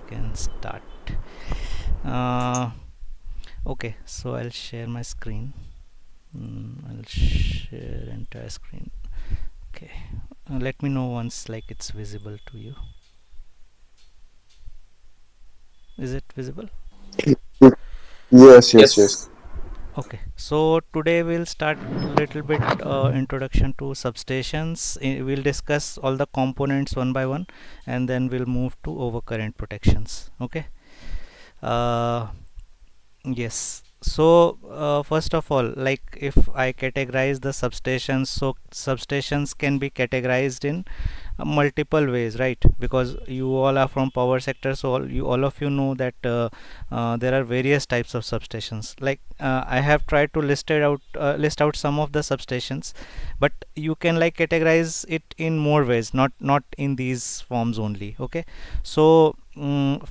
can start. uh, okay, so I'll share my screen. I'll share entire screen. Okay, let me know once like it's visible to you. Is it visible? Yes, yes, yes. Yes. Okay, so today we'll start a little bit introduction to substations. We'll discuss all the components one by one, and then we'll move to overcurrent protections. Okay. uh, Yes. So, first of all, like if I categorize the substations, so substations can be categorized in multiple ways, right? Because you all are from power sector, so all of you know that there are various types of substations. Like I have tried to list out some of the substations, but you can like categorize it in more ways, not in these forms only. Okay. So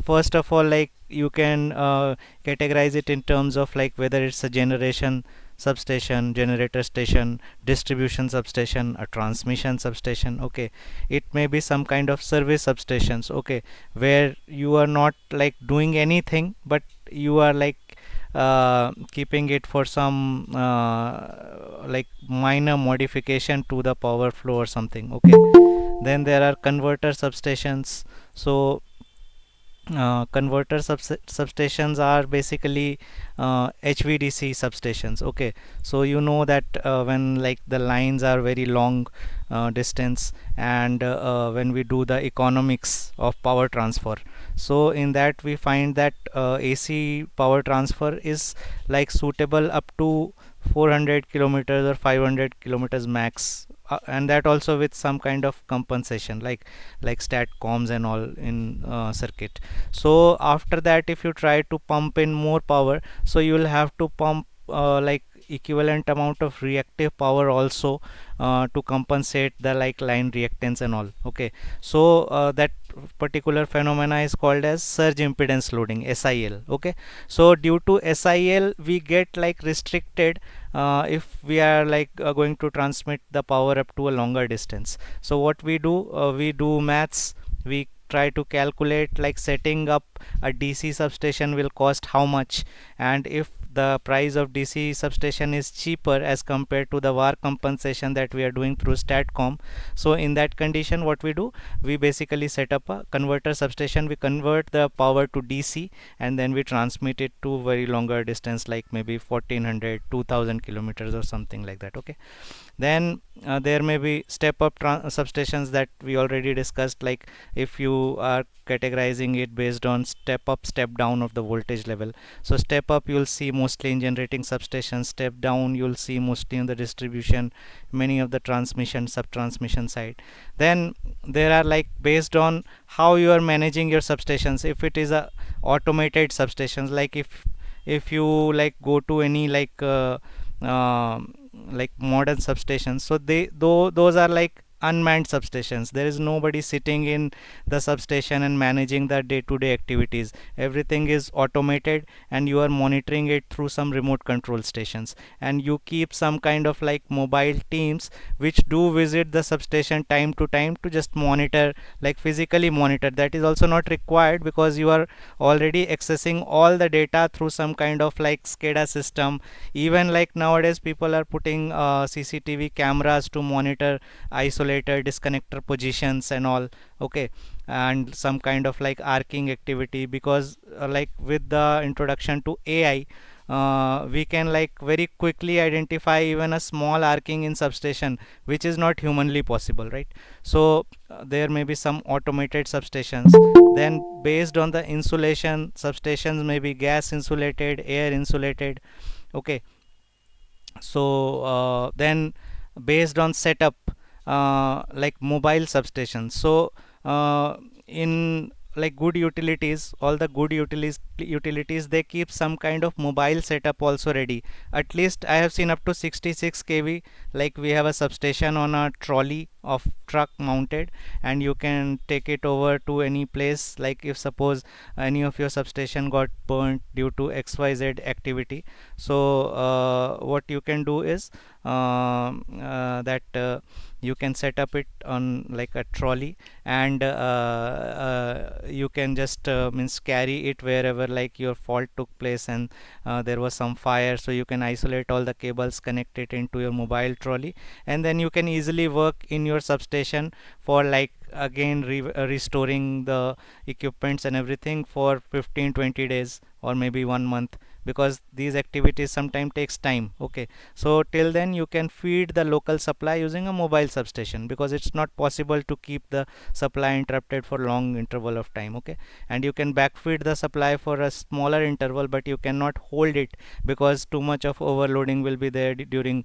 first of all, like you can categorize it in terms of like whether it's a generation substation, generator station, distribution substation, a transmission substation. Okay, it may be some kind of service substations. Okay, where you are not like doing anything, but you are like keeping it for some like minor modification to the power flow or something. Okay, then there are converter substations. So converter substations are basically HVDC substations. Okay, so you know that when like the lines are very long distance, and when we do the economics of power transfer, so in that we find that AC power transfer is like suitable up to 400 kilometers or 500 kilometers max, and that also with some kind of compensation like statcoms and all in circuit. So after that, if you try to pump in more power, so you will have to pump like equivalent amount of reactive power also to compensate the like line reactance and all. Okay, so that particular phenomena is called as surge impedance loading, SIL. Okay, so due to SIL we get like restricted if we are like going to transmit the power up to a longer distance. So what we do maths. We try to calculate like setting up a DC substation will cost how much, and if the price of DC substation is cheaper as compared to the VAR compensation that we are doing through STATCOM, so in that condition what we do, we basically set up a converter substation. We convert the power to DC, and then we transmit it to very longer distance, like maybe 1400 2000 kilometers or something like that. Okay, then there may be step up substations that we already discussed. Like if you are categorizing it based on step up step down of the voltage level, so step up you'll see mostly in generating substations, step down you'll see mostly in the distribution, many of the transmission sub transmission side. Then there are like based on how you are managing your substations. If it is a automated substations, like if you like go to any uh, like modern substations, so those are like unmanned substations. There is nobody sitting in the substation and managing the day-to-day activities. Everything is automated, and you are monitoring it through some remote control stations, and you keep some kind of like mobile teams which do visit the substation time to time to just monitor, like physically monitor. That is also not required because you are already accessing all the data through some kind of like SCADA system. Even like nowadays people are putting CCTV cameras to monitor isolator disconnector positions and all. Okay, and some kind of like arcing activity, because like with the introduction to AI, we can like very quickly identify even a small arcing in substation which is not humanly possible, right? So there may be some automated substations. Then based on the insulation, substations may be gas insulated, air insulated. Okay, so then based on setup, like mobile substations. So in like good utilities, all the good utilities they keep some kind of mobile setup also ready. At least I have seen up to 66 kV, like we have a substation on a trolley of truck mounted, and you can take it over to any place. Like if suppose any of your substation got burnt due to XYZ activity, so what you can do is that you can set up it on like a trolley, and you can just means carry it wherever like your fault took place, and there was some fire, so you can isolate all the cables, connect it into your mobile trolley, and then you can easily work in your substation for like again restoring the equipments and everything for 15-20 days or maybe 1 month, because these activities sometimes takes time. Okay, so till then you can feed the local supply using a mobile substation, because it's not possible to keep the supply interrupted for long interval of time. Okay, and you can backfeed the supply for a smaller interval, but you cannot hold it because too much of overloading will be there during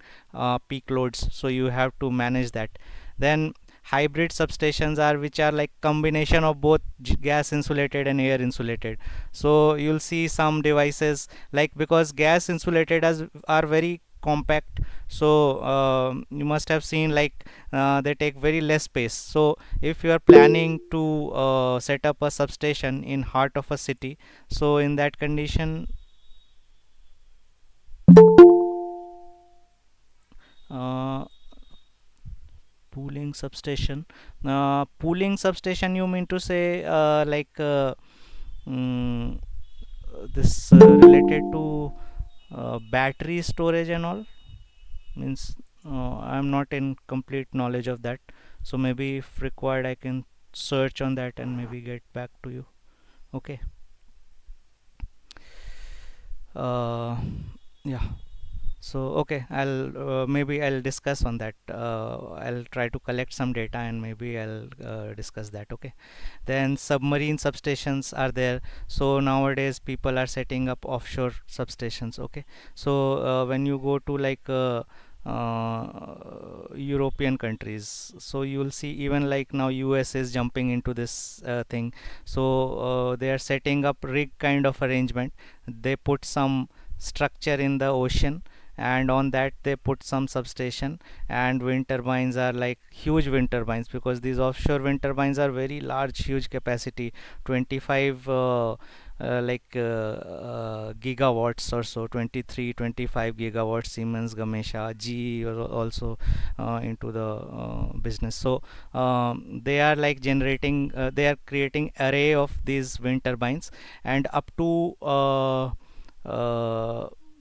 peak loads, so you have to manage that. Then hybrid substations are, which are like combination of both gas insulated and air insulated. So you'll see some devices like, because gas insulated as are very compact, so you must have seen like they take very less space. So if you are planning to set up a substation in heart of a city, so in that condition, uh, pooling substation, you mean to say like mm, this related to battery storage and all, means I'm not in complete knowledge of that, so maybe if required I can search on that and maybe get back to you. Okay. uh, yeah, so okay, I'll maybe I'll discuss on that. I'll try to collect some data and maybe I'll discuss that. Okay. Then submarine substations are there. So nowadays people are setting up offshore substations. Okay, so when you go to like European countries, so you will see even like now US is jumping into this thing. So they are setting up rig kind of arrangement. They put some structure in the ocean, and on that they put some substation, and wind turbines are like huge wind turbines, because these offshore wind turbines are very large, huge capacity, 25 gigawatts or so, 23-25 gigawatts. Siemens Gamesa, GE also into the business. So they are like generating, they are creating array of these wind turbines, and up to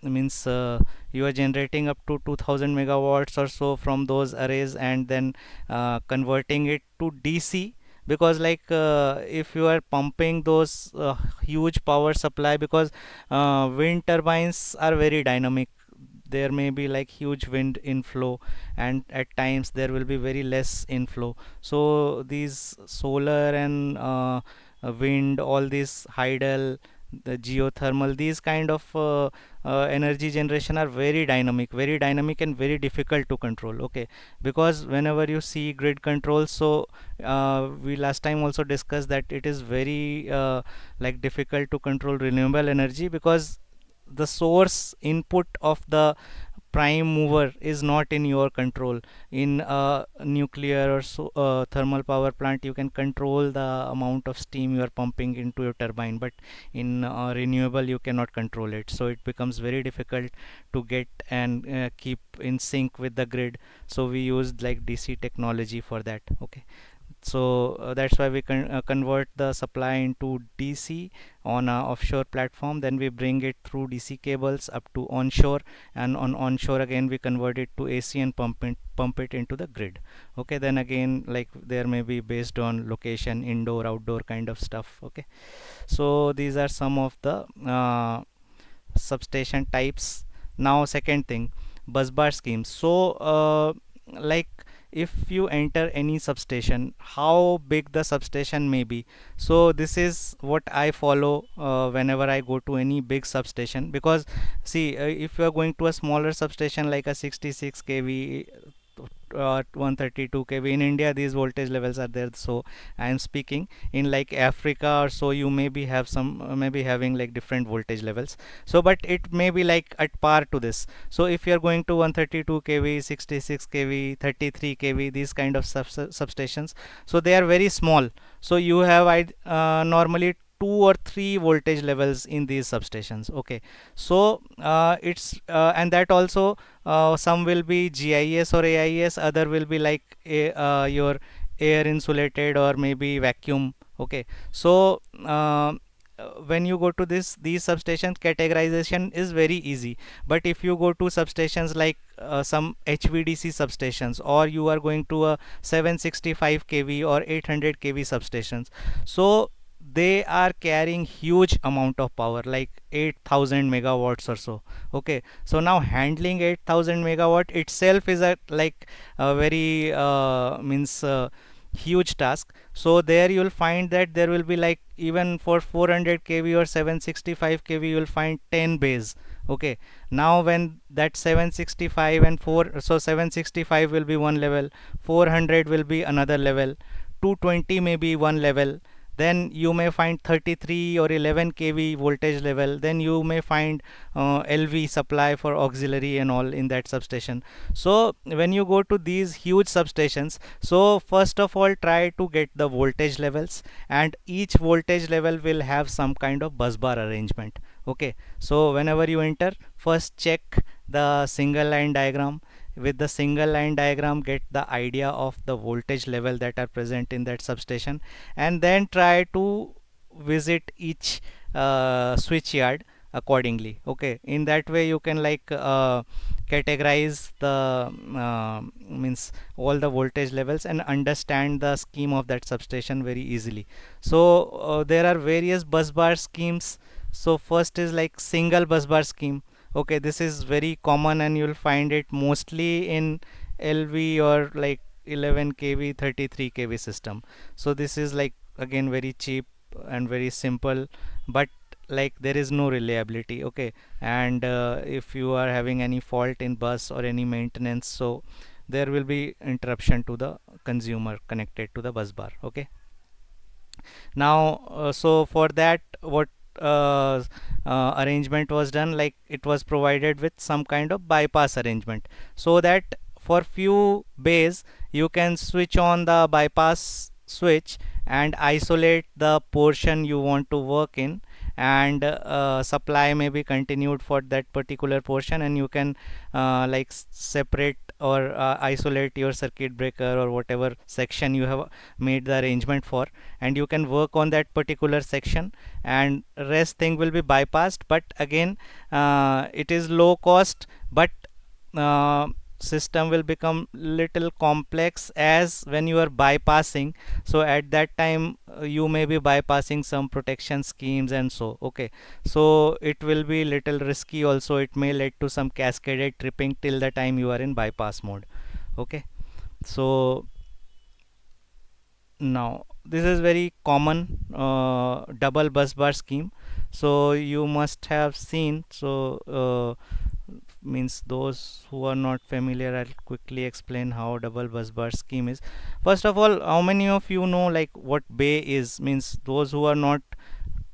means you are generating up to 2000 megawatts or so from those arrays, and then converting it to DC, because like if you are pumping those huge power supply, because wind turbines are very dynamic, there may be like huge wind inflow, and at times there will be very less inflow. So these solar and wind, all these hydel, the geothermal, these kind of energy generation are very dynamic and very difficult to control. Okay, because whenever you see grid control, so we last time also discussed that it is very like difficult to control renewable energy, because the source input of the prime mover is not in your control. In a nuclear or so thermal power plant, you can control the amount of steam you are pumping into your turbine, but in renewable you cannot control it, so it becomes very difficult to get and keep in sync with the grid. So we used like DC technology for that. Okay, so that's why we can convert the supply into DC on a offshore platform, then we bring it through DC cables up to onshore, and on onshore again we convert it to AC and pump it into the grid. Okay, then again like there may be based on location, indoor outdoor kind of stuff. Okay, so these are some of the substation types. Now second thing, busbar schemes. So like if you enter any substation, how big the substation may be. So this is what I follow whenever I go to any big substation, because see if you are going to a smaller substation like a 66 kV 132 kV. In India these voltage levels are there, so I am speaking. In like Africa or so, you maybe have some maybe having like different voltage levels, so but it may be like at par to this. So if you are going to 132 kV, 66 kV, 33 kV, these kind of substations, so they are very small. So you have normally two or three voltage levels in these substations. Okay, so it's and that also some will be GIS or AIS, other will be like your air insulated or maybe vacuum. Okay, so when you go to these substations, categorization is very easy. But if you go to substations like some HVDC substations, or you are going to a 765 kV or 800 kV substations, so they are carrying huge amount of power, like 8000 megawatts or so. Okay, so now handling 8000 megawatt itself is a like a very means huge task. So there you will find that there will be like, even for 400 kV or 765 kV, you will find 10 bays. Okay, now when that 765 and 4, so 765 will be one level, 400 will be another level, 220 may be one level, then you may find 33 or 11 kV voltage level, then you may find LV supply for auxiliary and all in that substation. So when you go to these huge substations, so first of all try to get the voltage levels, and each voltage level will have some kind of bus bar arrangement. Okay, so whenever you enter, first check the single line diagram. With the single line diagram, get the idea of the voltage level that are present in that substation, and then try to visit each switch yard accordingly. Okay, in that way you can like categorize the means all the voltage levels and understand the scheme of that substation very easily. So there are various bus bar schemes. So first is like single bus bar scheme. Okay, this is very common and you'll find it mostly in LV or like 11 kV 33 kV system. So this is like again very cheap and very simple, but like there is no reliability. Okay, and if you are having any fault in bus or any maintenance, so there will be interruption to the consumer connected to the bus bar. Okay, now so for that, what uh, arrangement was done, like it was provided with some kind of bypass arrangement, so that for few bays you can switch on the bypass switch and isolate the portion you want to work in, and supply may be continued for that particular portion, and you can like separate or isolate your circuit breaker or whatever section you have made the arrangement for, and you can work on that particular section, and rest thing will be bypassed. But again, it is low cost, but uh, system will become little complex as when you are bypassing. So at that time you may be bypassing some protection schemes and so. Okay, so it will be little risky also, it may lead to some cascaded tripping till the time you are in bypass mode. Okay, so now this is very common double bus bar scheme, so you must have seen. So means those who are not familiar, I'll quickly explain how double bus bar scheme is. First of all, how many of you know like what bay is? Means those who are not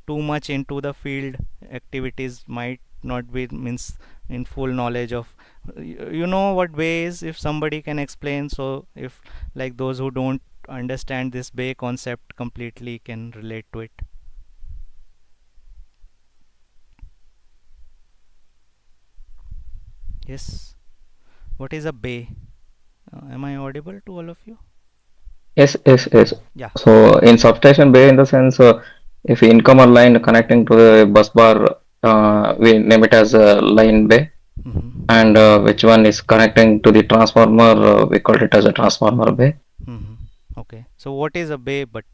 too much into the field activities might not be means in full knowledge of, you know what bay is, if somebody can explain, so if like those who don't understand this bay concept completely can relate to it. Yes, what is a bay? Am I audible to all of you? Yes, yes, yes. Yeah. So in substation bay, in the sense, if incomer line connecting to the bus bar, we name it as a line bay, and Mm-hmm. which one is connecting to the transformer, we call it as a transformer bay. Mm-hmm. Okay, so what is a bay? But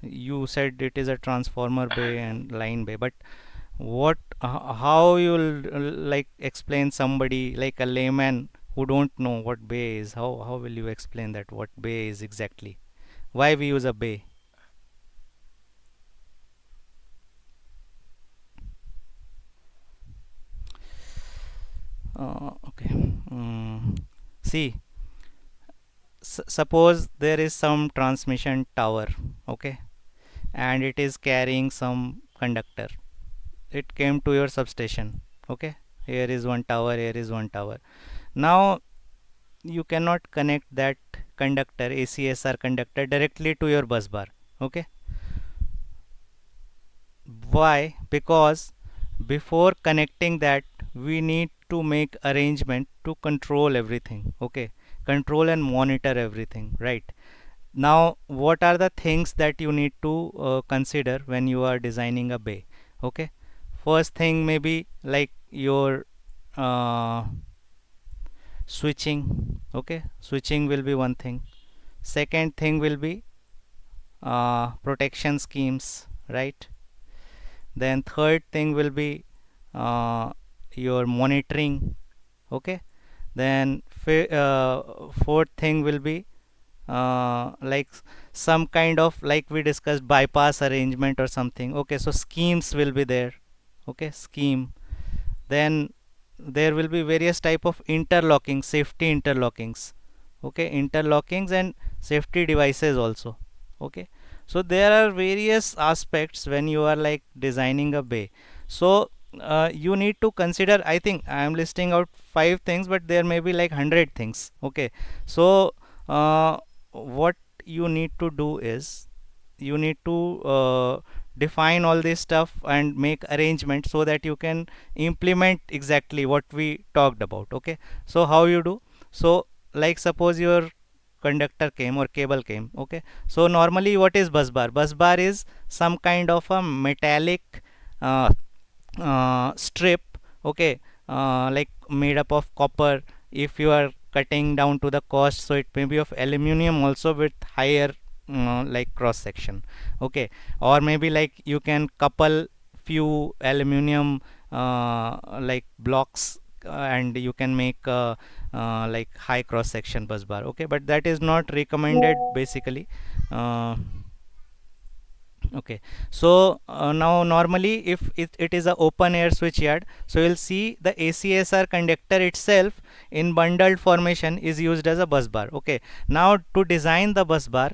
you said it is a transformer bay and line bay, but what how you'll like explain somebody like a layman who don't know what bay is, how will you explain that what bay is exactly, why we use a bay? Okay. See, suppose there is some transmission tower, okay, and it is carrying some conductor. It came to your substation, okay. Here is one tower, here is one tower. Now you cannot connect that conductor, ACSR conductor, directly to your bus bar, okay. Why? Because before connecting that, we need to make arrangement to control everything, okay, control and monitor everything, right? Now what are the things that you need to consider when you are designing a bay, okay? First thing maybe like your uh, switching, okay, switching will be one thing. Second thing will be protection schemes, right? Then third thing will be uh, your monitoring, okay. Then fourth thing will be like some kind of, like we discussed, bypass arrangement or something, okay. So schemes will be there, okay, scheme. Then there will be various type of interlocking, safety interlockings, okay, interlockings and safety devices also, okay. So there are various aspects when you are like designing a bay. So you need to consider, I think I am listing out 5 things, but there may be like 100 things, okay. So what you need to do is you need to define all this stuff and make arrangements so that you can implement exactly what we talked about, okay. So how you do? So like suppose your conductor came or cable came, okay. So normally what is bus bar? Bus bar is some kind of a metallic uh, strip, okay, like made up of copper. If you are cutting down to the cost, so it may be of aluminum also with higher like cross section, okay. Or maybe like you can couple few aluminum like blocks and you can make like high cross section bus bar, okay, but that is not recommended basically. uh, Okay, so now normally if it is a open air switch yard, so you'll see the ACSR conductor itself in bundled formation is used as a bus bar. Okay, now to design the bus bar,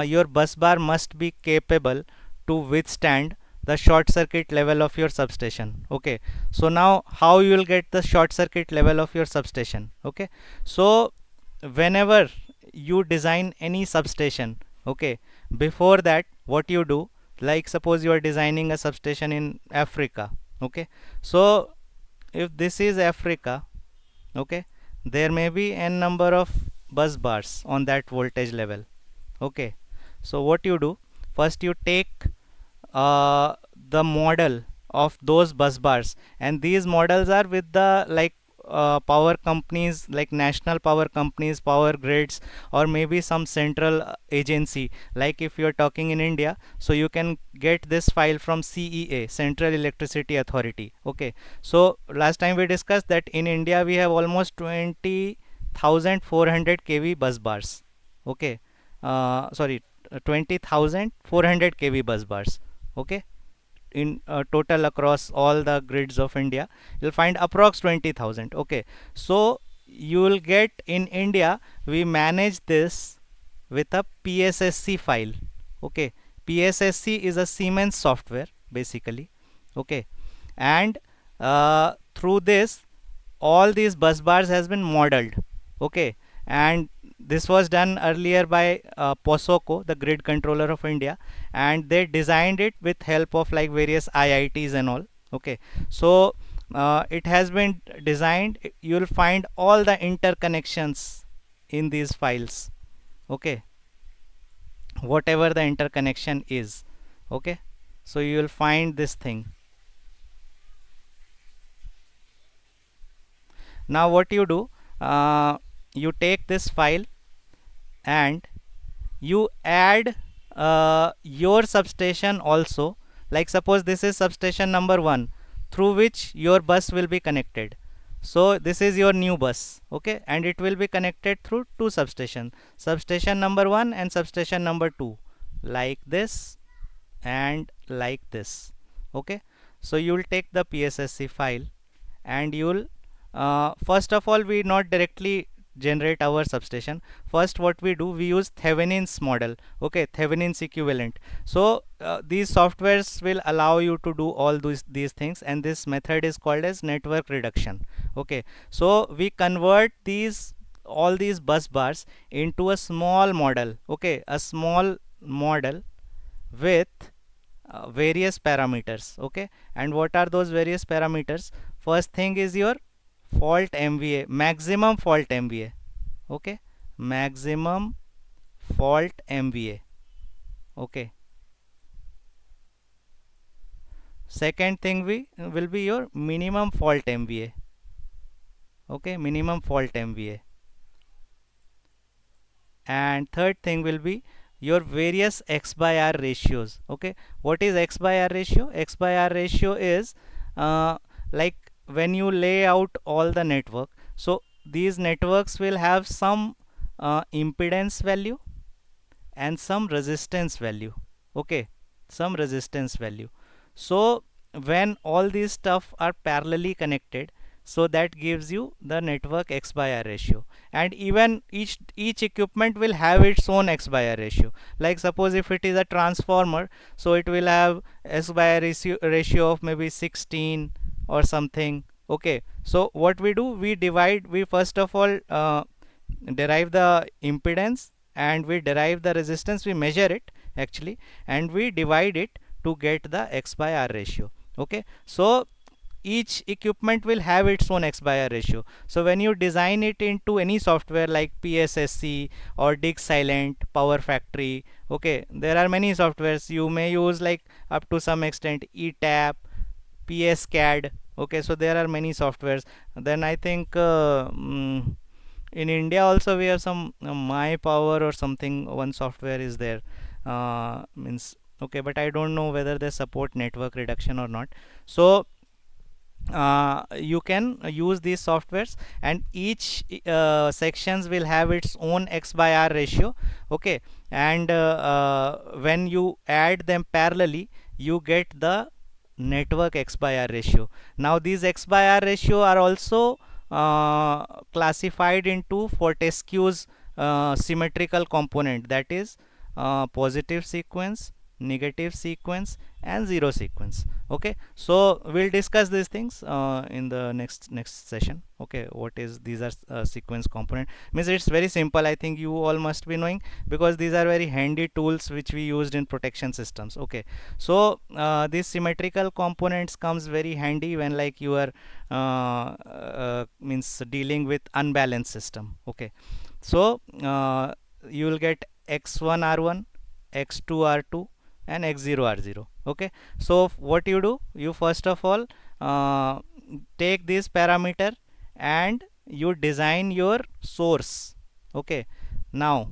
your bus bar must be capable to withstand the short circuit level of your substation. Okay, so now how you will get the short circuit level of your substation? Okay, so whenever you design any substation, okay, before that what you do, like suppose you are designing a substation in Africa, okay. So if this is Africa, okay, there may be n number of bus bars on that voltage level, okay. So what you do, first you take the model of those bus bars, and these models are with the like power companies, like national power companies, power grids, or maybe some central agency. Like if you are talking in India, so you can get this file from CEA, Central Electricity Authority, okay. So last time we discussed that in India we have almost 20,400 kV bus bars, okay. Sorry, 20,400 kV bus bars, okay. In total across all the grids of India, you'll find approx 20,000, okay. So you will get in India, we manage this with a PSSC file, okay. PSSC is a Siemens software basically, okay. And through this all these bus bars has been modeled, okay. And this was done earlier by POSOCO, the grid controller of India, and they designed it with help of like various IITs and all, okay. So it has been designed, you will find all the interconnections in these files, okay, whatever the interconnection is, okay. So you will find this thing. Now what you do, you take this file and you add your substation also. Like suppose this is substation number 1 through which your bus will be connected. So this is your new bus, okay, and it will be connected through two substation, substation number 1 and substation number 2, like this and like this, okay. So you will take the PSSC file and you will first of all we not directly generate our substation, first what we do, we use Thevenin's model, okay, Thevenin's equivalent. So these softwares will allow you to do all these things, and this method is called as network reduction. Okay, so we convert these all these bus bars into a small model, okay, a small model with various parameters, okay. And what are those various parameters? First thing is your fault MVA, maximum fault MVA, okay, maximum fault MVA, okay. Second thing will be your minimum fault MVA, okay, minimum fault MVA. And third thing will be your various x by r ratios, okay. What is x by r ratio? X by r ratio is like when you lay out all the network, so these networks will have some impedance value and some resistance value, okay, some resistance value. So when all these stuff are parallelly connected, so that gives you the network x by r ratio. And even each equipment will have its own x by r ratio. Like suppose if it is a transformer, so it will have x by r ratio of maybe 16 or something, okay. So what we do, we first of all derive the impedance, and we derive the resistance, we measure it actually, and we divide it to get the x by r ratio, okay. So each equipment will have its own x by r ratio. So when you design it into any software like PSSC or Dig Silent, Power Factory, okay, there are many softwares you may use, like up to some extent ETAP, PSCAD, okay. So there are many softwares. Then I think in India also we have some My Power or something, one software is there, means, okay, but I don't know whether they support network reduction or not. So you can use these softwares, and each sections will have its own x by r ratio, okay. And when you add them parallelly, you get the network x by r ratio. Now these x by r ratio are also classified into Fortescue's symmetrical component, that is positive sequence, negative sequence, and zero sequence, okay. So we'll discuss these things in the next session, okay. What is these are sequence component means, it's very simple. I think you all must be knowing, because these are very handy tools which we used in protection systems, okay. So these symmetrical components comes very handy when like you are means dealing with unbalanced system, okay. So you will get x1 r1, x2 r2, and x0 r0, okay. So what you do, you first of all take this parameter and you design your source, okay. Now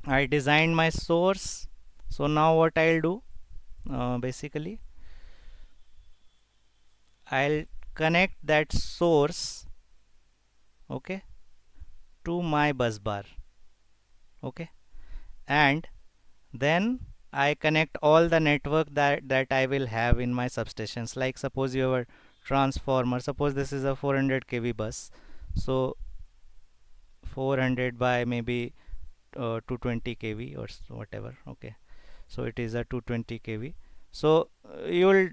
I designed my source. So now what I'll do, basically I'll connect that source, okay, to my bus bar, okay. And then I connect all the network that I will have in my substations. Like suppose you have a transformer, suppose this is a 400 kV bus, so 400 by maybe 220 kV or whatever, okay. So it is a 220 kV. So you will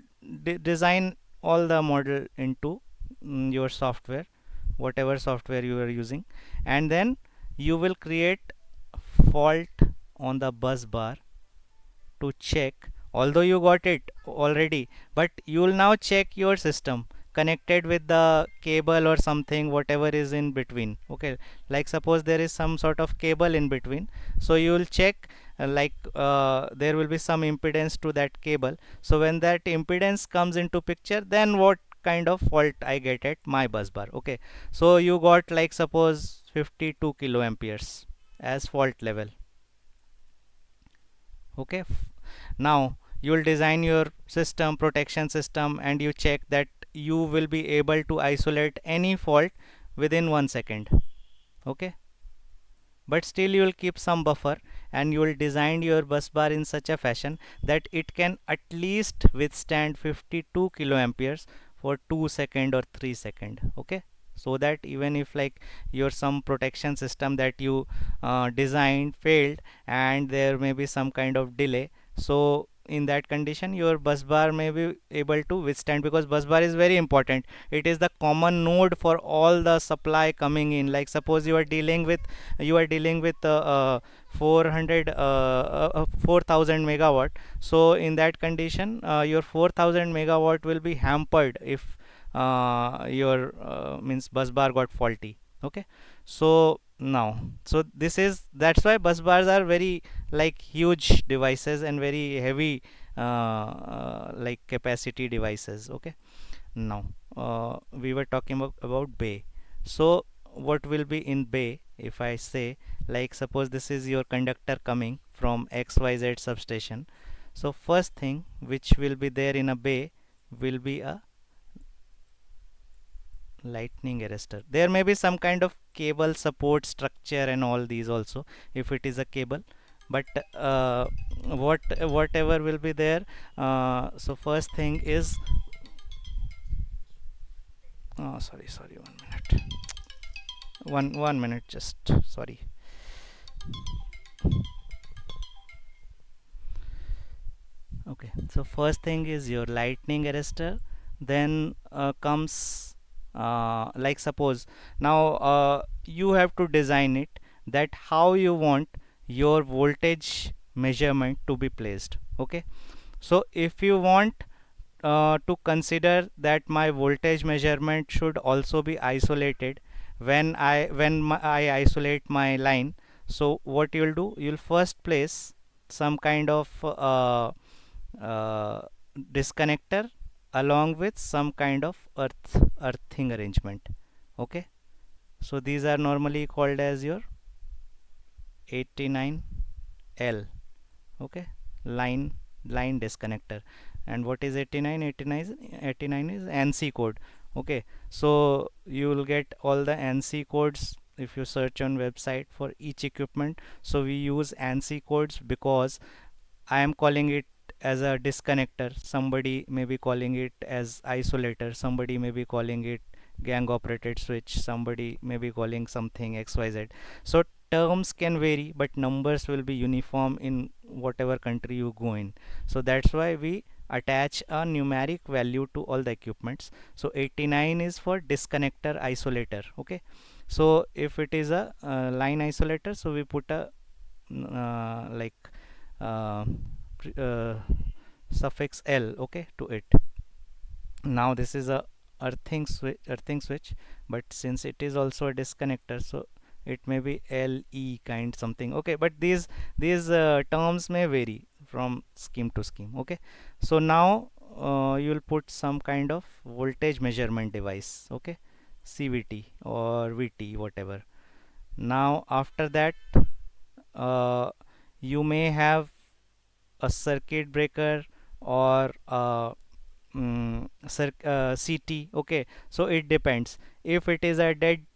design all the model into your software, whatever software you are using, and then you will create fault on the bus bar to check, although you got it already, but you will now check your system connected with the cable or something, whatever is in between, okay. Like suppose there is some sort of cable in between, so you will check there will be some impedance to that cable. So when that impedance comes into picture, then what kind of fault I get at my bus bar, okay. So you got like suppose 52 kiloamperes as fault level, okay. Now you will design your system, protection system, and you check that you will be able to isolate any fault within 1 second, okay. But still you will keep some buffer, and you will design your bus bar in such a fashion that it can at least withstand 52 kiloamperes for 2 second or 3 second, okay. so that even if like your some protection system that you designed failed and there may be some kind of delay, so in that condition your bus bar may be able to withstand, because bus bar is very important. It is the common node for all the supply coming in. Like suppose you are dealing with 400 4000 megawatt. So in that condition your 4000 megawatt will be hampered if your means bus bar got faulty. Okay, so now, so this is, that's why bus bars are very like huge devices and very heavy like capacity devices. Okay, now we were talking about bay. So what will be in bay? If I say, like suppose this is your conductor coming from XYZ substation, so first thing which will be there in a bay will be a lightning arrestor. There may be some kind of cable support structure and all these also if it is a cable, but whatever will be there. So first thing is, sorry, 1 minute, one minute, just sorry. Okay, so first thing is your lightning arrestor. Then comes like suppose now you have to design it that how you want your voltage measurement to be placed. Okay, so if you want to consider that my voltage measurement should also be isolated when I isolate my line, so what you'll do, you'll first place some kind of uh, disconnector along with some kind of earthing arrangement. Okay, so these are normally called as your 89L. Okay, line disconnector. And what is 89? 89 is ANSI code. Okay, so you will get all the ANSI codes if you search on website for each equipment. So we use ANSI codes because I am calling it as a disconnector, somebody may be calling it as isolator, somebody may be calling it gang operated switch, somebody may be calling something XYZ. So terms can vary but numbers will be uniform in whatever country you go in. So that's why we attach a numeric value to all the equipments. So 89 is for disconnector isolator. Okay, so if it is a line isolator, so we put a like uh, uh, suffix L, okay, to it. Now this is a earthing switch, but since it is also a disconnector, so it may be LE kind something. Okay, but these terms may vary from scheme to scheme. Okay, so now you will put some kind of voltage measurement device. Okay, CVT or VT, whatever. Now after that uh, you may have a circuit breaker or CT. Okay, so it depends. If it is a dead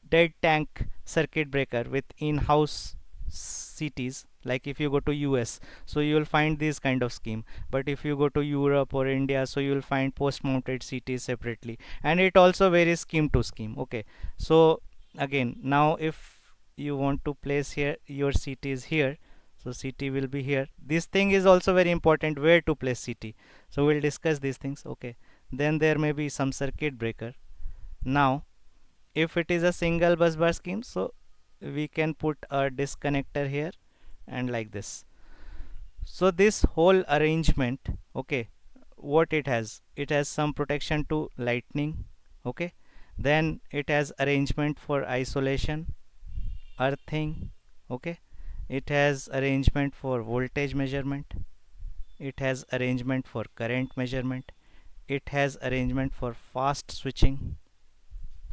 tank circuit breaker with in-house CTs, like if you go to US, so you will find this kind of scheme. But if you go to Europe or India, so you will find post-mounted CTs separately, and it also varies scheme to scheme. Okay, so again, now if you want to place here your CTs here, so CT will be here. This thing is also very important, where to place CT. So we'll discuss these things. Okay, then there may be some circuit breaker. Now if it is a single bus bar scheme, so we can put a disconnector here and like this. So this whole arrangement, okay, what it has some protection to lightning. Okay, then it has arrangement for isolation, earthing. Okay, it has arrangement for voltage measurement, it has arrangement for current measurement, it has arrangement for fast switching.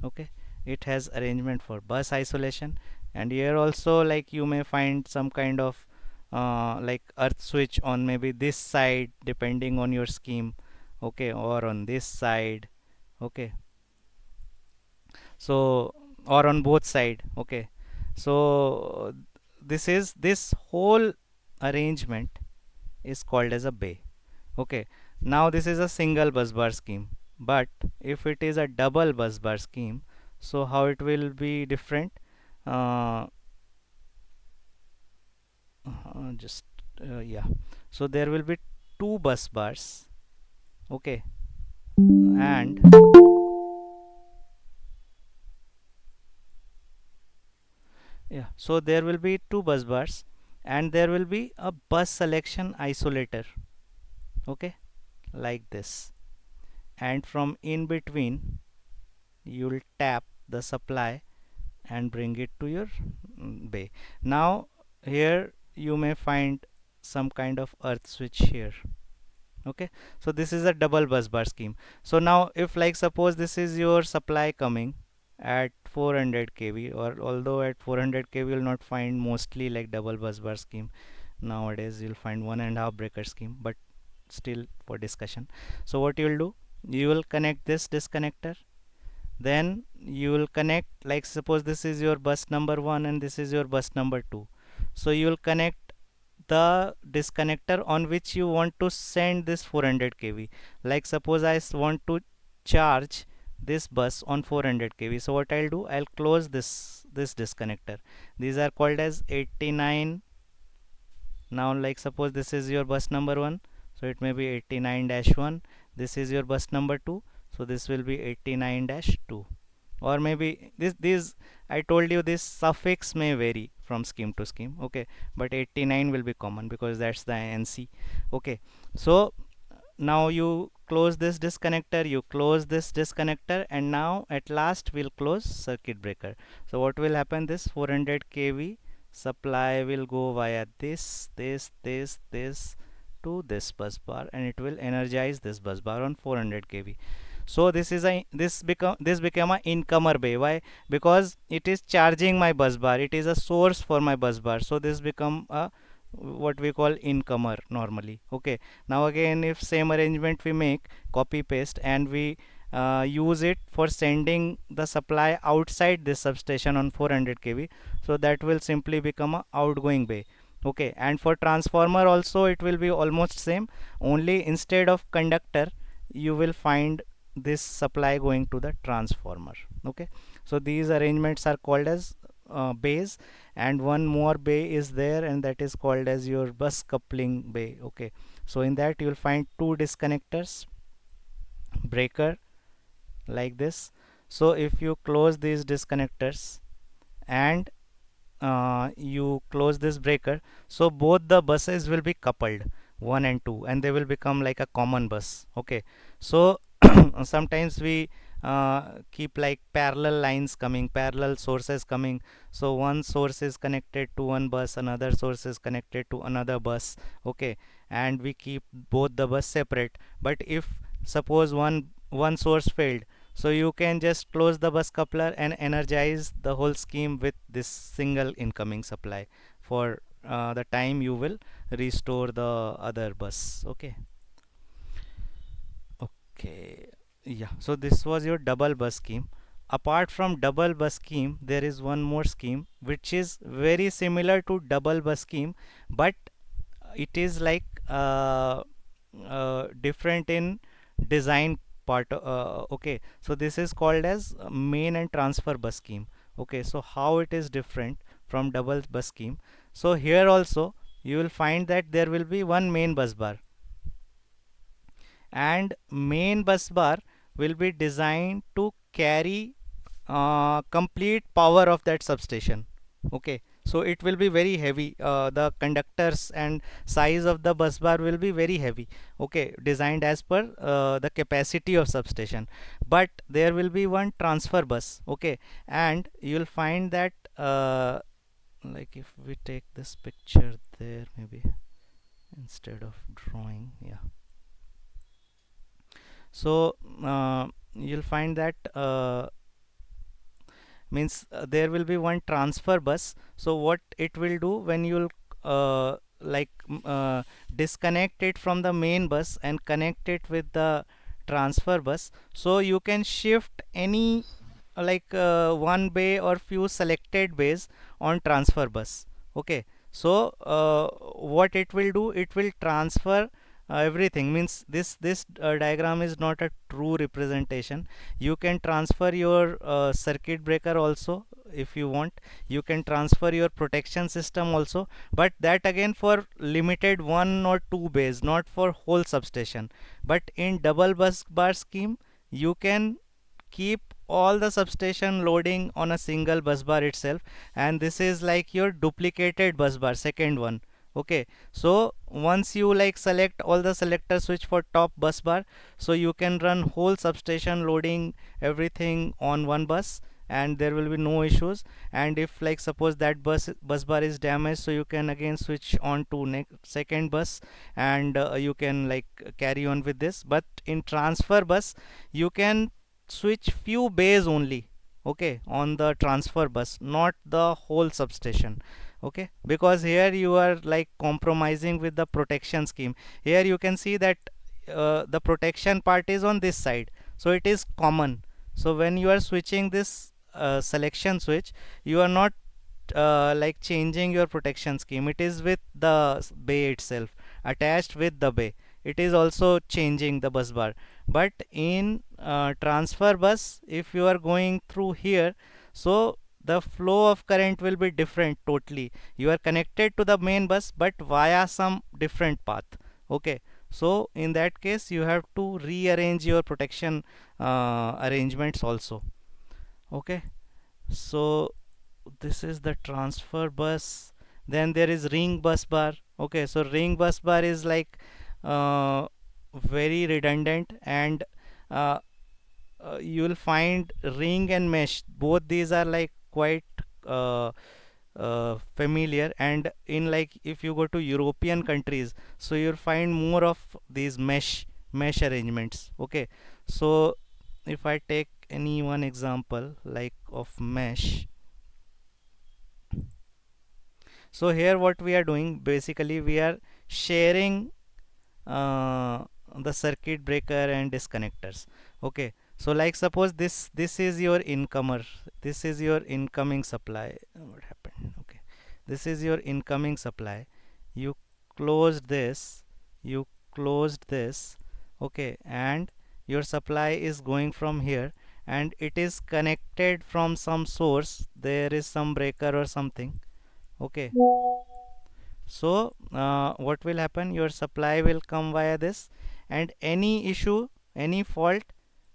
Okay, it has arrangement for bus isolation. And here also, like you may find some kind of like earth switch on maybe this side depending on your scheme. Okay, or on this side. Okay, so or on both side. Okay, so this whole arrangement is called as a bay. Okay, now this is a single bus bar scheme, but if it is a double bus bar scheme, So how it will be different, uh, just yeah, so there will be two bus bars, okay, and yeah, so there will be two bus bars and there will be a bus selection isolator, okay, like this, and from in between you'll tap the supply and bring it to your bay. Now here you may find some kind of earth switch here, okay, so this is a double bus bar scheme. So now if, like, suppose this is your supply coming at 400 kV, or although at 400 kV you'll not find mostly like double bus bar scheme, nowadays you'll find 1.5 breaker scheme, but still for discussion. So what you'll do, you will connect this disconnector, then you will connect, like suppose this is your bus number 1 and this is your bus number 2, so you will connect the disconnector on which you want to send this 400 kV. Like suppose I want to charge this bus on 400 kV, so what I'll do, I'll close this disconnector. These are called as 89. Now like suppose this is your bus number 1, so it may be 89-1. This is your bus number 2, so this will be 89-2, or maybe this I told you this suffix may vary from scheme to scheme, okay, but 89 will be common because that's the NC, okay. So now you close this disconnector, you close this disconnector, and now at last we'll close circuit breaker. So what will happen, this 400 kV supply will go via this to this bus bar, and it will energize this bus bar on 400 kV. So this become a incomer bay. Why? Because it is charging my bus bar, it is a source for my bus bar, so this become a what we call incomer normally, okay. Now again, if same arrangement we make, copy paste, and we use it for sending the supply outside this substation on 400 kV, so that will simply become a outgoing bay, okay. And for transformer also it will be almost same, only instead of conductor you will find this supply going to the transformer, okay. So these arrangements are called as bays, and one more bay is there, and that is called as your bus coupling bay, okay. So in that you will find two disconnectors, breaker, like this. So if you close these disconnectors and you close this breaker, so both the buses will be coupled, 1 and 2, and they will become like a common bus, okay. So sometimes we keep like parallel lines coming, parallel sources coming, so one source is connected to one bus, another source is connected to another bus, okay, and we keep both the bus separate. But if suppose one source failed, so you can just close the bus coupler and energize the whole scheme with this single incoming supply for the time you will restore the other bus, okay. Okay, yeah, so this was your double bus scheme. Apart from double bus scheme, there is one more scheme which is very similar to double bus scheme, but it is like different in design part, okay. So this is called as main and transfer bus scheme, okay. So how it is different from double bus scheme, so here also you will find that there will be one main bus bar, and main bus bar will be designed to carry complete power of that substation, okay. So it will be very heavy, the conductors and size of the bus bar will be very heavy, okay, designed as per the capacity of substation. But there will be one transfer bus, okay, and you'll find that like if we take this picture there, maybe instead of drawing, yeah, so you'll find that means there will be one transfer bus. So what it will do, when you'll like disconnect it from the main bus and connect it with the transfer bus, so you can shift any like one bay or few selected bays on transfer bus, okay. So what it will do, it will transfer everything. Means this diagram is not a true representation. You can transfer your circuit breaker also if you want. You can transfer your protection system also, but that again for limited one or two bays, not for whole substation. But in double bus bar scheme, you can keep all the substation loading on a single bus bar itself, and this is like your duplicated bus bar, second one. Okay, so once you like select all the selector switch for top bus bar, so you can run whole substation loading everything on one bus, and there will be no issues. And if like suppose that bus bar is damaged, so you can again switch on to second bus, and you can like carry on with this. But in transfer bus, you can switch few bays only, okay, on the transfer bus, not the whole substation. Okay, because here you are like compromising with the protection scheme. Here you can see that the protection part is on this side, so it is common. So when you are switching this selection switch, you are not like changing your protection scheme. It is with the bay itself, attached with the bay. It is also changing the bus bar. But in transfer bus, if you are going through here, so the flow of current will be different totally. You are connected to the main bus but via some different path. Okay, so in that case you have to rearrange your protection arrangements also. Okay, so this is the transfer bus. Then there is ring bus bar. Okay, so ring bus bar is like very redundant, and uh, you will find ring and mesh, both these are like quite familiar. And in like if you go to European countries, so you'll find more of these mesh arrangements. Okay, so if I take any one example like of mesh, so here what we are doing, basically we are sharing uh, the circuit breaker and disconnectors. Okay, so like suppose this is your incomer, this is your incoming supply. What happened? Okay, this is your incoming supply. You closed this, you closed this. Okay, and your supply is going from here, and it is connected from some source. There is some breaker or something. Okay, so what will happen, your supply will come via this, and any issue, any fault,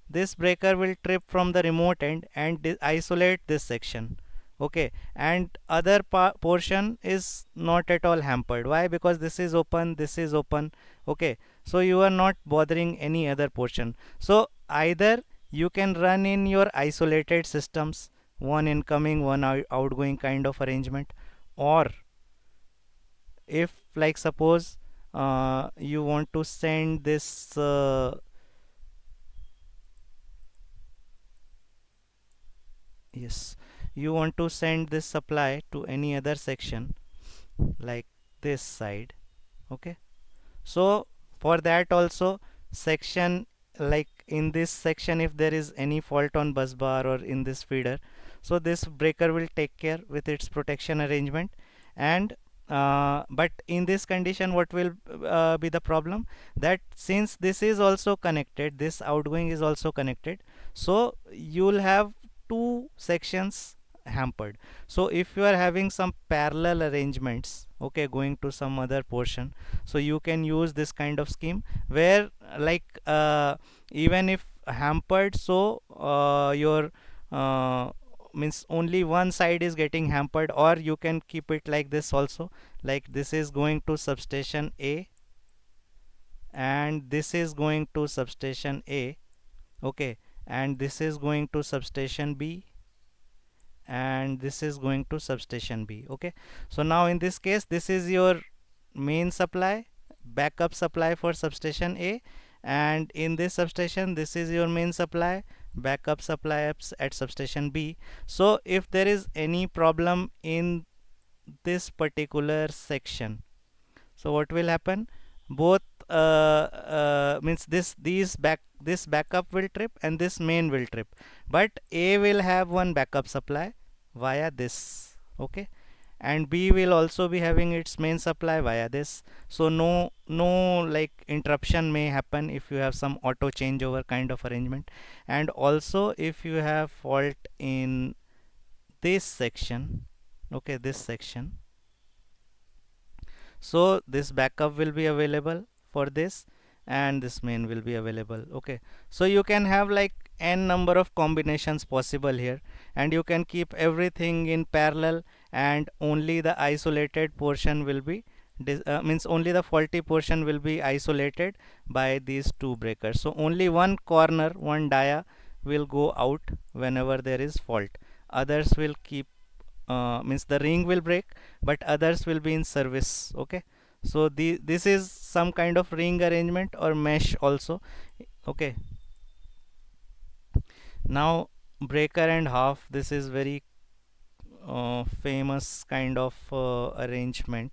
this breaker will trip from the remote end and isolate this section. Okay, and other portion is not at all hampered. Why? Because this is open, this is open. Okay, so you are not bothering any other portion. So either you can run in your isolated systems, one incoming, one outgoing kind of arrangement, or if like suppose you want to send this yes, you want to send this supply to any other section like this side. Okay, so for that also, section, like in this section, if there is any fault on bus bar or in this feeder, so this breaker will take care with its protection arrangement. And but in this condition, what will be the problem, that since this is also connected, this outgoing is also connected, so you will have two sections hampered. So if you are having some parallel arrangements, okay, going to some other portion, so you can use this kind of scheme where like even if hampered, so your means only one side is getting hampered. Or you can keep it like this also, like this is going to substation A and this is going to substation A. Okay, and this is going to substation B and this is going to substation B. Okay, so now in this case, this is your main supply, backup supply for substation A, and in this substation, this is your main supply, backup supply at substation B. So if there is any problem in this particular section, so what will happen, both means this backup will trip and this main will trip, but A will have one backup supply via this. Okay, and B will also be having its main supply via this. So no like interruption may happen if you have some auto changeover kind of arrangement. And also if you have fault in this section, okay, this section, so this backup will be available for this, and this main will be available. Okay, so you can have like n number of combinations possible here, and you can keep everything in parallel, and only the isolated portion will be means only the faulty portion will be isolated by these two breakers. So only one corner, one dia will go out whenever there is fault. Others will keep means the ring will break, but others will be in service. Okay, so this is some kind of ring arrangement or mesh also. Okay, now breaker and half, this is very famous kind of arrangement,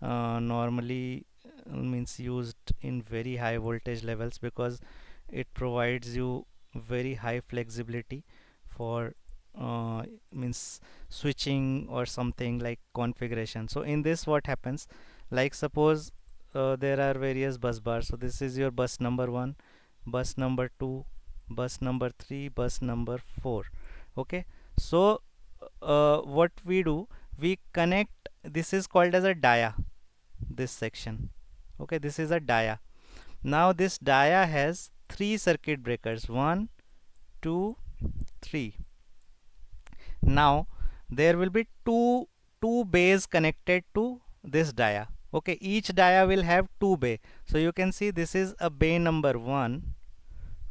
normally means used in very high voltage levels, because it provides you very high flexibility for means switching or something like configuration. So in this what happens, like suppose there are various bus bars. So this is your bus number 1, bus number 2, bus number 3, bus number 4. Okay, so what we do, we connect, this is called as a dia, this section. Okay, this is a dia. Now this dia has 3 circuit breakers, 1, 2, 3. Now there will be two bays connected to this dia. Okay, each dia will have 2 bay. So you can see this is a bay number 1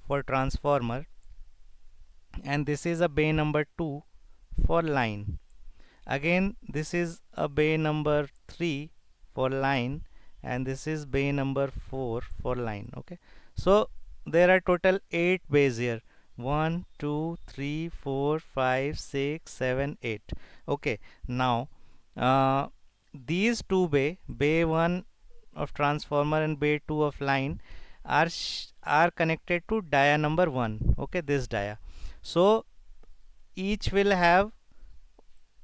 for transformer, and this is a bay number 2 for line. Again this is a bay number 3 for line, and this is bay number 4 for line. Okay, so there are total 8 bays here, 1 2 3 4 5 6 7 8. Okay, now these two bay 1 of transformer and bay 2 of line are connected to dia number 1. Okay, this dia. So each will have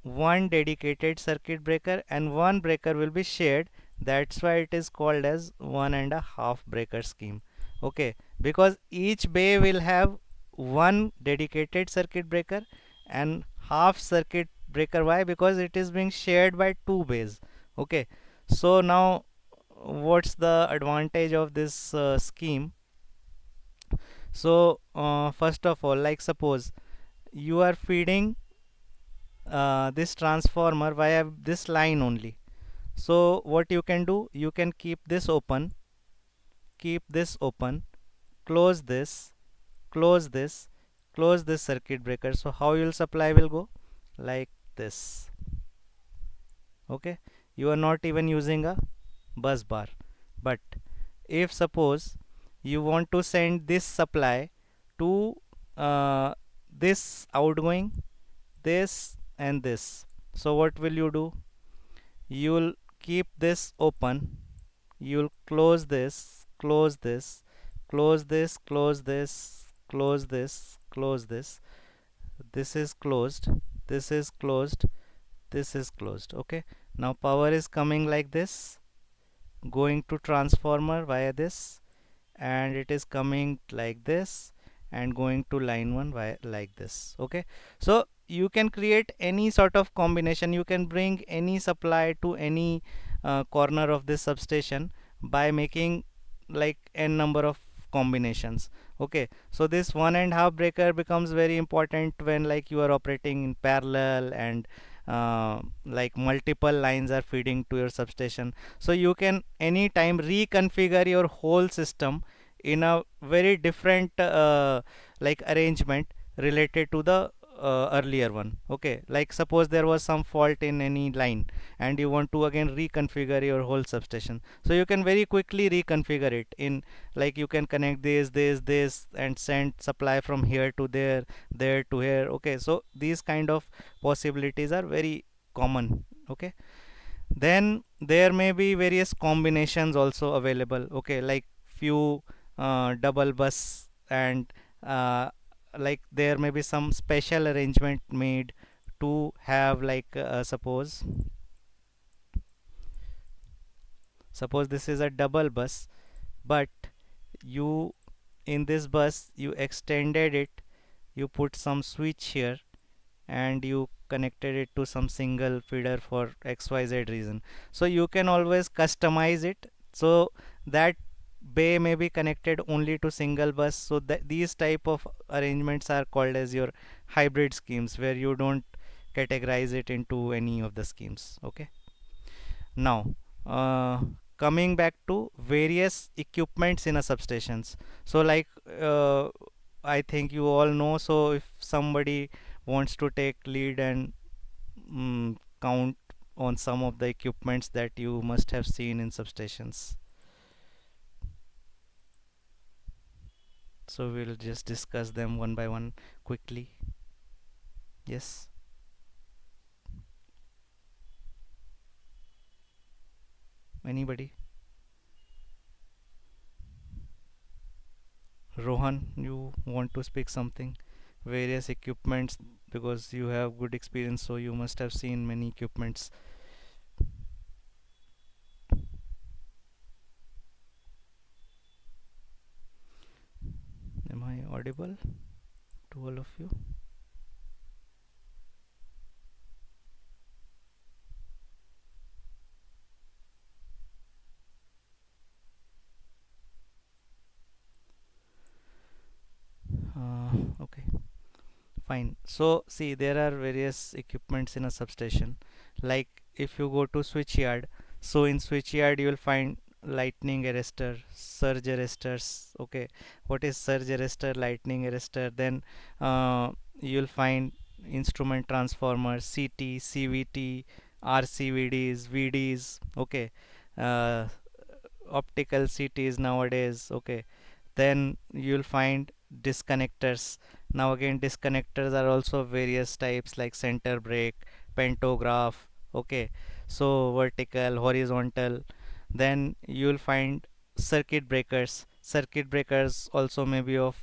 one dedicated circuit breaker, and one breaker will be shared. That's why it is called as 1.5 breaker scheme. Okay, because each bay will have one dedicated circuit breaker and half circuit breaker. Why? Because it is being shared by two bays. Okay, so now what's the advantage of this scheme? So first of all, like suppose you are feeding this transformer via this line only. So what you can do, you can keep this open, close this, close this, close this circuit breaker. So how your supply will go? Like this. Okay, you are not even using a bus bar. But if suppose you want to send this supply to this outgoing, this and this, so what will you do? You'll keep this open, you'll close this, close this, close this, close this, close this, close this, this is closed, this is closed, this is closed. Okay, now power is coming like this, going to transformer via this, and it is coming like this and going to line 1 via like this. Okay, so you can create any sort of combination, you can bring any supply to any corner of this substation by making like n number of combinations. Okay, so this 1.5 breaker becomes very important when like you are operating in parallel, and like multiple lines are feeding to your substation. So you can anytime reconfigure your whole system in a very different like arrangement related to the earlier one. Okay, like suppose there was some fault in any line and you want to again reconfigure your whole substation, so you can very quickly reconfigure it in, like you can connect this and send supply from here to there, there to here. Okay, so these kind of possibilities are very common. Okay, then there may be various combinations also available. Okay, like few double bus, and like there may be some special arrangement made to have like suppose Suppose this is a double bus, but you in this bus you extended it, you put some switch here, and you connected it to some single feeder for xyz reason. So you can always customize it, so that bay may be connected only to single bus. So that these type of arrangements are called as your hybrid schemes, where you don't categorize it into any of the schemes. Okay. Now, coming back to various equipments in a substations. So like I think you all know. So if somebody wants to take lead and count on some of the equipments that you must have seen in substations. So we'll just discuss them one by one quickly. Yes, anybody? Rohan, you want to speak something? Various equipments, because you have good experience, so you must have seen many equipments. Am I audible to all of you? Okay, fine. So see, there are various equipments in a substation. Like if you go to switch yard, so in switch yard you will find lightning arrestor, surge arresters. Okay, what is surge arrestor, lightning arrestor? Then you'll find instrument transformers, CT, CVT, RCVDs, VDs. Okay, uh, optical CTs nowadays. Okay, then you'll find disconnectors. Now again, disconnectors are also various types, like center break, pantograph. Okay, so vertical, horizontal. Then you'll find circuit breakers. Circuit breakers also may be of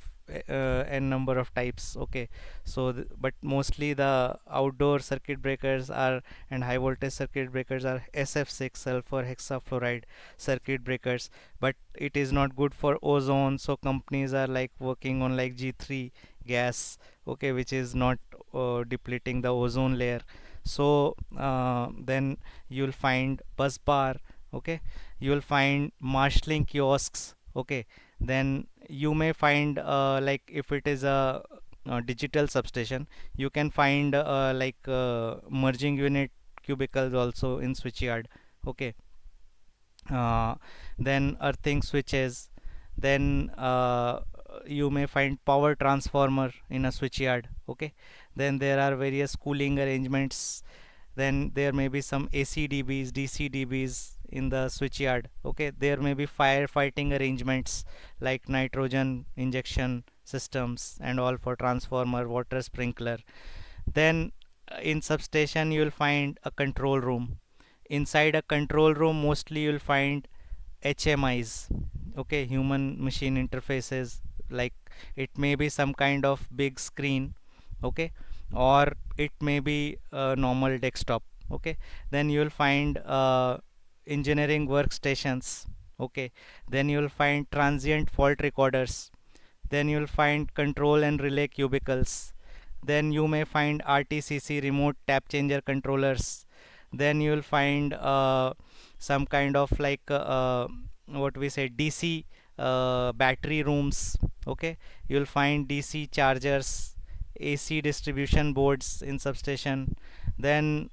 n number of types. Okay, so but mostly the outdoor circuit breakers are, and high voltage circuit breakers are SF6, sulfur hexafluoride circuit breakers. But it is not good for ozone, so companies are like working on like G3 gas. Okay, which is not depleting the ozone layer. So then you'll find bus bar. Okay, you'll find marshalling kiosks. Okay, then you may find like if it is a digital substation, you can find like merging unit cubicles also in switchyard. Okay, uh, then earthing switches. Then you may find power transformer in a switchyard. Okay, then there are various cooling arrangements. Then there may be some ACDBs, DCDBs in the switchyard. Okay, there may be firefighting arrangements like nitrogen injection systems and all for transformer, water sprinkler. Then in substation you will find a control room. Inside a control room mostly you will find HMIs. Okay, human machine interfaces. Like it may be some kind of big screen. Okay, or it may be a normal desktop. Okay, then you will find engineering workstations. Okay, then you will find transient fault recorders. Then you will find control and relay cubicles. Then you may find RTCC remote tap changer controllers. Then you will find some kind of like what we say DC battery rooms. Okay, you will find DC chargers, AC distribution boards in substation. Then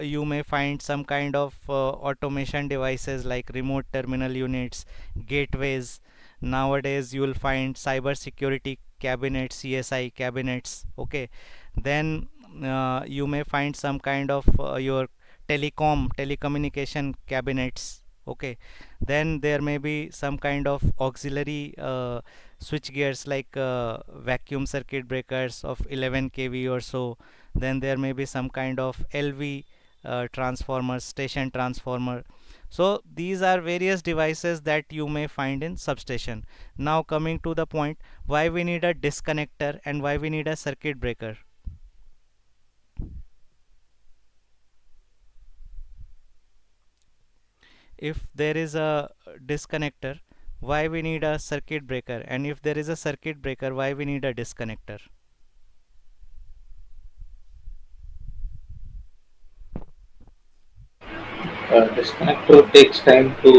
you may find some kind of automation devices like remote terminal units, gateways. Nowadays you will find cyber security cabinets, CSI cabinets. Okay, then you may find some kind of your telecommunication cabinets. Okay, then there may be some kind of auxiliary switch gears like vacuum circuit breakers of 11 kV or so. Then there may be some kind of LV transformers, station transformer. So these are various devices that you may find in substation. Now coming to the point, why we need a disconnector and why we need a circuit breaker. if there is a disconnector, why we need a circuit breaker, and if there is a circuit breaker, why we need a disconnector? Disconnector takes time to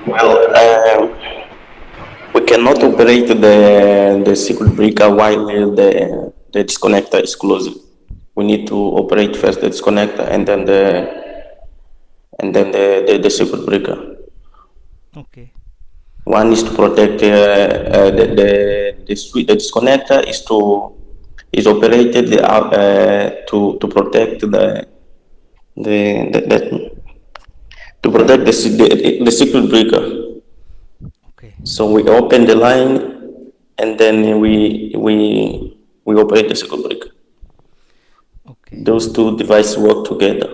Well, we cannot operate the circuit breaker while the disconnector is closed. We need to operate first the disconnector and then the circuit breaker. Okay, One is to protect the disconnector is operated to protect the to protect the circuit breaker. okay, So we open the line and then we operate the circuit breaker. okay. Those two devices work together.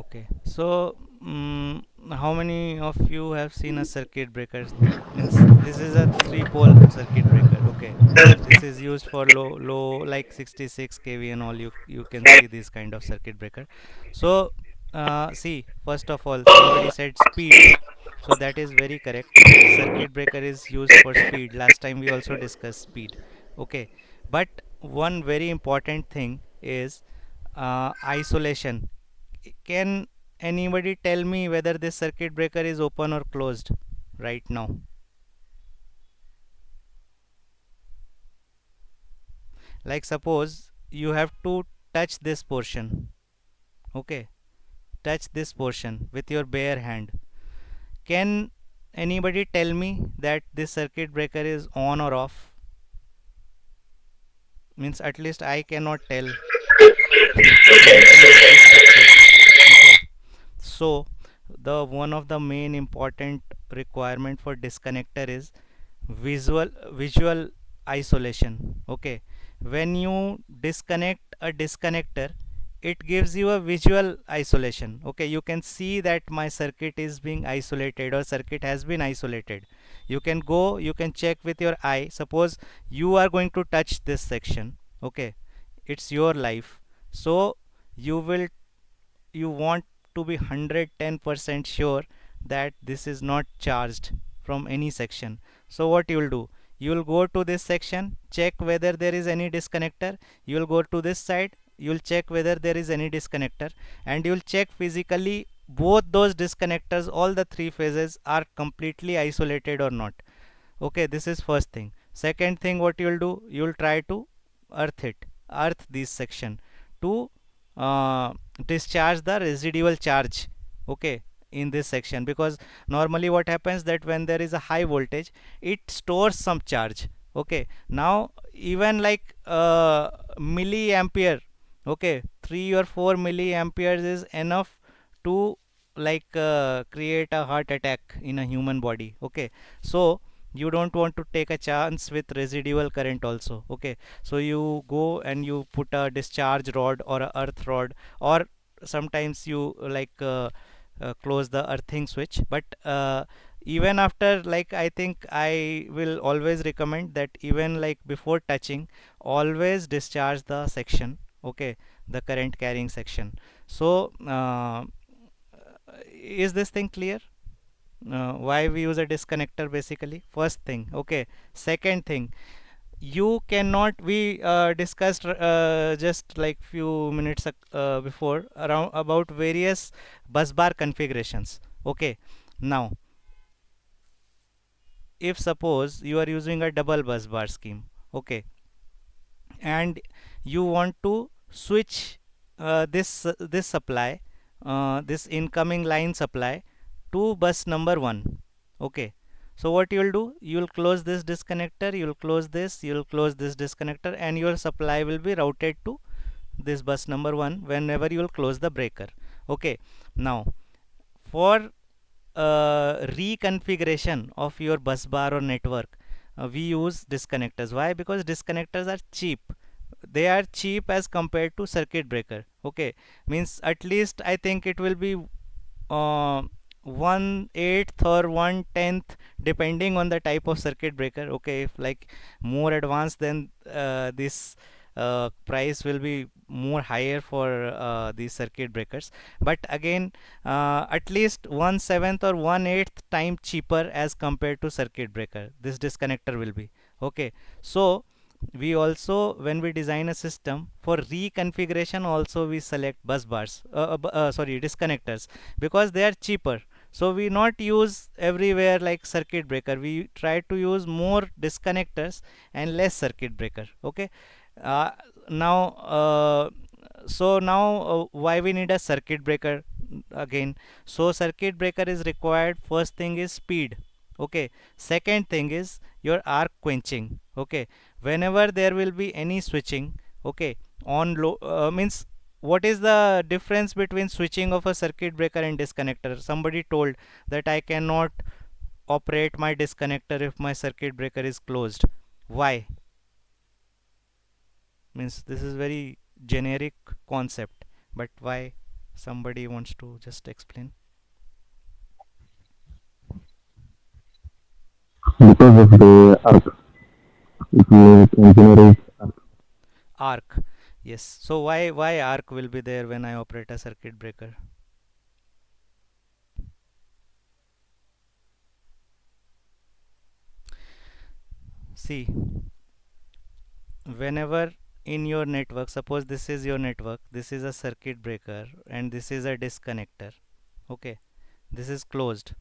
Okay, so how many of you have seen a circuit breaker? Means this is a three-pole circuit breaker. Okay, this is used for low like 66 kV and all. You can see this kind of circuit breaker. So see, first of all, somebody said speed, so that is very correct. Circuit breaker is used for speed. Last time we also discussed speed. Okay, but one very important thing is isolation. Can anybody tell me whether this circuit breaker is open or closed right now? Like suppose you have to touch this portion. Okay, touch this portion with your bare hand. Can anybody tell me that this circuit breaker is on or off? Means at least I cannot tell until this touches. Okay, so the one of the main important requirement for disconnector is visual isolation. Okay, when you disconnect a disconnector, it gives you a visual isolation. Okay, you can see that my circuit is being isolated or circuit has been isolated. You can go, you can check with your eye. Suppose you are going to touch this section. Okay, it's your life, so you will, you want to be 110% sure that this is not charged from any section. So what you will do, you will go to this section, check whether there is any disconnector. You will go to this side, you will check whether there is any disconnector, and you will check physically both those disconnectors, all the three phases are completely isolated or not. Okay, this is first thing. Second thing, what you will do, you will try to earth this section to uh, discharge the residual charge. Okay, in this section, because normally what happens that when there is a high voltage, it stores some charge. Okay, now even like milliampere, okay, 3 or 4 milliamperes is enough to like create a heart attack in a human body. Okay, so you don't want to take a chance with residual current also. Okay, so you go and you put a discharge rod or a earth rod, or sometimes you like close the earthing switch. But even after, like, I think I will always recommend that even like before touching, always discharge the section. Okay, the current carrying section. So is this thing clear? Why we use a disconnector basically, first thing. Okay, second thing, you cannot, we discussed just like few minutes before around about various bus bar configurations. Okay, now if suppose you are using a double bus bar scheme, okay, and you want to switch this supply, this incoming line supply to bus number 1. Okay, so what you will do, you will close this disconnector, you will close this, you will close this disconnector, and your supply will be routed to this bus number 1 whenever you will close the breaker. Okay, now for reconfiguration of your bus bar or network, we use disconnectors. Why? Because disconnectors are cheap. They are cheap as compared to circuit breaker. Okay, means at least I think it will be uh, 1/8 or 1/10 depending on the type of circuit breaker. Okay, if like more advanced than this price will be more higher for these circuit breakers, but again at least 1/7 or 1/8 time cheaper as compared to circuit breaker this disconnector will be. Okay, so we also, when we design a system for reconfiguration, also we select bus bars, sorry, disconnectors, because they are cheaper. So we not use everywhere like circuit breaker, we try to use more disconnectors and less circuit breaker. Okay, uh, now why we need a circuit breaker again? So circuit breaker is required. First thing is speed. Okay, second thing is your arc quenching. Okay, whenever there will be any switching, okay, on low means, what is the difference between switching of a circuit breaker and disconnector? Somebody told that I cannot operate my disconnector if my circuit breaker is closed. Why? Means this is very generic concept, but why? Somebody wants to just explain. Because of the earth, it means engineering. Arc. Yes. So why arc will be there when I operate a circuit breaker? See, whenever in your network, suppose this is your network, this is a circuit breaker and this is a disconnector. Okay, this is closed.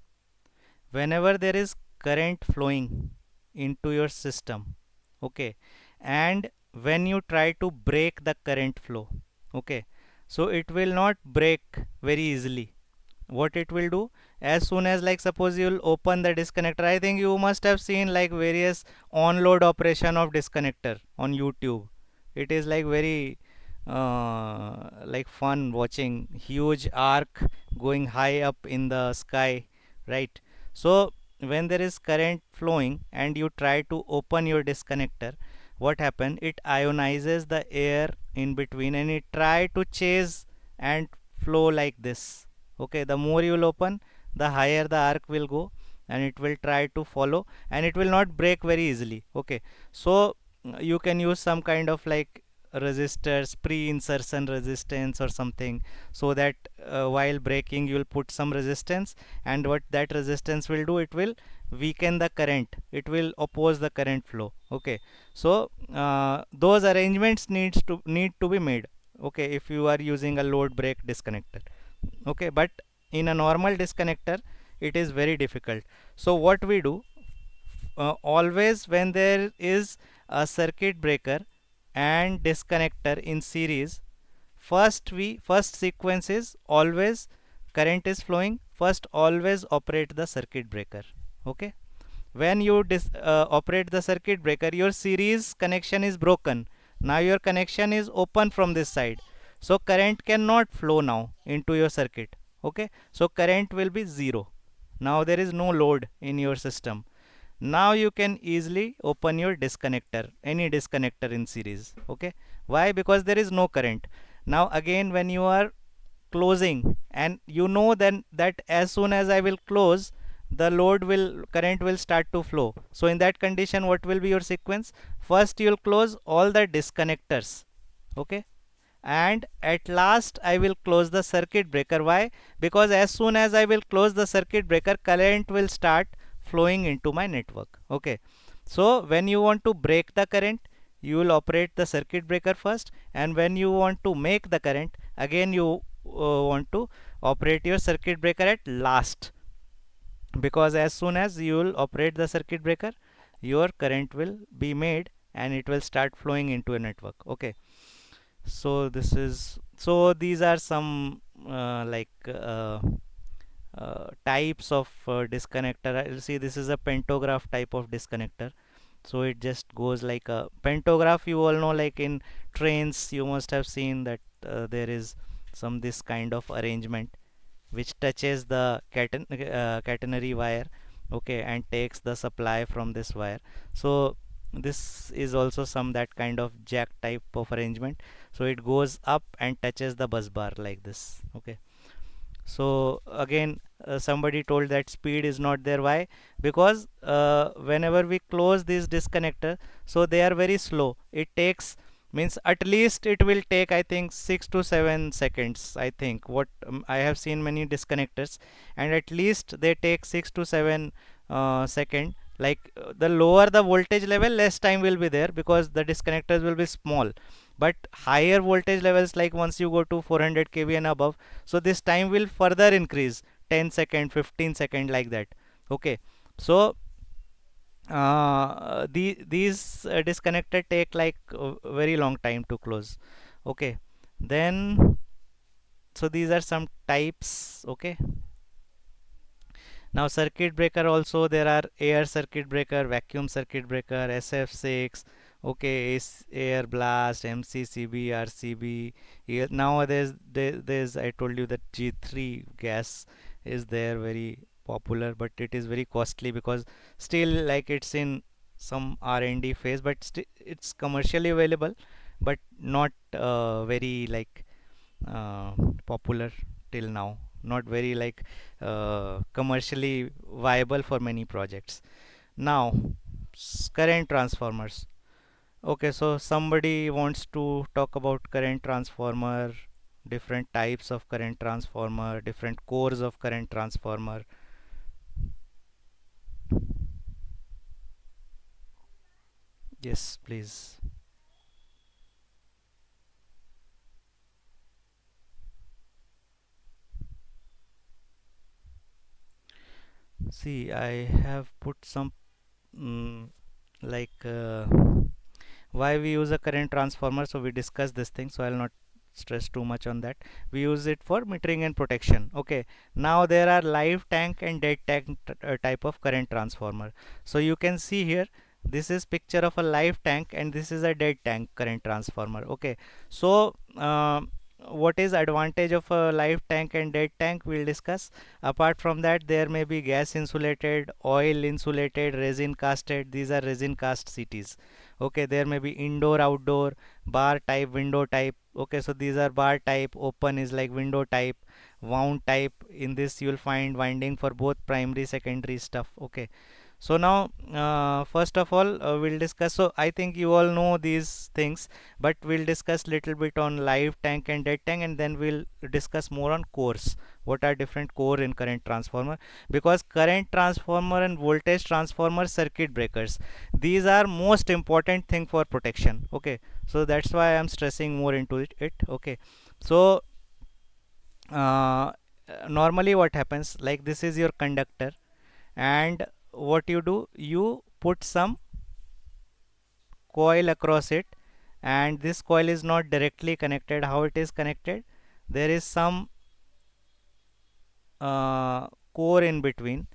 Whenever there is current flowing into your system, okay, and when you try to break the current flow, okay, so it will not break very easily. What it will do, as soon as, like, suppose you'll open the disconnector, I think you must have seen like various on-load operation of disconnector on YouTube. It is like very like fun watching huge arc going high up in the sky, right? So when there is current flowing and you try to open your disconnector, what happen, it ionizes the air in between and it try to chase and flow like this. Okay, the more you will open, the higher the arc will go and it will try to follow and it will not break very easily. Okay, so you can use some kind of like resistors, pre-insertion resistance or something, so that while braking you will put some resistance, and what that resistance will do, it will weaken the current, it will oppose the current flow. Okay, so those arrangements need to be made. Okay, if you are using a load break disconnector. Okay, but in a normal disconnector it is very difficult. So what we do, always when there is a circuit breaker and disconnector in series, first sequence is always current is flowing, first always operate the circuit breaker. Okay, when you operate the circuit breaker, your series connection is broken. Now your connection is open from this side, so current cannot flow now into your circuit. Okay, so current will be zero. Now there is no load in your system. Now you can easily open your disconnector, any disconnector in series. Okay, why? Because there is no current. Now again, when you are closing, and you know then that as soon as I will close, the current will start to flow. So in that condition, what will be your sequence? First you will close all the disconnectors. Okay, and at last I will close the circuit breaker. Why? Because as soon as I will close the circuit breaker, current will start flowing into my network. Okay, so when you want to break the current, you will operate the circuit breaker first, and when you want to make the current, again you want to operate your circuit breaker at last, because as soon as you will operate the circuit breaker, your current will be made and it will start flowing into a network. Okay, so these are some types of disconnector. I'll see, this is a pantograph type of disconnector. So it just goes like a pantograph. You all know, like in trains you must have seen that there is some this kind of arrangement which touches the catenary wire, okay, and takes the supply from this wire. So this is also some that kind of jack type of arrangement. So it goes up and touches the bus bar like this. Okay, so again, somebody told that speed is not there. Why? Because whenever we close this disconnector, so they are very slow. It takes Means at least it will take, I think, 6 to 7 seconds. I think what I have seen many disconnectors, and at least they take 6 to 7 second. Like the lower the voltage level, less time will be there because the disconnectors will be small. But higher voltage levels, like once you go to 400 kV and above, so this time will further increase, 10 second, 15 second, like that. Okay, so these disconnected take like very long time to close. Okay, then so these are some types. Okay, now circuit breaker also there are: air circuit breaker, vacuum circuit breaker, SF6. Okay, air blast, MCCB, RCB. Here nowadays there's, I told you that G3 gas is there, very popular, but it is very costly because still like it's in some R&D phase, but it's commercially available, but not very like uh, popular till now, not very like commercially viable for many projects. Now current transformers. Okay, so somebody wants to talk about current transformer, different types of current transformer, different cores of current transformer. Yes, please. See, I have put some mm, like why we use a current transformer. So we discussed this thing, so I'll not stress too much on that. We use it for metering and protection. Okay, now there are live tank and dead tank type of current transformer. So you can see here, this is picture of a live tank and this is a dead tank current transformer. Okay, so what is advantage of a live tank and dead tank, we'll discuss. Apart from that, there may be gas insulated, oil insulated, resin casted. These are resin cast CTs. Okay, there may be indoor, outdoor, bar type, window type. Okay, so these are bar type. Open is like window type. Wound type, in this you will find winding for both primary, secondary stuff. Okay, so now first of all we'll discuss. So I think you all know these things, but we'll discuss little bit on live tank and dead tank, and then we'll discuss more on cores. What are different core in current transformer? Because current transformer and voltage transformer, circuit breakers, these are most important thing for protection. Okay, so that's why I'm stressing more into it. Okay, so uh, normally what happens, like this is your conductor, and what you do, you put some coil across it, and this coil is not directly connected. How it is connected? There is some core in between,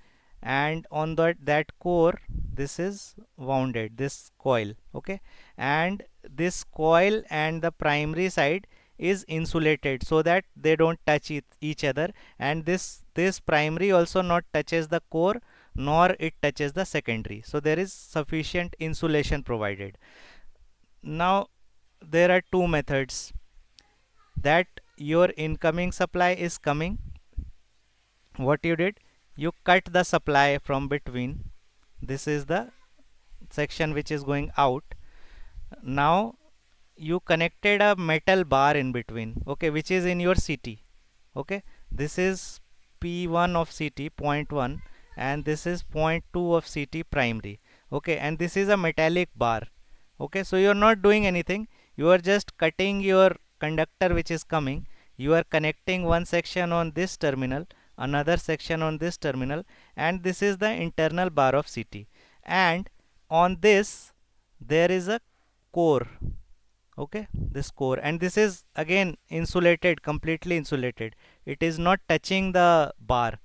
and on that core, this is wounded, this coil. Okay, and this coil and the primary side is insulated so that they don't touch each other, and this primary also not touches the core, nor it touches the secondary, so there is sufficient insulation provided. Now there are two methods that your incoming supply is coming. What you did, you cut the supply from between. This is the section which is going out. Now you connected a metal bar in between, okay, which is in your CT. Okay, this is P1 of CT, point 1, and this is point 2 of CT primary. Okay, and this is a metallic bar. Okay, so you're not doing anything, you are just cutting your conductor which is coming. You are connecting one section on this terminal, another section on this terminal, and this is the internal bar of CT. And on this there is a core. Okay, this core, and this is again insulated, completely insulated. It is not touching the bar.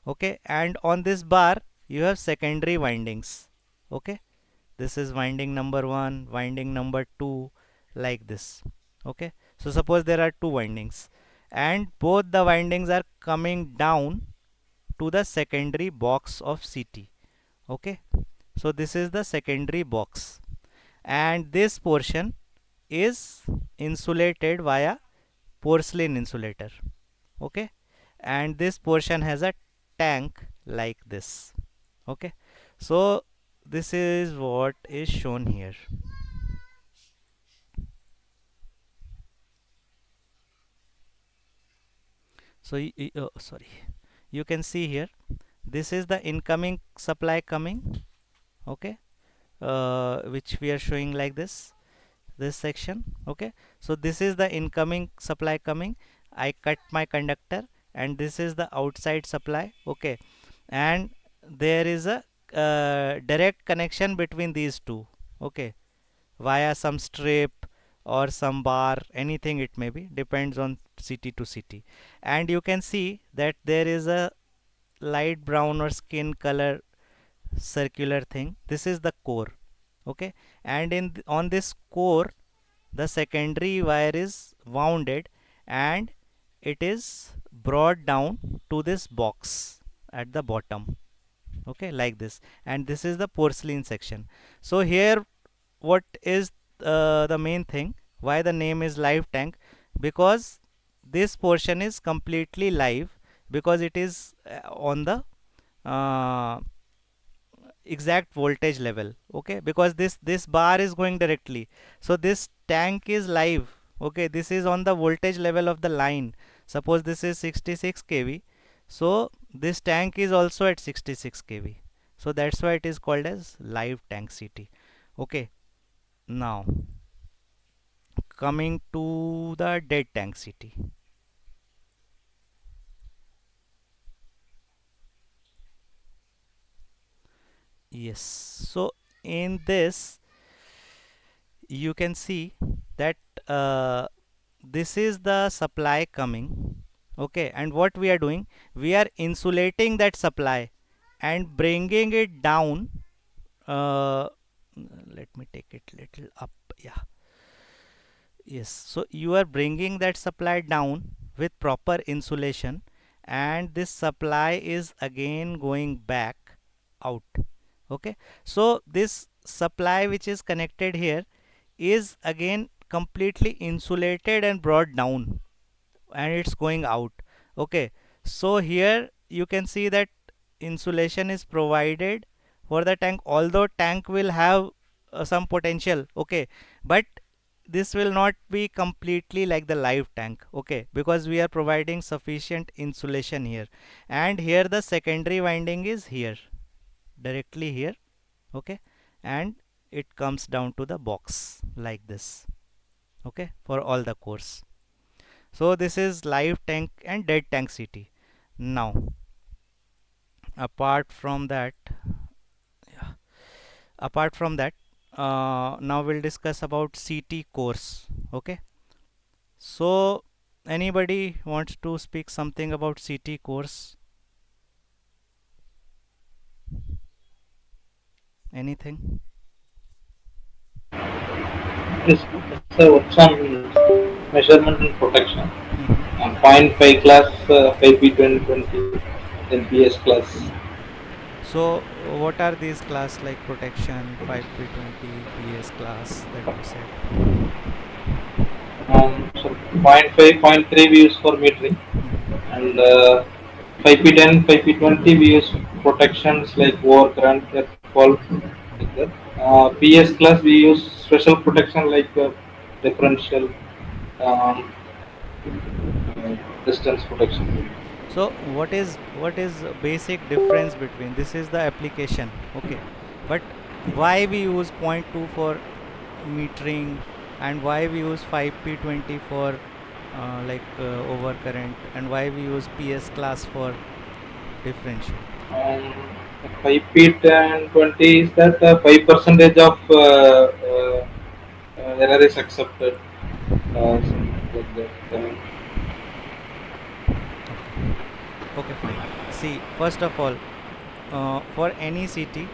Okay, and on this bar you have secondary windings. Okay, this is winding number 1, winding number 2, like this. Okay, so suppose there are two windings, and both the windings are coming down to the secondary box of CT. Okay, so this is the secondary box, and this portion is insulated via porcelain insulator. Okay, and this portion has a tank like this. Okay, so this is what is shown here. So sorry, you can see here, this is the incoming supply coming, okay, which we are showing like this section, okay. So this is the incoming supply coming. I cut my conductor, and this is the outside supply, okay. And there is a direct connection between these two, okay, via some strip or some bar, anything it may be, depends on city to city. And you can see that there is a light brown or skin color circular thing. This is the core, okay. And on this core, the secondary wire is wounded, and it is brought down to this box at the bottom, okay, like this. And this is the porcelain section. So here, what is the main thing, why the name is live tank? Because this portion is completely live, because it is on the uh, exact voltage level, okay. Because this bar is going directly, so this tank is live, okay. This is on the voltage level of the line. Suppose this is 66 kV, so this tank is also at 66 kV. So that's why it is called as live tank CT, okay. Now coming to the dead tank CT. Yes, so in this you can see that this is the supply coming, okay. And what we are doing, we are insulating that supply and bringing it down. uh, Let me take it little up, yeah. Yes, so you are bringing that supply down with proper insulation, and this supply is again going back out, okay. So this supply which is connected here is again completely insulated and brought down, and it's going out, okay. So here you can see that insulation is provided for the tank, although tank will have some potential, okay. But this will not be completely like the live tank, okay, because we are providing sufficient insulation here. And here the secondary winding is here, directly here, okay. And it comes down to the box like this, okay, for all the cores. So this is live tank and dead tank CT. Now apart from that, yeah, apart from that, now we'll discuss about CT cores, okay. So anybody wants to speak something about CT cores? Anything? Yes, sir, what's on measurement and protection? Mm-hmm. Point 5 class, 5P 2020, then PS class. So what are these class, like protection, 5P20, PS class that you said? So point 5, point 3 we use for metering, Mm-hmm. and 5P10, 5P20 we use protections like overcurrent, earthfall, like that. PS class we use special protection like differential um, distance protection. So what is basic difference between, this is the application, okay, but why we use point 0.2 for metering, and why we use 5P20 for overcurrent, and why we use PS class for differential? Um, 5 feet and 20 is that 5 percentage of error is accepted. Something like that. Okay, okay, fine. See, first of all, for any city,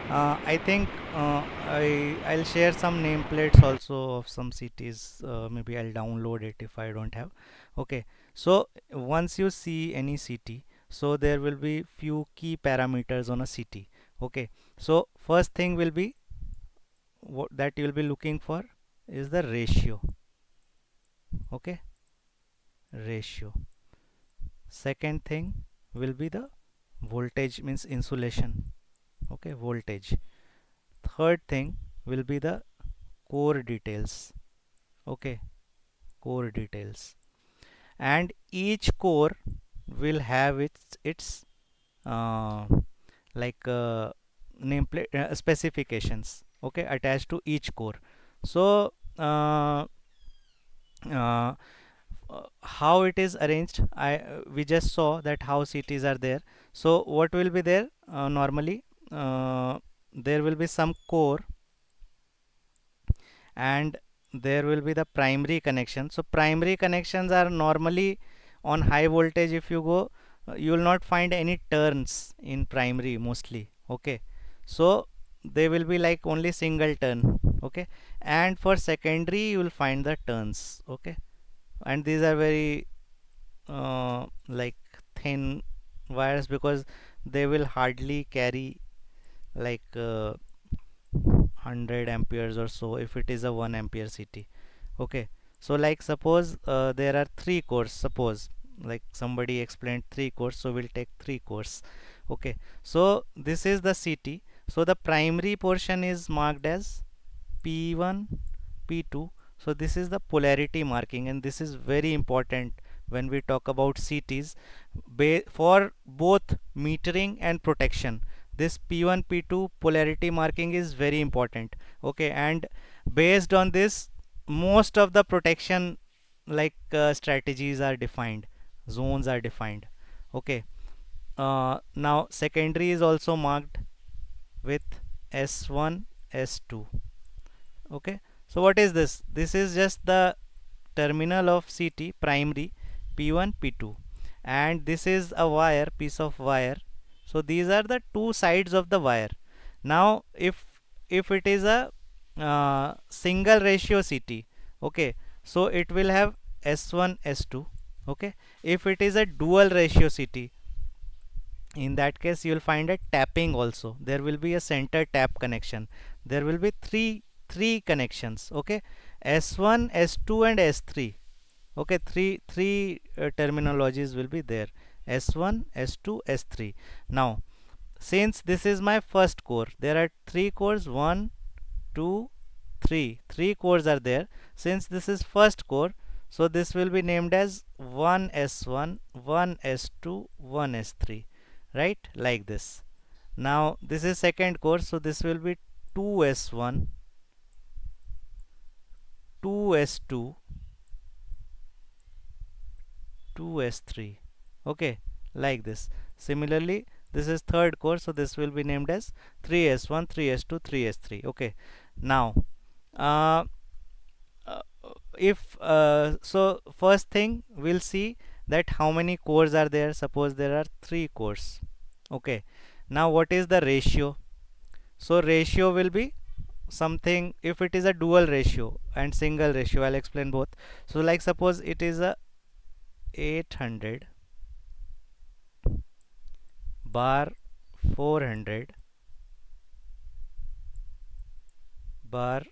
I think I'll share some nameplates also of some cities. Maybe I'll download it if I don't have. Okay, so once you see any city, so there will be few key parameters on a city. Okay, so first thing will be what that you will be looking for is the ratio. Okay, ratio. Second thing will be the voltage, means insulation. Okay, voltage. Third thing will be the core details, okay, core details. And each core will have its like nameplate specifications, okay, attached to each core. So uh, how it is arranged, we just saw that how cities are there. So what will be there, normally there will be some core and there will be the primary connection. So primary connections are normally on high voltage. If you go, you will not find any turns in primary mostly, okay. So they will be like only single turn, okay. And for secondary you will find the turns, okay. And these are very like thin wires, because they will hardly carry like 100 amperes or so if it is a 1 ampere CT, okay. So like suppose there are three cores, suppose like somebody explained three cores, so we'll take three cores, okay. So this is the CT. So the primary portion is marked as P1, P2. So this is the polarity marking, and this is very important when we talk about CTs for both metering and protection. This P1, P2 polarity marking is very important, okay. And based on this, most of the protection like strategies are defined, zones are defined, okay. Now secondary is also marked with S1, S2, okay. So what is this? This is just the terminal of CT primary, P1, P2, and this is a wire, piece of wire. So these are the two sides of the wire. Now if it is a single ratio CT, okay, so it will have S1, S2, okay. If it is a dual ratio CT, in that case you will find a tapping also. There will be a center tap connection. There will be three connections, okay. S1, S2 and S3, okay. Three terminologies will be there: S1, S2, S3. Now since this is my first core, there are three cores: one, two, three cores are there. Since this is first core, so this will be named as 1s1, 1s2, 1s3, right, like this. Now this is second core, so this will be 2s1, 2s2, 2s3, okay, like this. Similarly, this is third core, so this will be named as 3s1, 3s2, 3s3, okay. Now uh, uh, if so first thing we'll see that how many cores are there. Suppose there are three cores, okay. Now what is the ratio? So ratio will be something, if it is a dual ratio and single ratio, I'll explain both. So like suppose it is a 800 bar 400 bar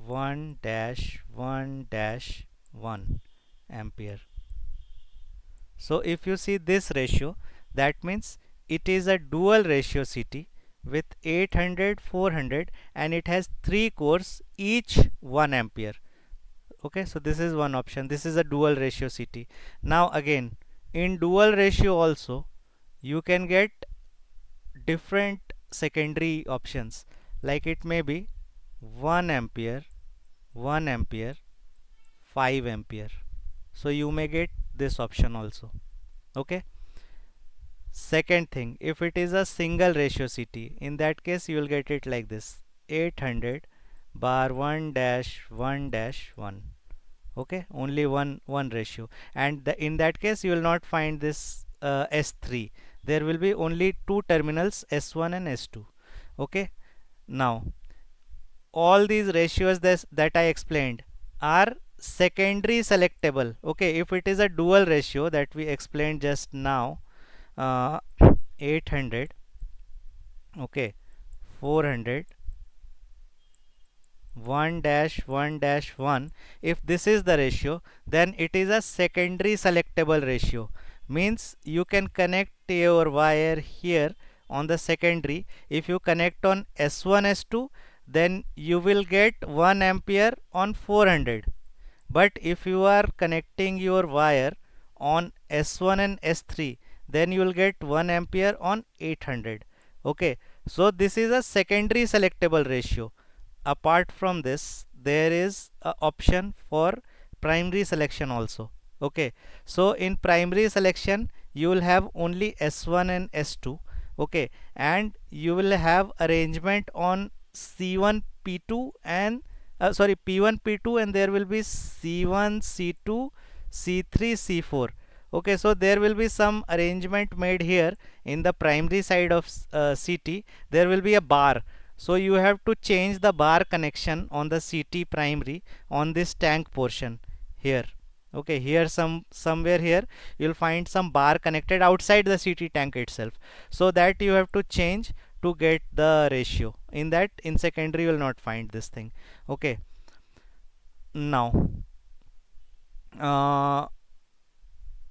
1 dash 1 dash 1 ampere. So if you see this ratio, that means it is a dual ratio CT with 800, 400, and it has three cores, each 1 ampere, okay. So this is one option. This is a dual ratio CT. Now again, in dual ratio also you can get different secondary options, like it may be 1 ampere, 1 ampere, 5 ampere. So you may get this option also, okay. Second thing, if it is a single ratio CT, in that case you will get it like this: 800 bar 1 dash 1 dash 1, okay. Only one ratio, and in that case you will not find this S3. There will be only two terminals, S1 and S2, okay. Now all these ratios that I explained are secondary selectable, okay. If it is a dual ratio that we explained just now, uh, 800, okay, 400, 1 dash 1 dash 1, if this is the ratio, then it is a secondary selectable ratio. Means you can connect your wire here on the secondary. If you connect on S1, S2, then you will get 1 ampere on 400. But if you are connecting your wire on S1 and S3, then you will get 1 ampere on 800. Okay, so this is a secondary selectable ratio. Apart from this, there is a option for primary selection also. Okay, so in primary selection you will have only S1 and S2. Okay, and you will have arrangement on C1 P2 and sorry, P1 P2, and there will be C1 C2 C3 C4. Okay, so there will be some arrangement made here in the primary side of CT. There will be a bar, so you have to change the bar connection on the CT primary on this tank portion here. Okay, here somewhere here you'll find some bar connected outside the CT tank itself, so that you have to change to get the ratio. In that, in secondary you will not find this thing. Okay, now uh,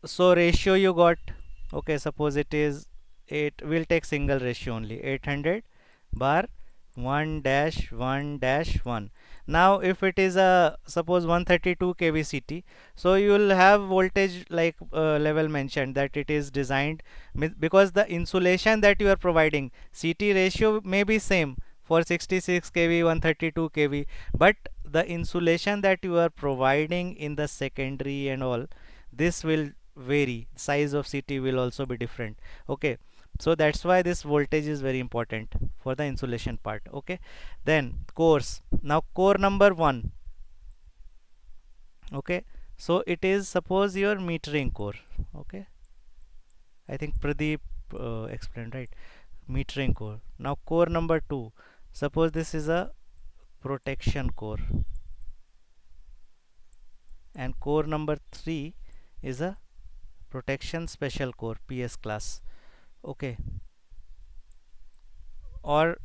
so ratio you got. Okay, suppose it is 8, we'll take single ratio only, 800 bar 1 dash 1 dash 1. Now if it is a suppose 132 kV CT, so you will have voltage like level mentioned that it is designed because the insulation that you are providing, CT ratio may be same for 66 kV 132 kV, but the insulation that you are providing in the secondary and all, this will vary. Size of CT will also be different. Okay, so that's why this voltage is very important for the insulation part. Okay, then cores. Now core number 1. Okay, so it is suppose your metering core. Okay, I think Pradeep explained, right? Metering core. Now core number 2, suppose this is a protection core, and core number 3 is a protection special core, PS class. Okay, or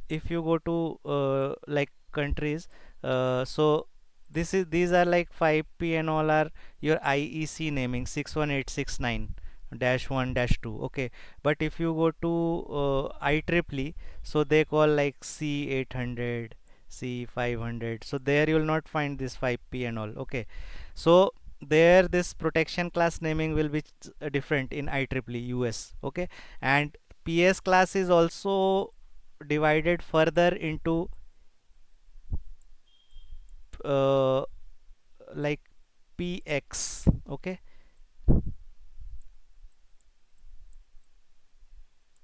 if you go to like countries, so these are like 5P and all are your IEC naming 61869 dash 1 dash 2. Okay, but if you go to IEEE, so they call like C800, C500, so there you will not find this 5P and all. Okay, so there this protection class naming will be different in IEEE US. Okay, and PS class is also divided further into uh, like PX. Okay,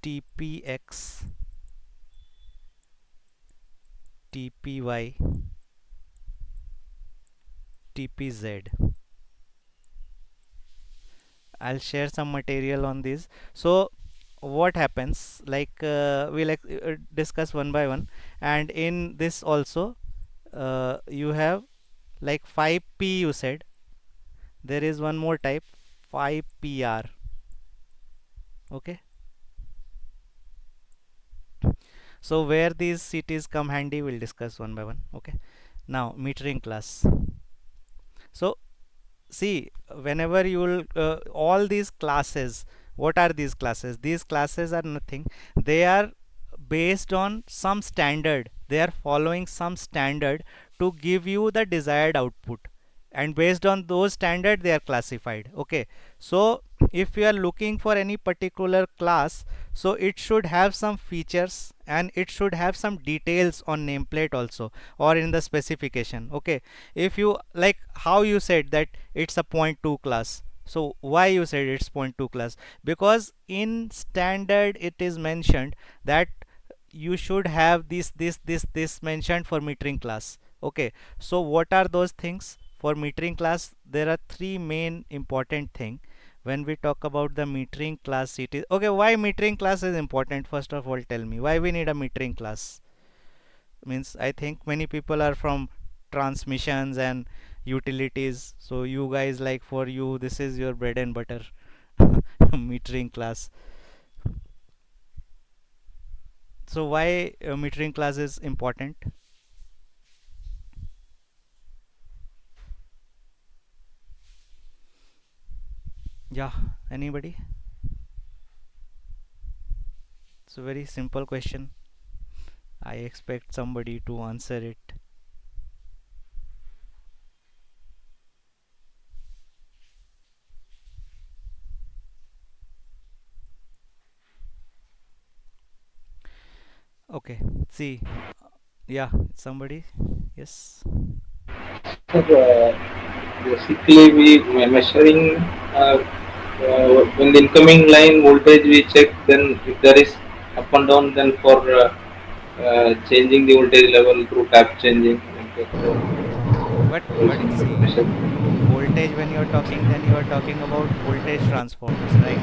TPX, TPY, TPZ. I'll share some material on this. So what happens, like we'll discuss one by one, and in this also you have like 5P you said. There is one more type, 5PR. Okay, so where these cities come handy, we'll discuss one by one. Okay, now metering class. So see, whenever you will all these classes, what are these classes? These classes are nothing, they are based on some standard, they are following some standard to give you the desired output, and based on those standard they are classified. Okay, so if you are looking for any particular class, so it should have some features and it should have some details on nameplate also or in the specification. Okay, if you like how you said that it's a point 2 class, so why you said it's point 2 class? Because in standard it is mentioned that you should have this mentioned for metering class. Okay, so what are those things for metering class? There are three main important thing when we talk about the metering class. It is okay, why metering class is important? First of all, tell me why we need a metering class. Means I think many people are from transmissions and utilities, so you guys, like for you this is your bread and butter. Metering class. So why metering class is important? Yeah, anybody? It's a very simple question, I expect somebody to answer it. See, yeah, somebody, yes. Uh, Basically, we measuring when the incoming line voltage we check. Then if there is up and down, then for changing the voltage level through tap changing. Like that. So But using see, measure. voltage, when you're talking, then you are talking about voltage transformers, right?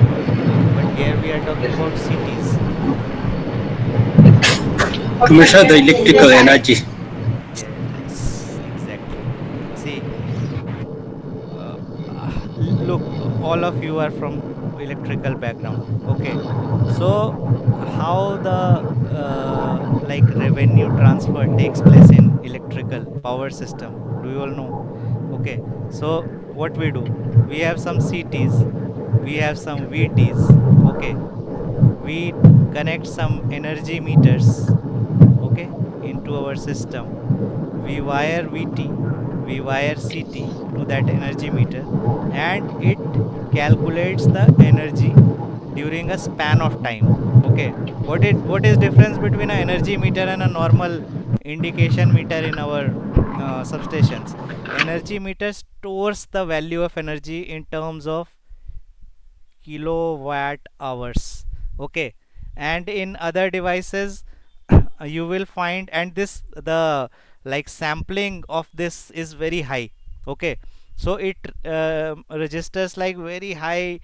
But here we are talking Yes. about CTs. To measure the electrical energy. Yes, exactly. See, uh, look, all of you are from electrical background. Okay, so how the like revenue transfer takes place in electrical power system, do you all know? Okay, so what we do, we have some CTs, we have some VTs. Okay, we connect some energy meters, okay, into our system. We wire VT, we wire CT to that energy meter, and it calculates the energy during a span of time. Okay, what is difference between an energy meter and a normal indication meter in our substations? Energy meter stores the value of energy in terms of kilowatt hours. Okay, and in other devices you will find, and this the like sampling of this is very high. Okay, so it registers like very high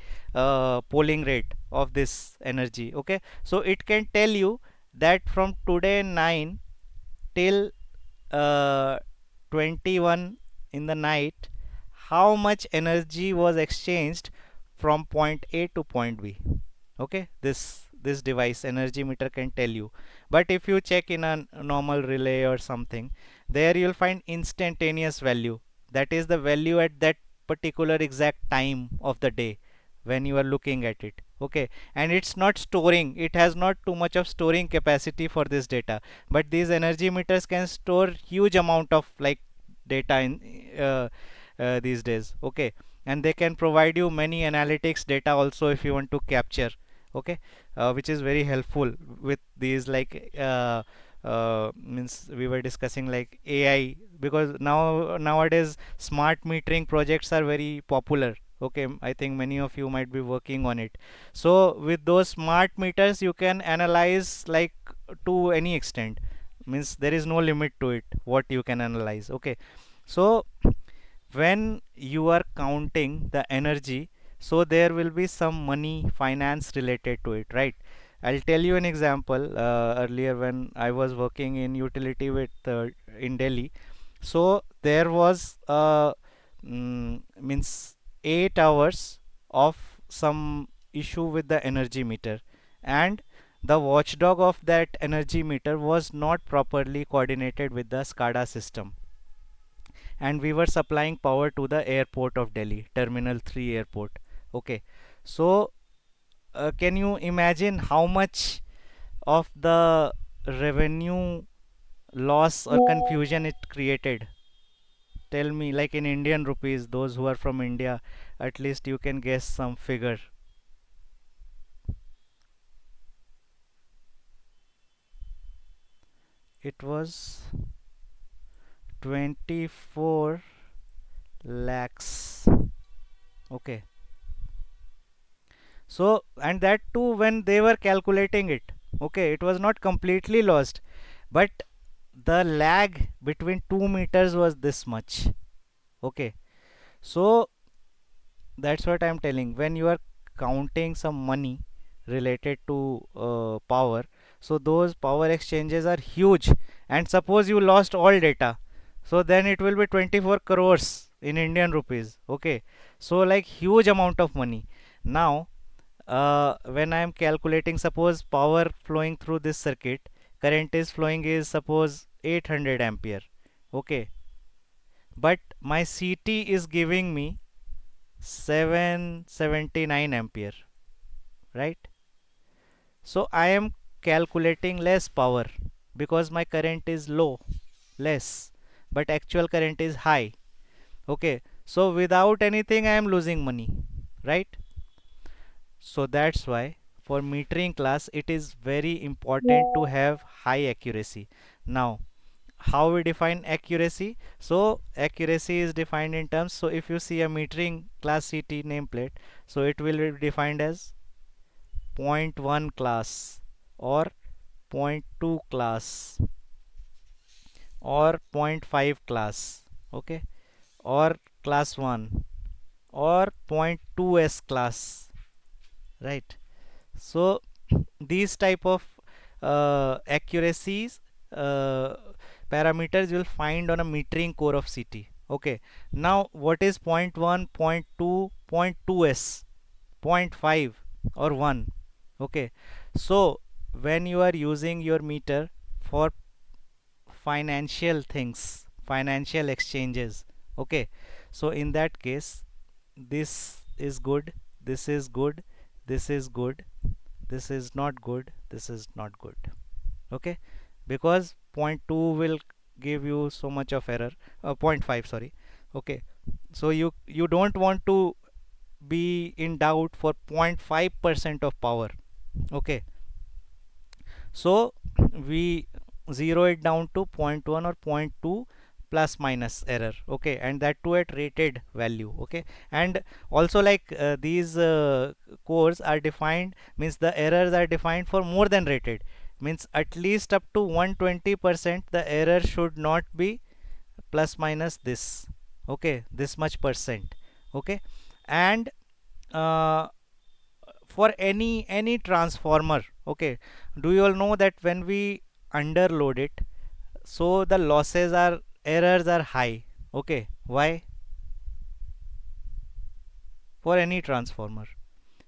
polling rate of this energy. Okay, so it can tell you that from today 9 till uh, 21 in the night, how much energy was exchanged from point A to point B. Okay, this device energy meter can tell you. But if you check in a normal relay or something, there you'll find instantaneous value. That is the value at that particular exact time of the day when you are looking at it. Okay, and it's not storing, it has not too much of storing capacity for this data, but these energy meters can store huge amount of like data in these days. Okay, and they can provide you many analytics data also if you want to capture. Okay, which is very helpful with these like means we were discussing like AI, because nowadays smart metering projects are very popular. Okay, I think many of you might be working on it. So with those smart meters you can analyze like to any extent, means there is no limit to it what you can analyze. Okay, so when you are counting the energy, so there will be some money finance related to it, right? I'll tell you an example. Earlier when I was working in utility with in Delhi, so there was means 8 hours of some issue with the energy meter, and the watchdog of that energy meter was not properly coordinated with the SCADA system, and we were supplying power to the airport of Delhi, Terminal 3 airport. Okay, so can you imagine how much of the revenue loss or confusion it created? Tell me, like in Indian rupees, those who are from India, at least you can guess some figure. It was 24 lakhs. Okay, so and that too when they were calculating it. Okay, it was not completely lost, but the lag between 2 meters was this much. Okay, so that's what I'm telling, when you are counting some money related to power, so those power exchanges are huge, and suppose you lost all data, so then it will be 24 crores in Indian rupees. Okay, so like huge amount of money. Now when I am calculating, suppose power flowing through this circuit, current is flowing is suppose 800 ampere. Okay, but my CT is giving me 779 ampere, right? So I am calculating less power because my current is low, less, but actual current is high. Okay, so without anything I am losing money, right? So that's why for metering class it is very important to have high accuracy. Now how we define accuracy? So accuracy is defined in terms, so if you see a metering class CT nameplate, so it will be defined as point 0.1 class or point 0.2 class or point 0.5 class, okay, or class 1 or point 0.2s class, right? So these type of accuracies uh, parameters you will find on a metering core of CT. Okay, now what is point 0.1, point 0.2, point 0.2s, point 0.5 or 1? Okay, so when you are using your meter for financial things, financial exchanges, okay, so in that case this is good, this is good, this is good, this is not good, this is not good, okay, because point 0.2 will give you so much of error, point 0.5, sorry, okay, so you don't want to be in doubt for 0.5% of power, okay, so we zero it down to point 0.1 or point 0.2 plus minus error, okay, and that too at rated value, okay, and also like these cores are defined, means the errors are defined for more than rated, means at least up to 120% the error should not be plus minus this, okay, this much percent, okay, and uh, for any transformer, okay, do you all know that when we underload it, so the losses are, errors are high, okay, why? For any transformer,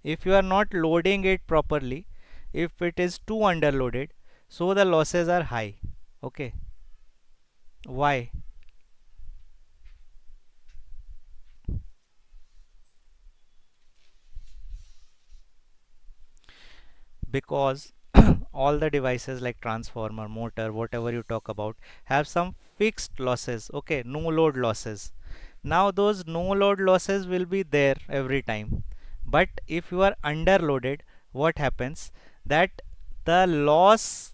if you are not loading it properly, if it is too underloaded, so the losses are high, okay, why? Because all the devices like transformer, motor, whatever you talk about, have some fixed losses, okay, no load losses. Now those no load losses will be there every time, but if you are underloaded, what happens, that the loss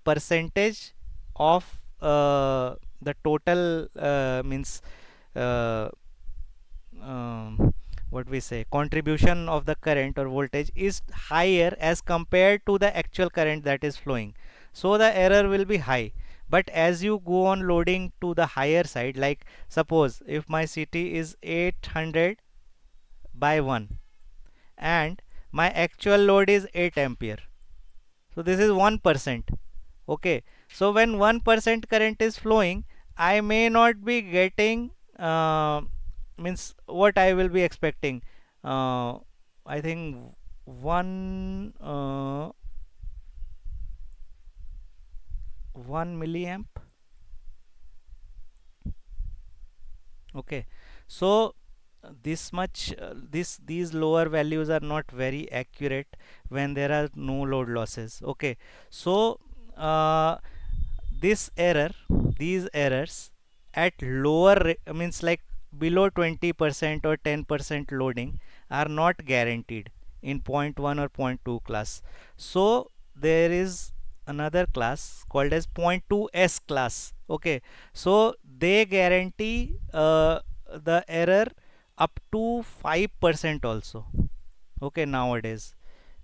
percentage of the total means uh, what we say, contribution of the current or voltage is higher as compared to the actual current that is flowing, so the error will be high. But as you go on loading to the higher side, like suppose if my CT is 800 by 1 and my actual load is 8 ampere, so this is 1%, okay, so when 1% current is flowing, I may not be getting means what I will be expecting, I think 1 milliamp, okay, so this much these lower values are not very accurate when there are no load losses, okay, so uh, this error, these errors at lower means like below 20% or 10% loading are not guaranteed in point 0.1 or point 0.2 class, so there is another class called as point 0.2s class, okay, so they guarantee the error up to 5% also, okay, nowadays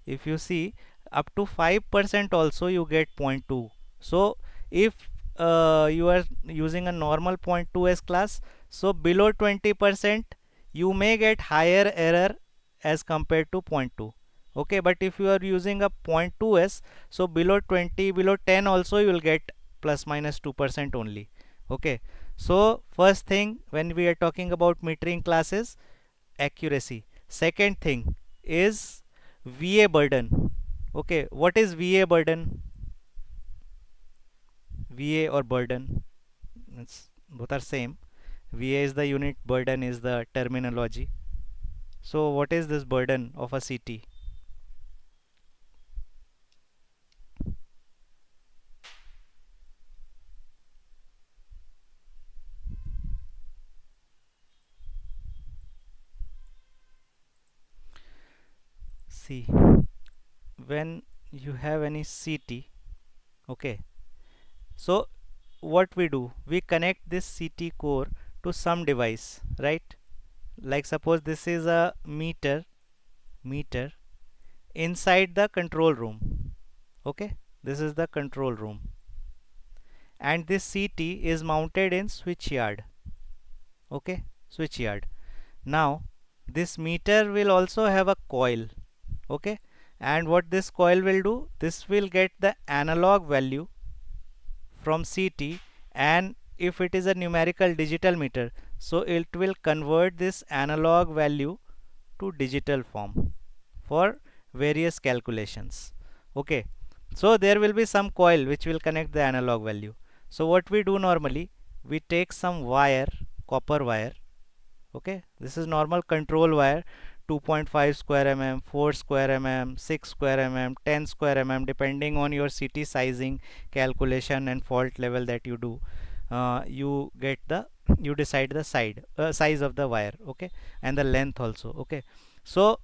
if you see up to 5% also you get point 0.2, so if you are using a normal point 0.2s class, so below 20% you may get higher error as compared to point 0.2, okay, but if you are using a point 0.2s, so below 20, below 10 also you will get plus minus 2% only, okay, so first thing when we are talking about metering classes, accuracy. Second thing is VA burden. Okay, what is VA burden? VA or burden, it's both are same. VA is the unit, burden is the terminology. So what is this burden of a CT? See, when you have any CT, okay, so what we do, we connect this CT core to some device, right? Like suppose this is a meter inside the control room, okay, this is the control room, and this CT is mounted in switch yard, okay, switch yard. Now this meter will also have a coil, okay, and what this coil will do, this will get the analog value from CT, and if it is a numerical digital meter, so it will convert this analog value to digital form for various calculations, okay. So there will be some coil which will connect the analog value. So what we do normally, we take some wire, copper wire, okay, this is normal control wire, 2.5 square mm, 4 square mm, 6 square mm, 10 square mm, depending on your CT sizing calculation and fault level that you do. You get the, you decide the size of the wire, okay, and the length also, okay. So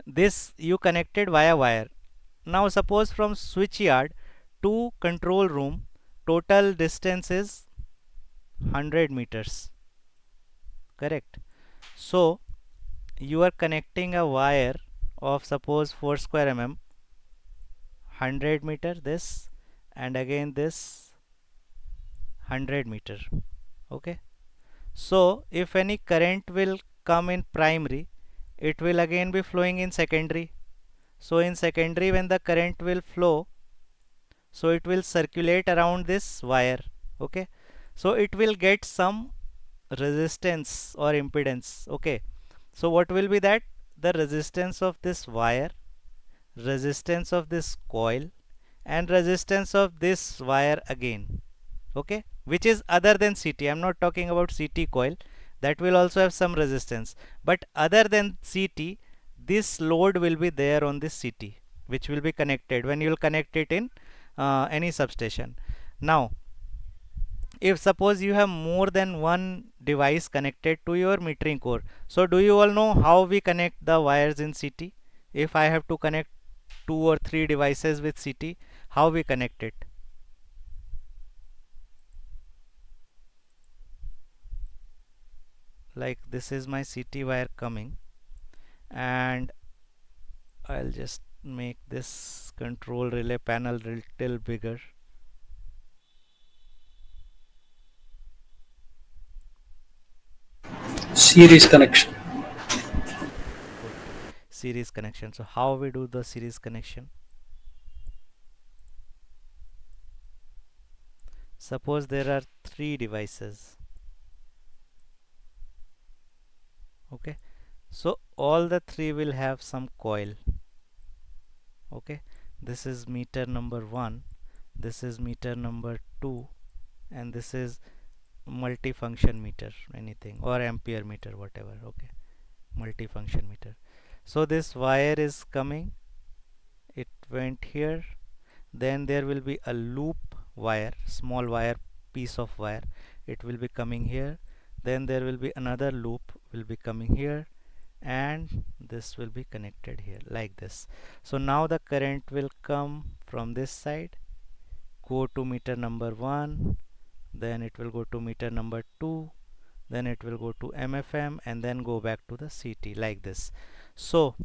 this you connected via wire. Now suppose from switch yard to control room, total distance is 100 meters, correct? So you are connecting a wire of suppose 4 square mm, 100 meter this, and again this 100 meter, okay. So if any current will come in primary, it will again be flowing in secondary. So in secondary, when the current will flow, so it will circulate around this wire, okay. So it will get some resistance or impedance, okay. So what will be that? The resistance of this wire, resistance of this coil, and resistance of this wire again, okay, which is other than CT. I'm not talking about CT coil, that will also have some resistance, but other than CT, this load will be there on this CT, which will be connected when you will connect it in any substation. Now if suppose you have more than one device connected to your metering core, so do you all know how we connect the wires in CT? If I have to connect 2 or 3 devices with CT, how we connect it? Like this is my CT wire coming, and I'll just make this control relay panel little bigger. Series connection. Good. Series connection. So how we do the series connection? Suppose there are 3 devices, okay, so all the 3 will have some coil, okay. This is meter number 1, this is meter number 2, and this is multifunction meter, anything, or ampere meter, whatever, okay, multifunction meter. So this wire is coming, it went here, then there will be a loop wire, small wire, piece of wire, it will be coming here, then there will be another loop will be coming here, and this will be connected here like this. So now the current will come from this side, go to meter number 1, then it will go to meter number 2, then it will go to MFM, and then go back to the CT like this. So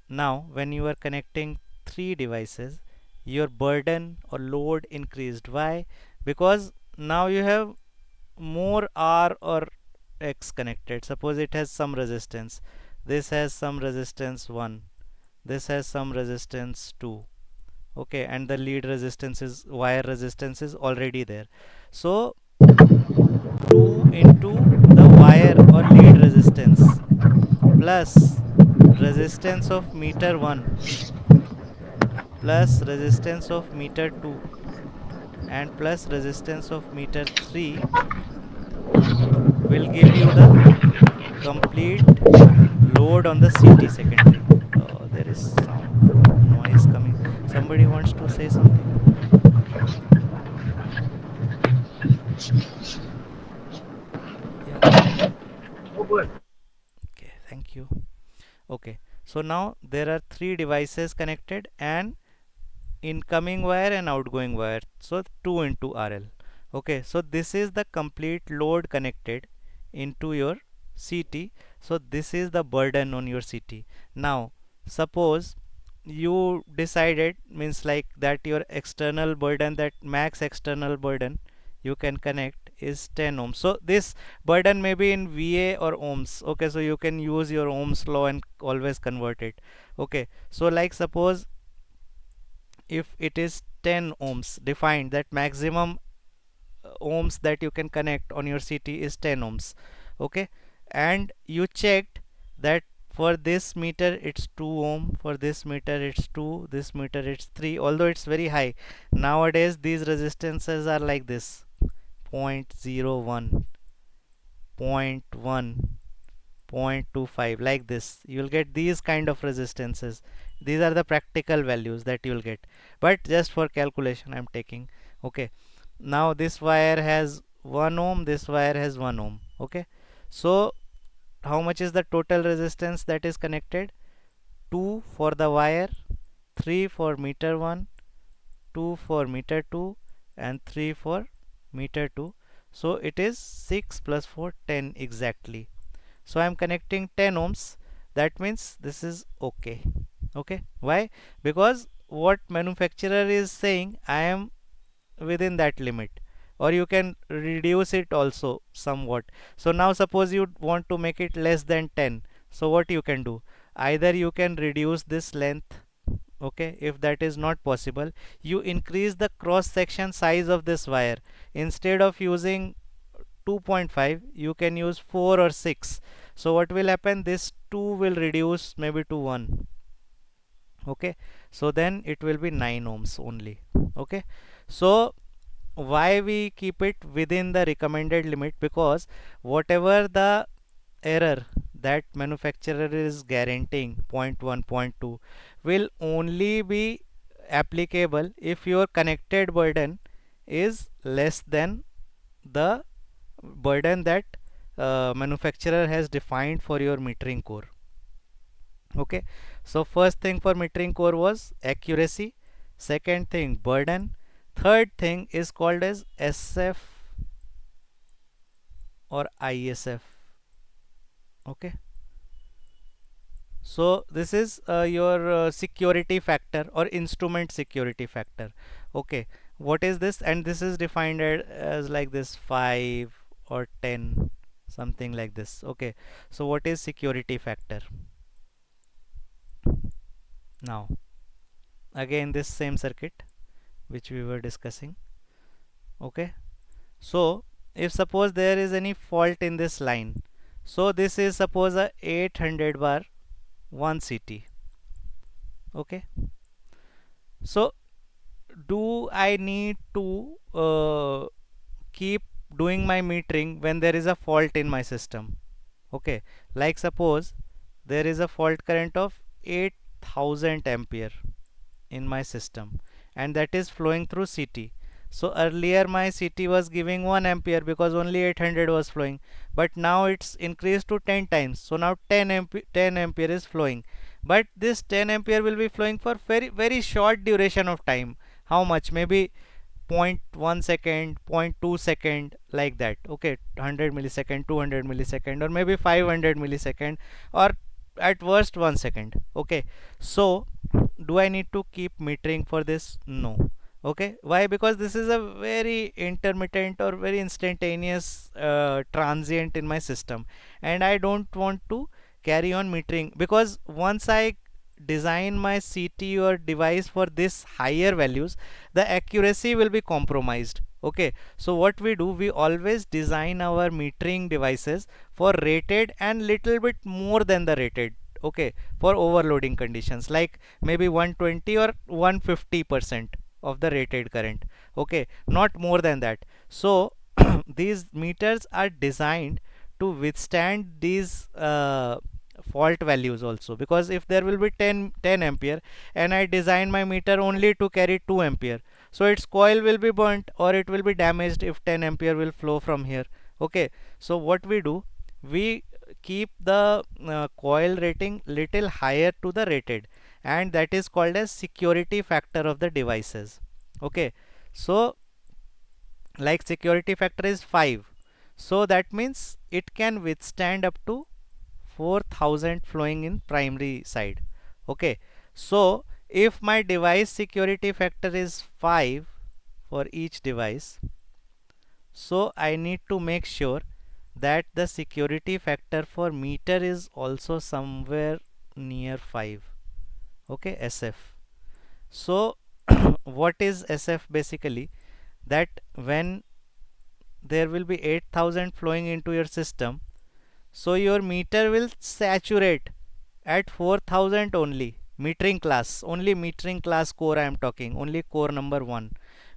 now when you are connecting 3 devices, your burden or load increased. Why? Because now you have more R or X connected. Suppose it has some resistance, this has some resistance 1, this has some resistance 2, okay, and the lead resistance is, wire resistance is already there. So 2 into the wire or lead resistance plus resistance of meter 1 plus resistance of meter 2 and plus resistance of meter 3 will give you the complete load on the CT secondary. There is some noise coming. Somebody wants to say something? Yeah. Okay, thank you. Okay, So now there are three devices connected, and incoming wire and outgoing wire, so 2 into RL. Okay, so this is the complete load connected into your CT. So this is the burden on your CT. Now suppose you decided, means like that your external burden, that max external burden you can connect is 10 ohms. So this burden may be in VA or ohms. Okay, so you can use your ohms law and always convert it. Okay, so like suppose if it is 10 ohms defined, that maximum ohms that you can connect on your CT is 10 ohms. Okay, and you checked that for this meter it's 2 ohm, for this meter it's 2, this meter it's 3, although it's very high. Nowadays these resistances are like this: 0.01, 0.1, 0.25, like this. You will get these kind of resistances. These are the practical values that you will get, but just for calculation I'm taking. Okay, now this wire has 1 ohm, this wire has 1 ohm. Okay, so how much is the total resistance that is connected? 2 for the wire, 3 for meter 1, 2 for meter 2, and 3 for meter 2. So it is 6 plus 4, 10 exactly. So I'm connecting 10 ohms. That means this is okay. Okay, why? Because what manufacturer is saying, I am within that limit, or you can reduce it also somewhat. So now suppose you want to make it less than 10. So what you can do, either you can reduce this length. Okay, if that is not possible, you increase the cross section size of this wire. Instead of using 2.5, you can use 4 or 6. So what will happen, this 2 will reduce maybe to 1. Okay, so then it will be 9 ohms only. Okay, so why we keep it within the recommended limit? Because whatever the error that manufacturer is guaranteeing, point 0.1, point 0.2, will only be applicable if your connected burden is less than the burden that manufacturer has defined for your metering core. Okay, so first thing for metering core was accuracy, second thing burden, third thing is called as SF or ISF. Okay, so this is your security factor or instrument security factor. Okay, what is this? And this is defined as like this 5 or 10, something like this. Okay, so what is security factor? Now again this same circuit which we were discussing. Okay, so if suppose there is any fault in this line, so this is suppose a 800 bar 1 CT. Okay, so do I need to keep doing my metering when there is a fault in my system? Okay, like suppose there is a fault current of 8000 ampere in my system, and that is flowing through CT. So earlier my CT was giving 1 ampere because only 800 was flowing, but now it's increased to 10 times. So now 10 ampere is flowing, but this 10 ampere will be flowing for very short duration of time. How much? Maybe 0.1 second, 0.2 second, like that. Okay, 100 millisecond, 200 millisecond, or maybe 500 millisecond, or at worst 1 second. Okay, so do I need to keep metering for this? No. Okay, why? Because this is a very intermittent or very instantaneous transient in my system, and I don't want to carry on metering, because once I design my CT or device for this higher values, the accuracy will be compromised. Okay, so what we do, we always design our metering devices for rated and little bit more than the rated. Okay, for overloading conditions, like maybe 120 or 150% of the rated current. Okay, not more than that. So these meters are designed to withstand these fault values also, because if there will be 10 ampere and I design my meter only to carry 2 ampere, so its coil will be burnt or it will be damaged if 10 ampere will flow from here. Okay, so what we do, we keep the coil rating little higher to the rated, and that is called as security factor of the devices. Okay, so like security factor is 5, so that means it can withstand up to 4000 flowing in primary side. Okay, so if my device security factor is 5 for each device, so I need to make sure that the security factor for meter is also somewhere near 5. Okay, SF. So what is SF basically? That when there will be 8000 flowing into your system, so your meter will saturate at 4000 only. Metering class, only metering class core I am talking, only core number 1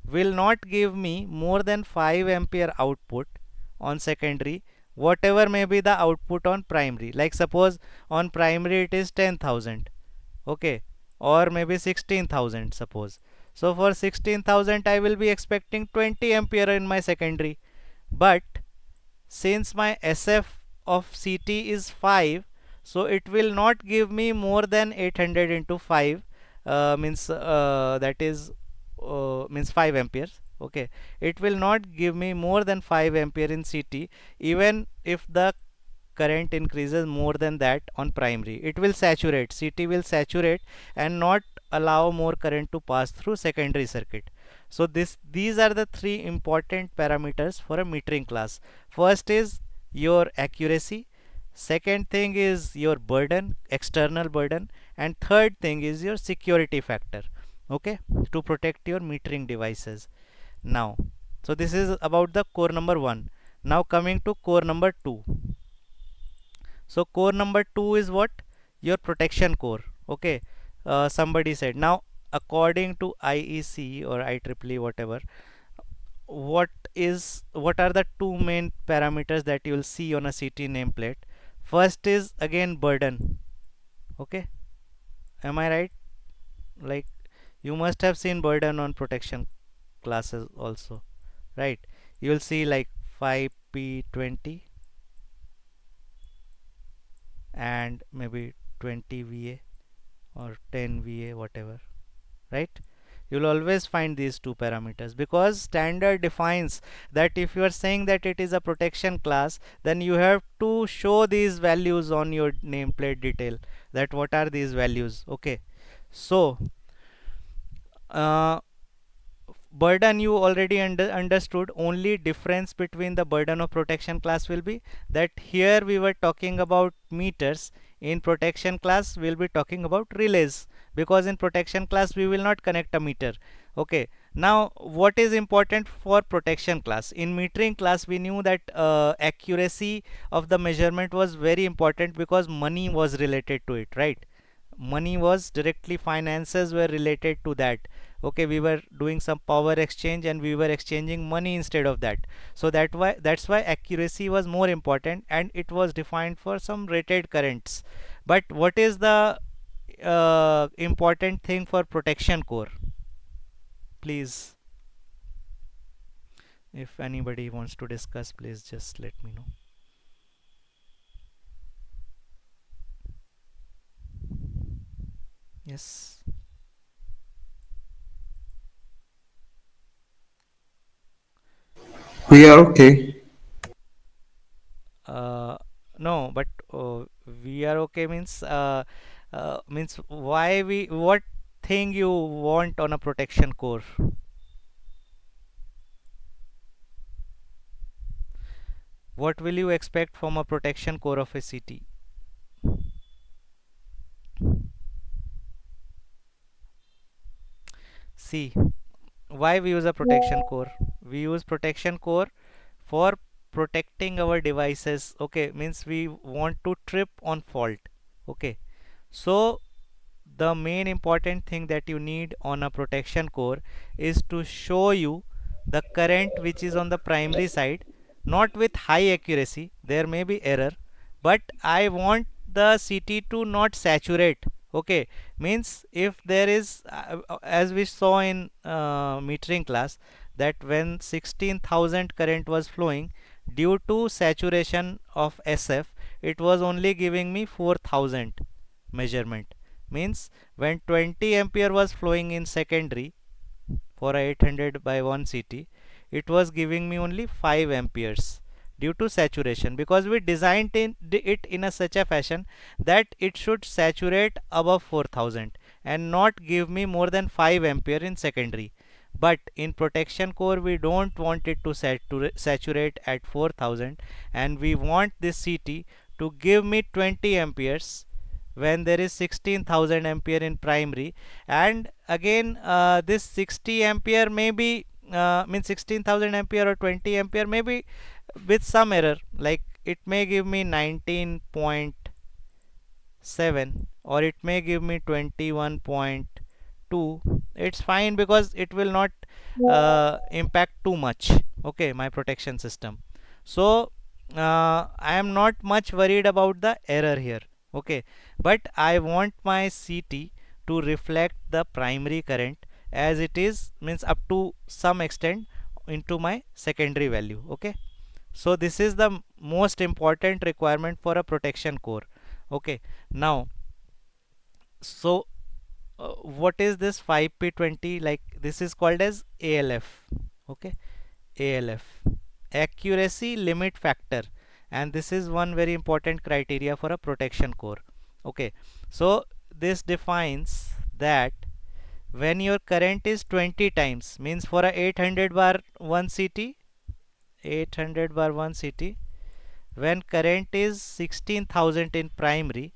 will not give me more than 5 ampere output on secondary, whatever may be the output on primary. Like suppose on primary it is 10,000, okay, or maybe 16,000 suppose. So for 16,000 I will be expecting 20 ampere in my secondary, but since my SF of CT is 5, so it will not give me more than 800 into 5, means that is means 5 amperes. Okay, it will not give me more than 5 ampere in CT, even if the current increases more than that on primary. It will saturate, CT will saturate and not allow more current to pass through secondary circuit. So these are the three important parameters for a metering class. First is your accuracy, second thing is your burden, external burden, and third thing is your security factor, okay, to protect your metering devices. Now, so this is about the core number 1. Now coming to core number 2. So core number 2 is what? Your protection core. Okay, somebody said. Now according to IEC or IEEE, whatever, what are the two main parameters that you will see on a CT nameplate? First is again burden. Okay, am I right? Like you must have seen burden on protection classes also, right? You will see like 5P20 and maybe 20 VA or 10 VA, whatever, right? You'll always find these two parameters because standard defines that if you are saying that it is a protection class, then you have to show these values on your nameplate detail, that what are these values. Okay, so uh, burden you already understood. Only difference between the burden of protection class will be that here we were talking about meters, in protection class we'll be talking about relays, because in protection class we will not connect a meter. Okay, now what is important for protection class? In metering class we knew that accuracy of the measurement was very important because money was related to it, right? Money was directly, finances were related to that. Okay, we were doing some power exchange and we were exchanging money instead of that. So that's why accuracy was more important and it was defined for some rated currents. But what is the important thing for protection core? Please, if anybody wants to discuss, please just let me know. Yes. We are okay. uh, no, but we are okay means means why we, what thing you want on a protection core? What will you expect from a protection core of a CT? See, why we use a protection core? We use protection core for protecting our devices. Okay, means we want to trip on fault. Okay, so the main important thing that you need on a protection core is to show you the current which is on the primary side, not with high accuracy, there may be error, but I want the CT to not saturate. Okay, means if there is as we saw in metering class, that when 16,000 current was flowing, due to saturation of SF, it was only giving me 4000 measurement. Means when 20 ampere was flowing in secondary for a 800 by 1 CT, it was giving me only 5 amperes due to saturation, because we designed it in a such a fashion that it should saturate above 4000 and not give me more than 5 ampere in secondary. But in protection core we don't want it to saturate at 4000, and we want this CT to give me 20 amperes when there is 16,000 ampere in primary. And again this 60 ampere may be means 16,000 ampere or 20 ampere may be with some error, like it may give me 19.7 or it may give me 21.2. it's fine because it will not impact too much, okay, my protection system. So I am not much worried about the error here, okay, but I want my CT to reflect the primary current as it is, means up to some extent into my secondary value, okay. So this is the most important requirement for a protection core, okay. Now, so what is this 5p20? Like this is called as ALF, okay, ALF, accuracy limit factor, and this is one very important criteria for a protection core, okay. So this defines that when your current is 20 times, means for a 800 bar 1 CT, 800 bar 1 CT, when current is 16,000 in primary,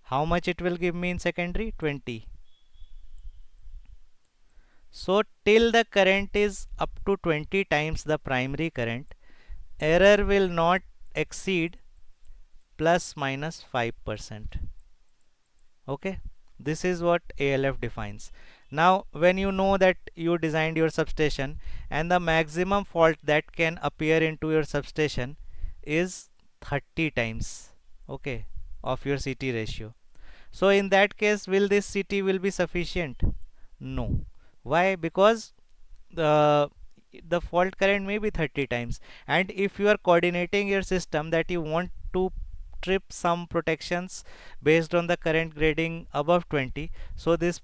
how much it will give me in secondary? 20. So till the current is up to 20 times the primary current, error will not exceed plus minus 5%, okay. This is what ALF defines. Now when you know that you designed your substation and the maximum fault that can appear into your substation is 30 times, okay, of your CT ratio. So in that case, will this CT will be sufficient? No. Why? Because the fault current may be 30 times, and if you are coordinating your system that you want to trip some protections based on the current grading above 20, so this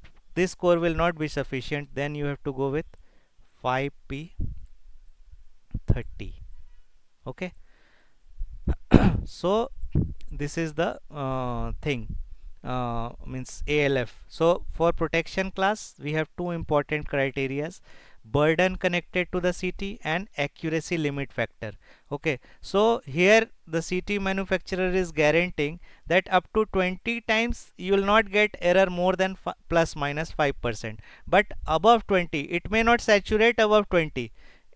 core will not be sufficient. Then you have to go with 5p30, okay. So this is the thing, means ALF. So for protection class we have two important criterias: burden connected to the CT and accuracy limit factor, okay. So here the CT manufacturer is guaranteeing that up to 20 times you will not get error more than plus minus 5%, but above 20 it may not saturate above 20,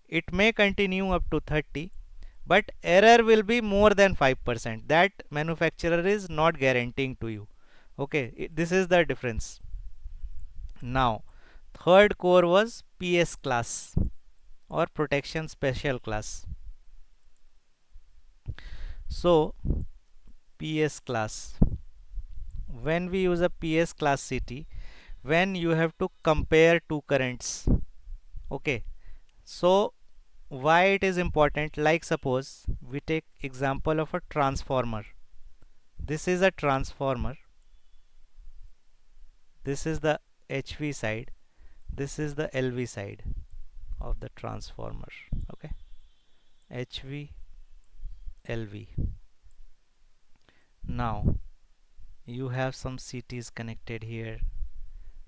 it may continue up to 30, but error will be more than 5%. That manufacturer is not guaranteeing to you, okay. This is the difference. Now third core was PS class or protection special class. So PS class, when we use a PS class CT, when you have to compare two currents, okay. So why it is important? Like suppose we take example of a transformer. This is a transformer, this is the HV side, this is the LV side of the transformer, okay. HV, LV. Now you have some CTs connected here,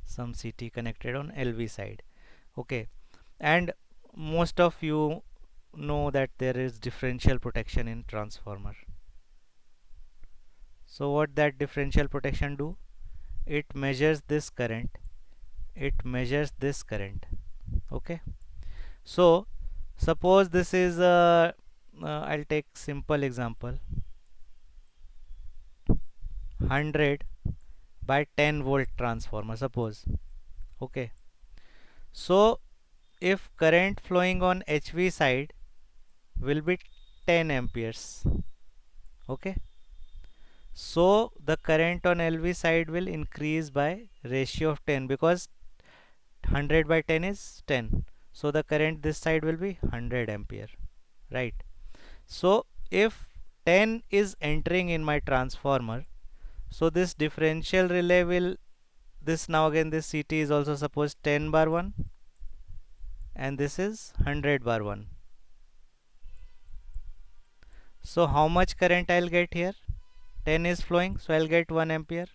some CT connected on LV side, okay. And most of you know that there is differential protection in transformer. So what that differential protection do? It measures this current, it measures this current, okay. So suppose this is a I'll take simple example, 100 by 10 volt transformer, suppose, okay. So if current flowing on HV side will be 10 amperes, okay. So the current on LV side will increase by ratio of 10, because 100 by 10 is 10. So the current this side will be 100 ampere, right. So if 10 is entering in my transformer. So this differential relay will, this now again this CT is also suppose 10 bar 1 and this is 100 bar 1. So how much current I'll get here? 10 is flowing, so I'll get 1 ampere,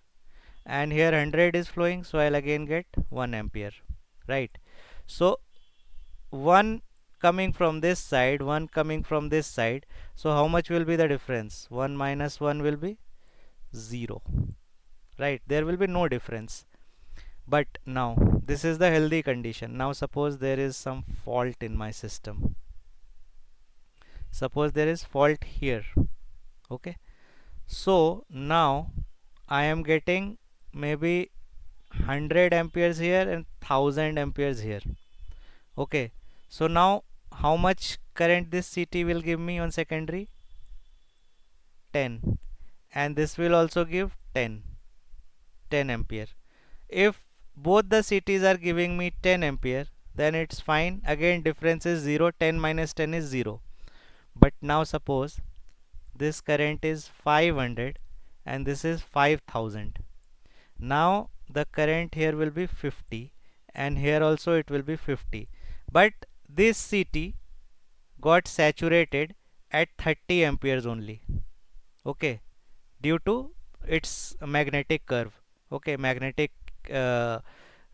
and here 100 is flowing, so I'll again get 1 ampere, right? So one coming from this side, one coming from this side, so how much will be the difference? 1 minus 1 will be 0, right? There will be no difference. But now this is the healthy condition. Now suppose there is some fault in my system. Suppose there is fault here. Okay, so now I am getting maybe 100 amperes here and 1000 amperes here. Okay, so now how much current this CT will give me on secondary? 10, and this will also give 10 ampere. If both the CTs are giving me 10 ampere, then it's fine. Again difference is 0. 10 minus 10 is 0. But now suppose this current is 500 and this is 5000. Now the current here will be 50 and here also it will be 50. But this CT got saturated at 30 amperes only. Okay, due to its magnetic curve. Okay, magnetic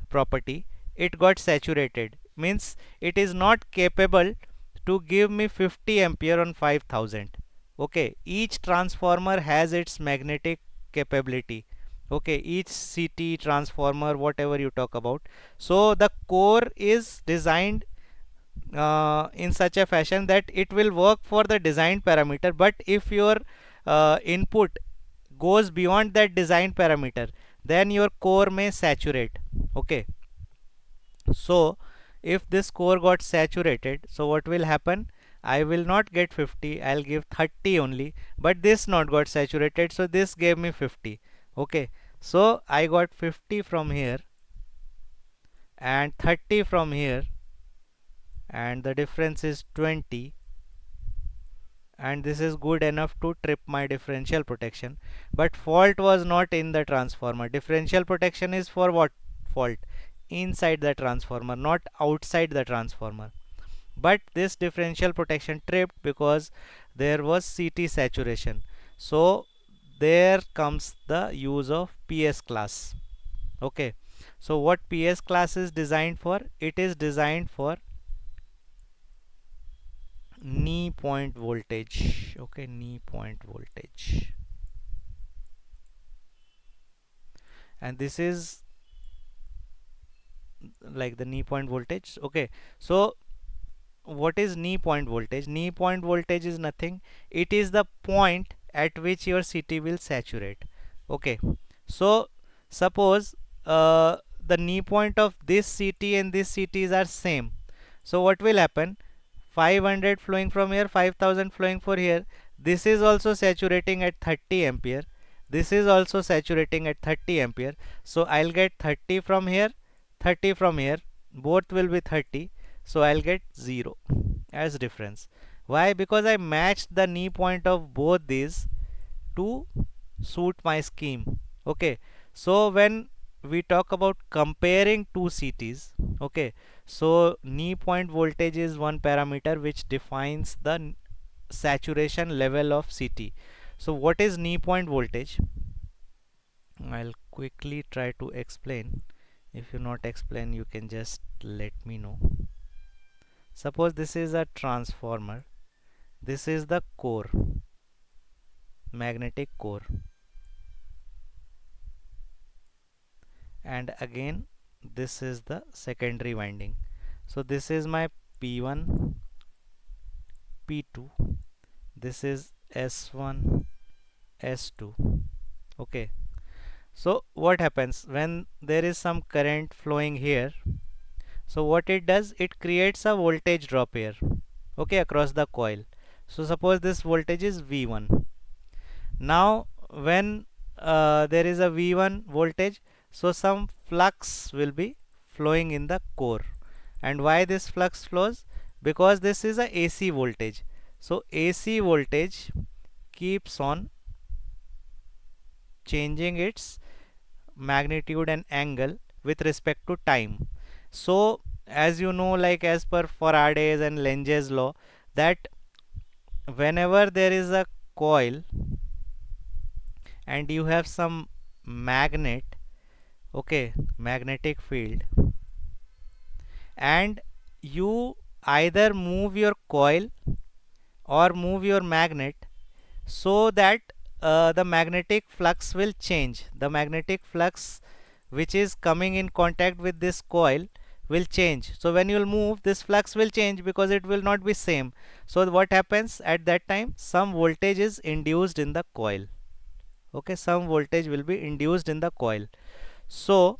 property, it got saturated, means it is not capable to give me 50 ampere on 5000. Okay, each transformer has its magnetic capability. Okay, each CT transformer, whatever you talk about, so the core is designed in such a fashion that it will work for the design parameter, but if your input goes beyond that design parameter, then your core may saturate. Okay, so if this core got saturated, so what will happen? I will not get 50, I'll give 30 only, but this not got saturated, so this gave me 50. Okay, so I got 50 from here and 30 from here, and the difference is 20, and this is good enough to trip my differential protection. But fault was not in the transformer. Differential protection is for what fault? Inside the transformer, not outside the transformer. But this differential protection tripped because there was CT saturation. So there comes the use of PS class. Okay, so what PS class is designed for? It is designed for knee point voltage. Okay, knee point voltage, and this is like the knee point voltage. Okay, so what is knee point voltage? Knee point voltage is nothing, it is the point at which your CT will saturate. Okay, so suppose the knee point of this CT and this CTs are same, so what will happen? 500 flowing from here, 5000 flowing for here, this is also saturating at 30 ampere, this is also saturating at 30 ampere, so I'll get 30 from here, 30 from here, both will be 30, so I'll get 0 as difference. Why? Because I matched the knee point of both these to suit my scheme. Okay, so when we talk about comparing two CTs, okay, so knee point voltage is one parameter which defines the saturation level of CT. So what is knee point voltage? I'll quickly try to explain. If you not explain, you can just let me know. Suppose this is a transformer, this is the core, magnetic core, and again this is the secondary winding. So this is my P1, P2, this is S1, S2. Okay, so what happens when there is some current flowing here? So what it does, it creates a voltage drop here, okay, across the coil. So suppose this voltage is V1. Now when there is a V1 voltage, so some flux will be flowing in the core. And why this flux flows? Because this is a AC voltage. So AC voltage keeps on changing its magnitude and angle with respect to time. So as you know, like as per Faraday's and Lenge's law, that whenever there is a coil and you have some magnet, okay, magnetic field, and you either move your coil or move your magnet, so that the magnetic flux will change. The magnetic flux which is coming in contact with this coil will change. So when you will move, this flux will change because it will not be same. So what happens at that time? Some voltage is induced in the coil. Okay, some voltage will be induced in the coil. So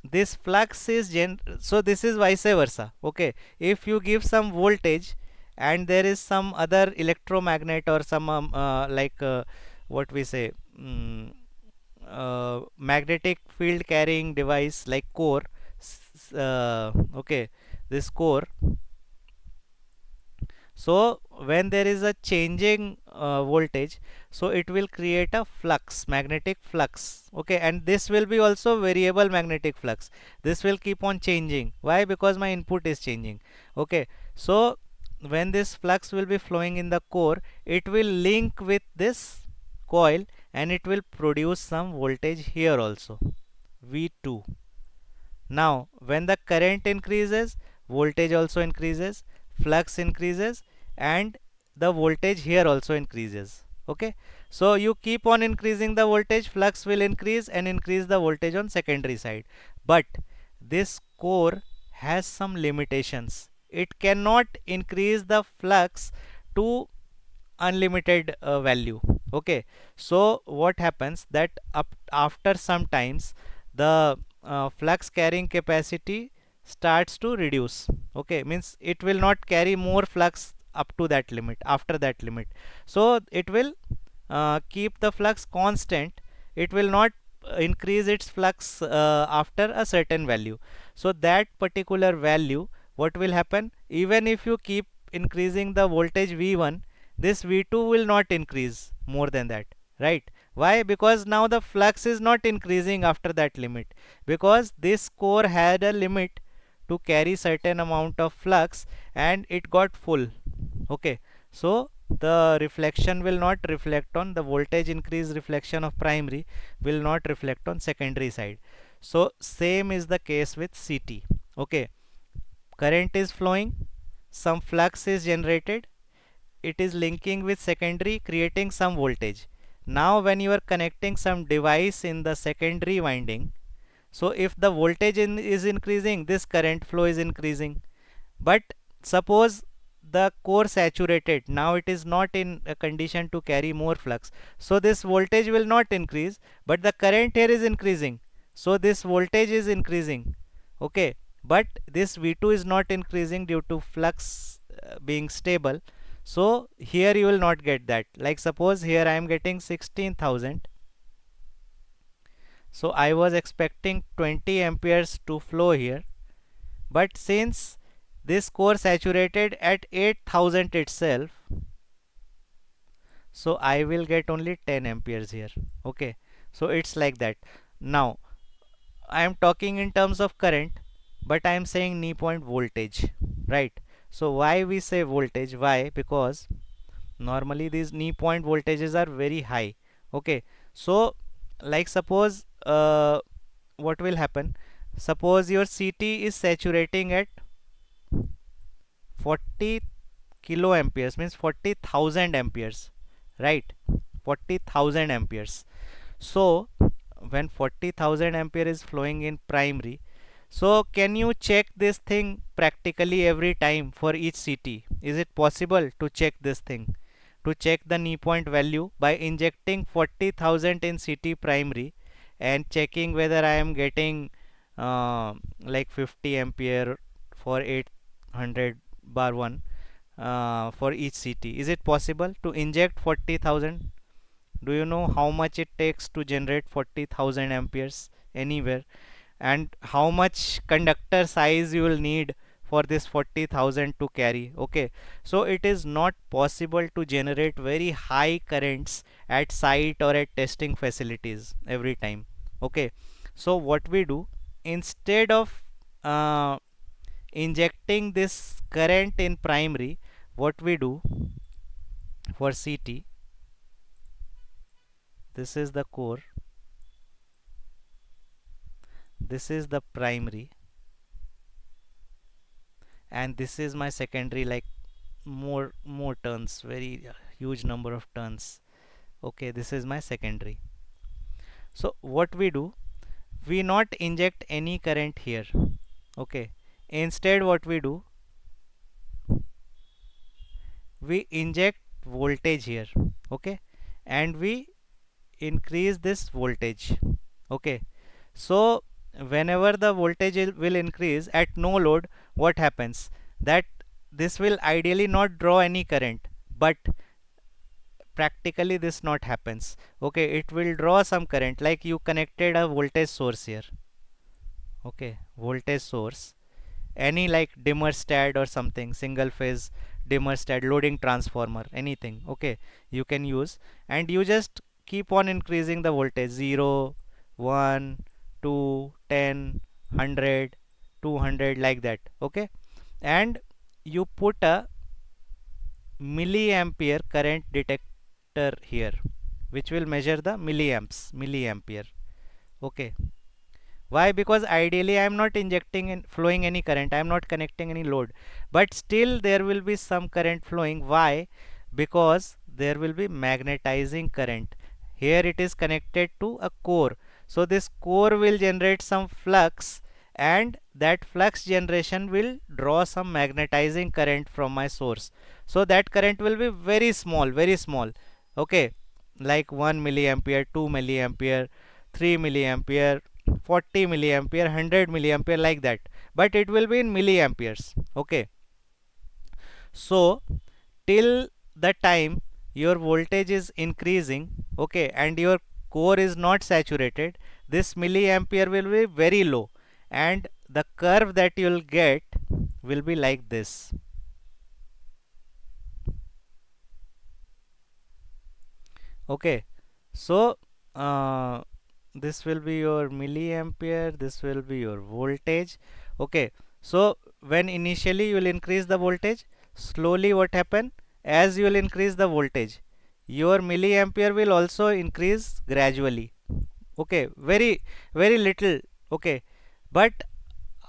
this flux is so this is vice versa. Okay, if you give some voltage and there is some other electromagnet or some what we say, magnetic field carrying device like core, okay, this core. So when there is a changing voltage, so it will create a flux, magnetic flux. Okay, and this will be also variable magnetic flux. This will keep on changing. Why? Because my input is changing. Okay, so when this flux will be flowing in the core, it will link with this coil and it will produce some voltage here also, V2. Now when the current increases, voltage also increases, flux increases, and the voltage here also increases. Okay, so you keep on increasing the voltage, flux will increase and increase the voltage on secondary side. But this core has some limitations. It cannot increase the flux to unlimited value. Okay, so what happens that up after some times the flux carrying capacity starts to reduce. Okay, means it will not carry more flux up to that limit, after that limit. So it will keep the flux constant. It will not increase its flux after a certain value. So that particular value, what will happen, even if you keep increasing the voltage V1, this V2 will not increase more than that, right? Why? Because now the flux is not increasing after that limit, because this core had a limit to carry certain amount of flux and it got full. Okay, so the reflection will not reflect on the voltage increase, reflection of primary will not reflect on secondary side. So same is the case with CT. Okay, current is flowing, some flux is generated, it is linking with secondary, creating some voltage. Now when you are connecting some device in the secondary winding, so if the voltage is increasing, this current flow is increasing. But suppose the core saturated, now it is not in a condition to carry more flux, so this voltage will not increase, but the current here is increasing, so this voltage is increasing. Okay, but this V2 is not increasing due to flux being stable. So here you will not get that. Like suppose here I am getting 16,000, so I was expecting 20 amperes to flow here, but since this core saturated at 8,000 itself, so I will get only 10 amperes here. Okay, so it's like that. Now I am talking in terms of current, but I am saying knee point voltage, right? So why we say voltage? Why? Because normally these knee point voltages are very high. Okay, so like suppose what will happen, suppose your CT is saturating at 40 kilo amperes, means 40,000 amperes, right? 40,000 amperes. So when 40,000 ampere is flowing in primary, so can you check this thing practically every time for each CT? Is it possible to check this thing, to check the knee point value by injecting 40,000 in CT primary and checking whether I am getting like 50 ampere for 800 bar 1 for each CT? Is it possible to inject 40,000? Do you know how much it takes to generate 40,000 amperes anywhere, and how much conductor size you will need for this 40,000 to carry. Okay, so it is not possible to generate very high currents at site or at testing facilities every time. Okay, so what we do, instead of injecting this current in primary, what we do for CT, this is the core, this is the primary, and this is my secondary, like more turns, very huge number of turns. Okay, this is my secondary. So what we do, we not inject any current here. Okay, instead what we do, we inject voltage here. Okay, and we increase this voltage. Okay, so whenever the voltage will increase at no load, what happens, that this will ideally not draw any current, but practically this not happens. Okay, it will draw some current, like you connected a voltage source here. Okay, voltage source, any like dimmer stat or something, single phase dimmer stat, loading transformer, anything. Okay, you can use, and you just keep on increasing the voltage, 0, 1, 2, 10, 100, 200, like that. Okay, and you put a milliampere current detector here, which will measure the milliampere. Okay, why? Because ideally I am not injecting and flowing any current, I am not connecting any load, but still there will be some current flowing. Why? Because there will be magnetizing current. Here it is connected to a core, so this core will generate some flux, and that flux generation will draw some magnetizing current from my source. So that current will be very small, very small. Okay, like 1 milliampere, 2 milliampere, 3 milliampere, 40 milliampere, 100 milliampere, like that, but it will be in milliamperes. Okay, so till the time your voltage is increasing, okay, and your core is not saturated, this milliampere will be very low, and the curve that you will get will be like this. Okay, so this will be your milliampere, this will be your voltage. Okay, so when initially you will increase the voltage, slowly what happen, as you will increase the voltage, your milliampere will also increase gradually. Okay, very little. Okay, but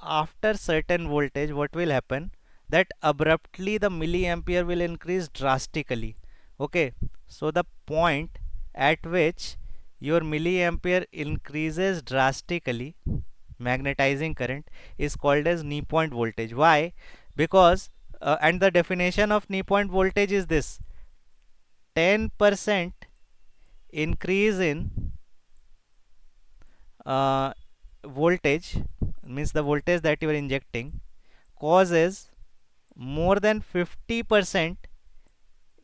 after certain voltage, what will happen, that abruptly the milliampere will increase drastically. Okay, so the point at which your milliampere increases drastically, magnetizing current, is called as knee point voltage. Why? Because and the definition of knee point voltage is this: 10% increase in voltage, means the voltage that you are injecting, causes more than 50%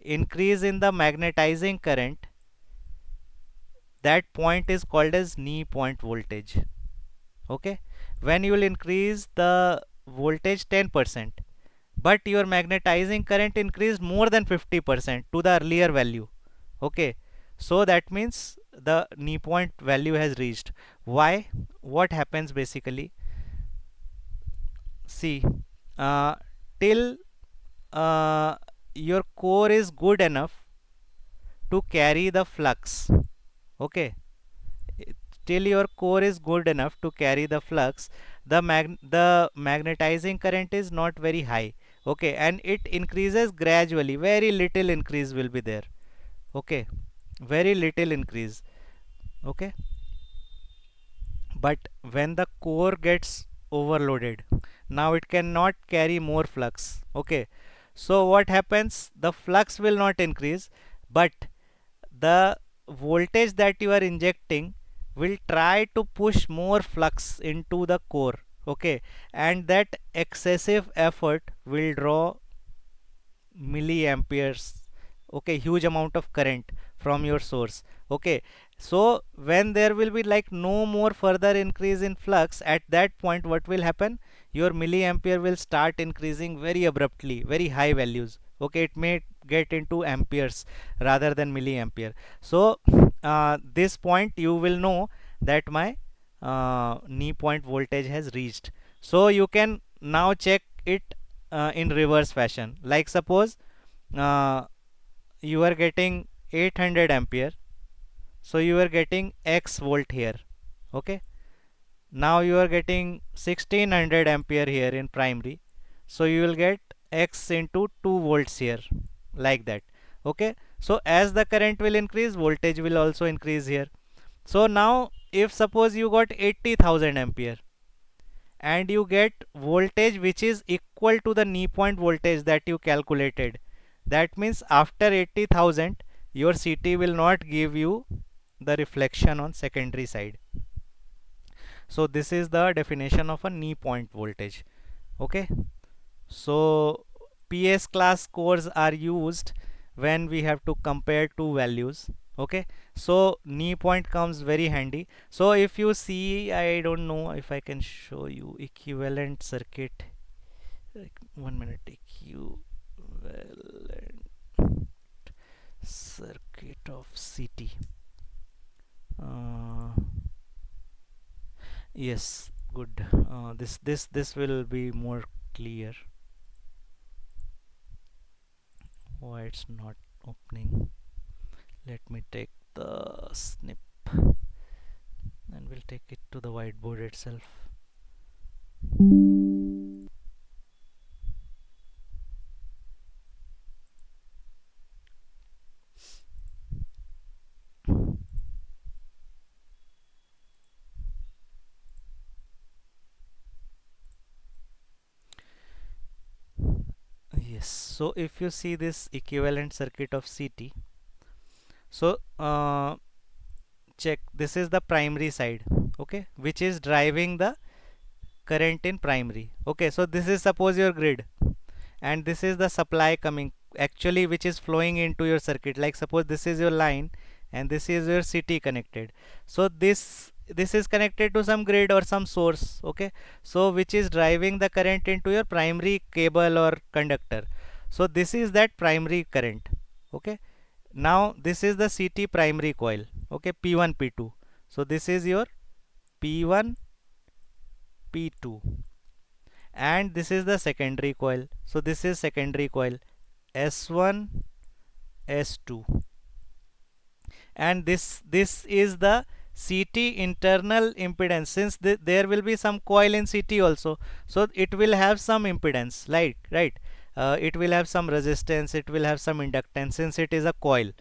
increase in the magnetizing current. That point is called as knee point voltage. Okay, when you will increase the voltage 10%, but your magnetizing current increased more than 50% to the earlier value. Okay, so that means the knee point value has reached. Why? What happens basically, see, uh, till your core is good enough to carry the flux. Okay, till your core is good enough to carry the flux, the magnetizing current is not very high. Okay, and it increases gradually, very little increase will be there. Okay, very little increase. Okay, but when the core gets overloaded, now it cannot carry more flux. Okay, so what happens, the flux will not increase, but the voltage that you are injecting will try to push more flux into the core. Okay, and that excessive effort will draw milliamperes. Okay, huge amount of current from your source. Okay, so when there will be like no more further increase in flux, at that point what will happen, your milliampere will start increasing very abruptly, very high values. Okay, it may get into amperes rather than milliampere. So this point you will know that my knee point voltage has reached. So you can now check it in reverse fashion. Like suppose you are getting 800 ampere, so you are getting x volt here. Okay, now you are getting 1600 ampere here in primary, so you will get x into 2 volts here, like that. Okay, so as the current will increase, voltage will also increase here. So now if suppose you got 80,000 ampere and you get voltage which is equal to the knee point voltage that you calculated, that means after 80,000 your CT will not give you the reflection on secondary side. So this is the definition of a knee point voltage. Okay, so PS class scores are used when we have to compare two values. Okay, so knee point comes very handy. So if you see, I don't know if I can show you equivalent circuit, like 1 minute, equivalent circuit of CT. Yes, good. This will be more clear. Why it's not opening? Let me take the snip and we'll take it to the whiteboard itself. Yes, so if you see this equivalent circuit of CT, so check, this is the primary side, okay, which is driving the current in primary. Okay, so this is suppose your grid, and this is the supply coming actually which is flowing into your circuit. Like suppose this is your line and this is your CT connected. So this is connected to some grid or some source. Okay, so which is driving the current into your primary cable or conductor. So this is that primary current. Okay, now this is the CT primary coil. Okay, P1 P2. So this is your P1 P2, and this is the secondary coil. So this is secondary coil S1 S2, and this is the CT internal impedance. Since there will be some coil in CT also, so it will have some impedance, like right, it will have some resistance, it will have some inductance since it is a coil.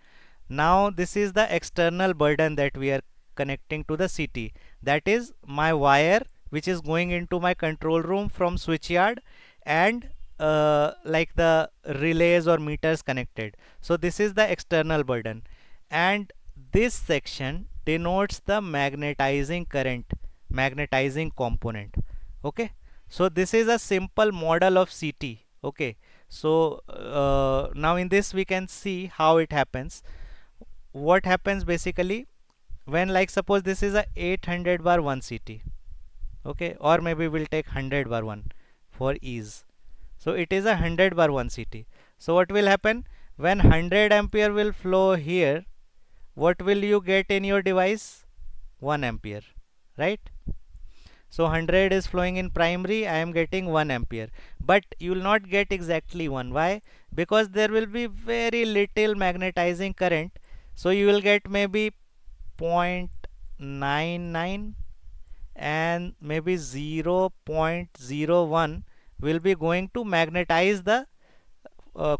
Now this is the external burden that we are connecting to the CT, that is my wire which is going into my control room from switchyard, and like the relays or meters connected. So this is the external burden, and this section denotes the magnetizing current, magnetizing component. Okay, so this is a simple model of CT. Okay, so now in this we can see how it happens. What happens basically when, like suppose this is a 800 bar 1 CT. Okay, or maybe we'll take 100 bar 1 for ease. So it is a 100 bar 1 CT. So what will happen when 100 ampere will flow here? What will you get in your device? 1 ampere, right? So 100 is flowing in primary, I am getting 1 ampere, but you will not get exactly 1. Why? Because there will be very little magnetizing current. So you will get maybe 0.99 and maybe 0.01 will be going to magnetize the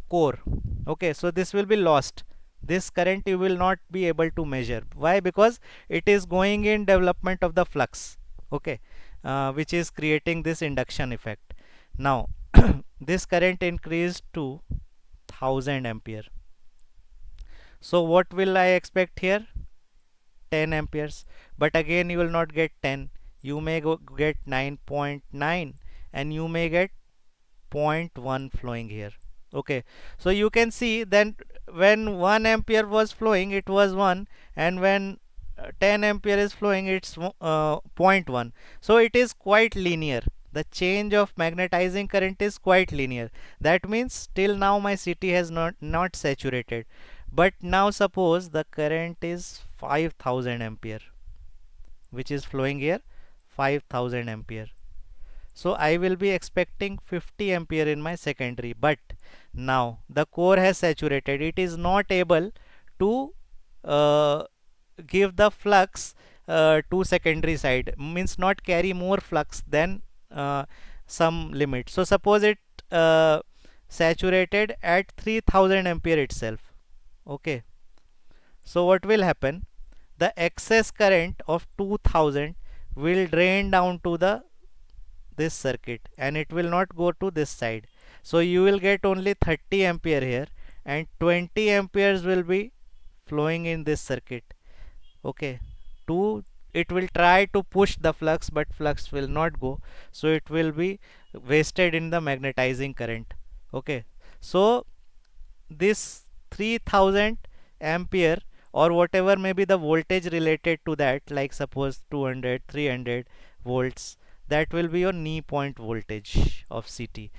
core. Okay, so this will be lost. This current you will not be able to measure. Why? Because it is going in development of the flux. Okay, which is creating this induction effect. Now this current increased to 1000 ampere. So what will I expect here? 10 amperes, but again you will not get 10, you may get 9.9, and you may get 0.1 flowing here. Okay, so you can see then when 1 ampere was flowing it was 1, and when 10 ampere is flowing it's zero point 0.1. So it is quite linear. The change of magnetizing current is quite linear. That means till now my CT has not saturated. But now suppose the current is 5000 ampere, which is flowing here, 5000 ampere. So I will be expecting 50 ampere in my secondary, but now the core has saturated. It is not able to uh, give the flux to secondary side, means not carry more flux than some limit. So suppose it uh, saturated at 3000 ampere itself. Okay, so what will happen? The excess current of 2000 will drain down to the this circuit, and it will not go to this side. So you will get only 30 ampere here, and 20 amperes will be flowing in this circuit. Okay, to it will try to push the flux, but flux will not go, so it will be wasted in the magnetizing current. Okay, so this 3000 ampere or whatever may be the voltage related to that, like suppose 200 300 volts, that will be your knee point voltage of CT.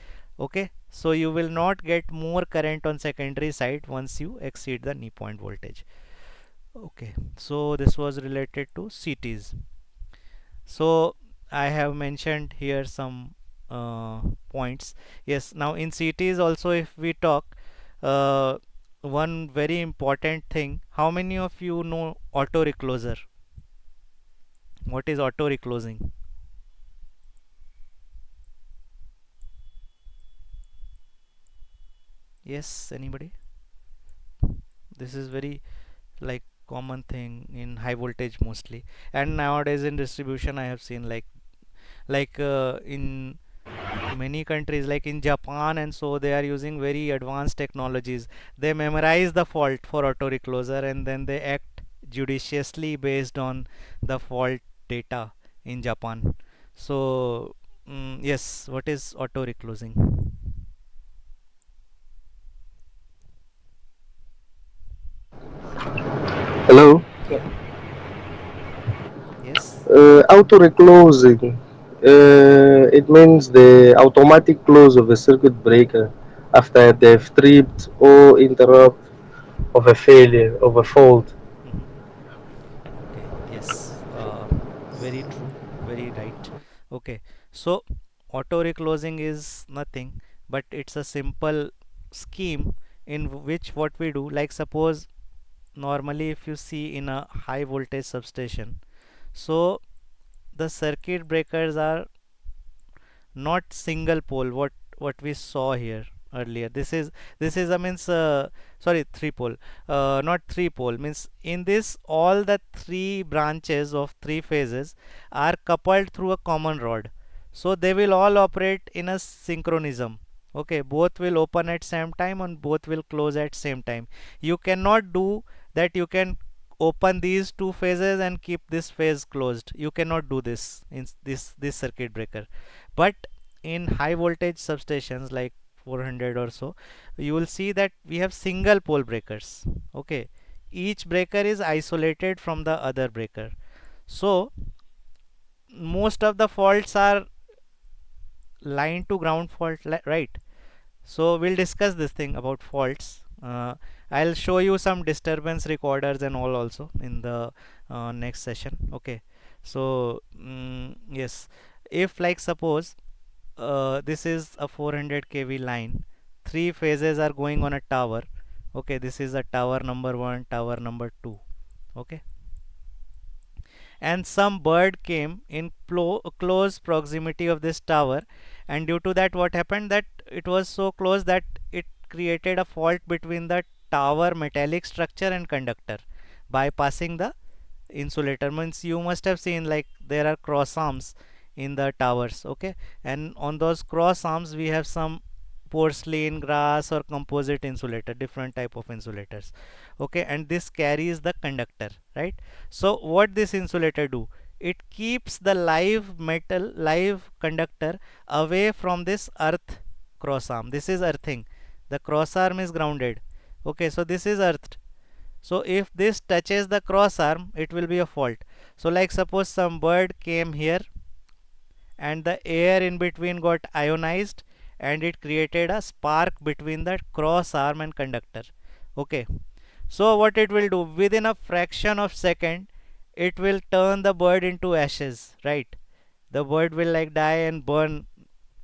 Okay, so you will not get more current on secondary side once you exceed the knee point voltage. Okay, so this was related to CTs. So I have mentioned here some points. Yes, now in CTs also, if we talk, uh, one very important thing, how many of you know auto recloser? What is auto reclosing? Yes, anybody? This is very like common thing in high voltage mostly, and nowadays in distribution I have seen like in many countries like in Japan, and so they are using very advanced technologies. They memorize the fault for auto recloser, and then they act judiciously based on the fault data in Japan. So yes, what is auto reclosing? Hello. Sir, Yes. Auto reclosing. It means the automatic close of a circuit breaker after they've tripped or interrupt of a failure of a fault. Mm-hmm. Okay, yes, very true, very right. Okay, so auto reclosing is nothing but it's a simple scheme in which what we do, like suppose normally if you see in a high voltage substation, so the circuit breakers are not single pole, what we saw here earlier. This is I means sorry, three pole, not three pole, means in this all the three branches of three phases are coupled through a common rod, so they will all operate in a synchronism. Okay, both will open at same time and both will close at same time. You cannot do that. You can open these two phases and keep this phase closed. You cannot do this in this circuit breaker. But in high voltage substations like 400 or so, you will see that we have single pole breakers. Okay, each breaker is isolated from the other breaker, so most of the faults are line to ground fault, right? So we'll discuss this thing about faults. I'll show you some disturbance recorders and all also in the next session. Okay, so yes, if like suppose this is a 400 kV line, three phases are going on a tower. Okay, this is a tower number 1, tower number 2. Okay, and some bird came in close proximity of this tower, and due to that what happened, that it was so close that it created a fault between the tower metallic structure and conductor bypassing the insulator. Means you must have seen like there are cross arms in the towers. Okay, and on those cross arms we have some porcelain, glass or composite insulator, different type of insulators. Okay, and this carries the conductor, right? So what this insulator do, it keeps the live conductor away from this earth cross arm. This is earthing. The cross arm is grounded, Okay, so this is earthed. So if this touches the cross arm, it will be a fault. So like suppose some bird came here and the air in between got ionized and it created a spark between the cross arm and conductor. Okay, so what it will do, within a fraction of second, it will turn the bird into ashes, right? The bird will like die and burn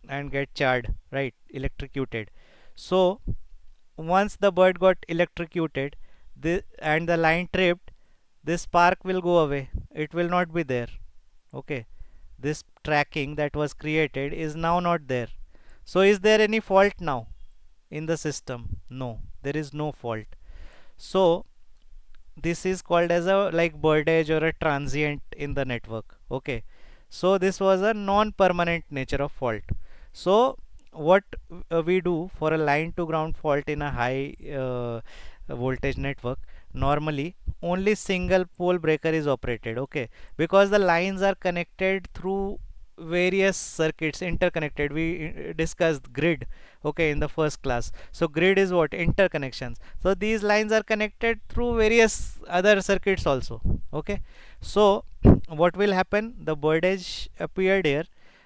and get charred, right? Electrocuted. So once the bird got electrocuted, and the line tripped, this spark will go away. It will not be there. Okay, this tracking that was created is now not there. So is there any fault now in the system? No, there is no fault. So this is called as a like birdage or a transient in the network. Okay, so this was a non-permanent nature of fault. So what we do for a line to ground fault in a high voltage network, normally only single pole breaker is operated. Okay, because the lines are connected through various circuits, interconnected. We discussed grid, okay, in the first class. So grid is what? Interconnections. So these lines are connected through various other circuits also. Okay, so what will happen, the birdage appeared here,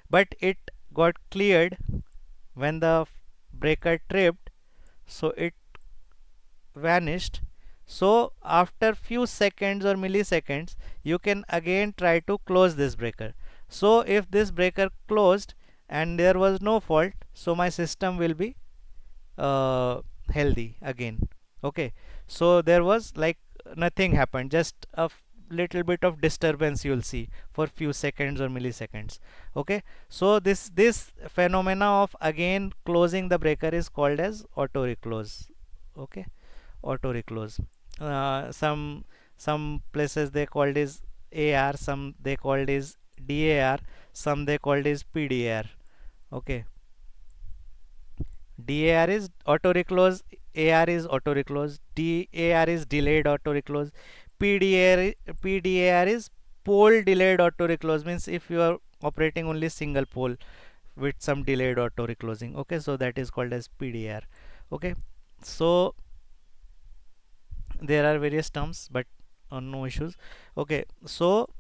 but it got cleared when the breaker tripped, so it vanished. So after few seconds or milliseconds, you can again try to close this breaker. So if this breaker closed and there was no fault, so my system will be healthy again. Okay, so there was like nothing happened, just a little bit of disturbance you will see for few seconds or milliseconds. Okay, so this phenomena of again closing the breaker is called as auto reclose. Okay, auto reclose. Some places they called is AR, some they called is DAR, some they called is PDAR. Okay, DAR is auto reclose, AR is auto reclose, DAR is delayed auto reclose, PDAR is pole delayed auto reclose, means if you are operating only single pole with some delayed auto reclosing. Okay, so that is called as PDAR. Okay, so there are various terms, but no issues. Okay, so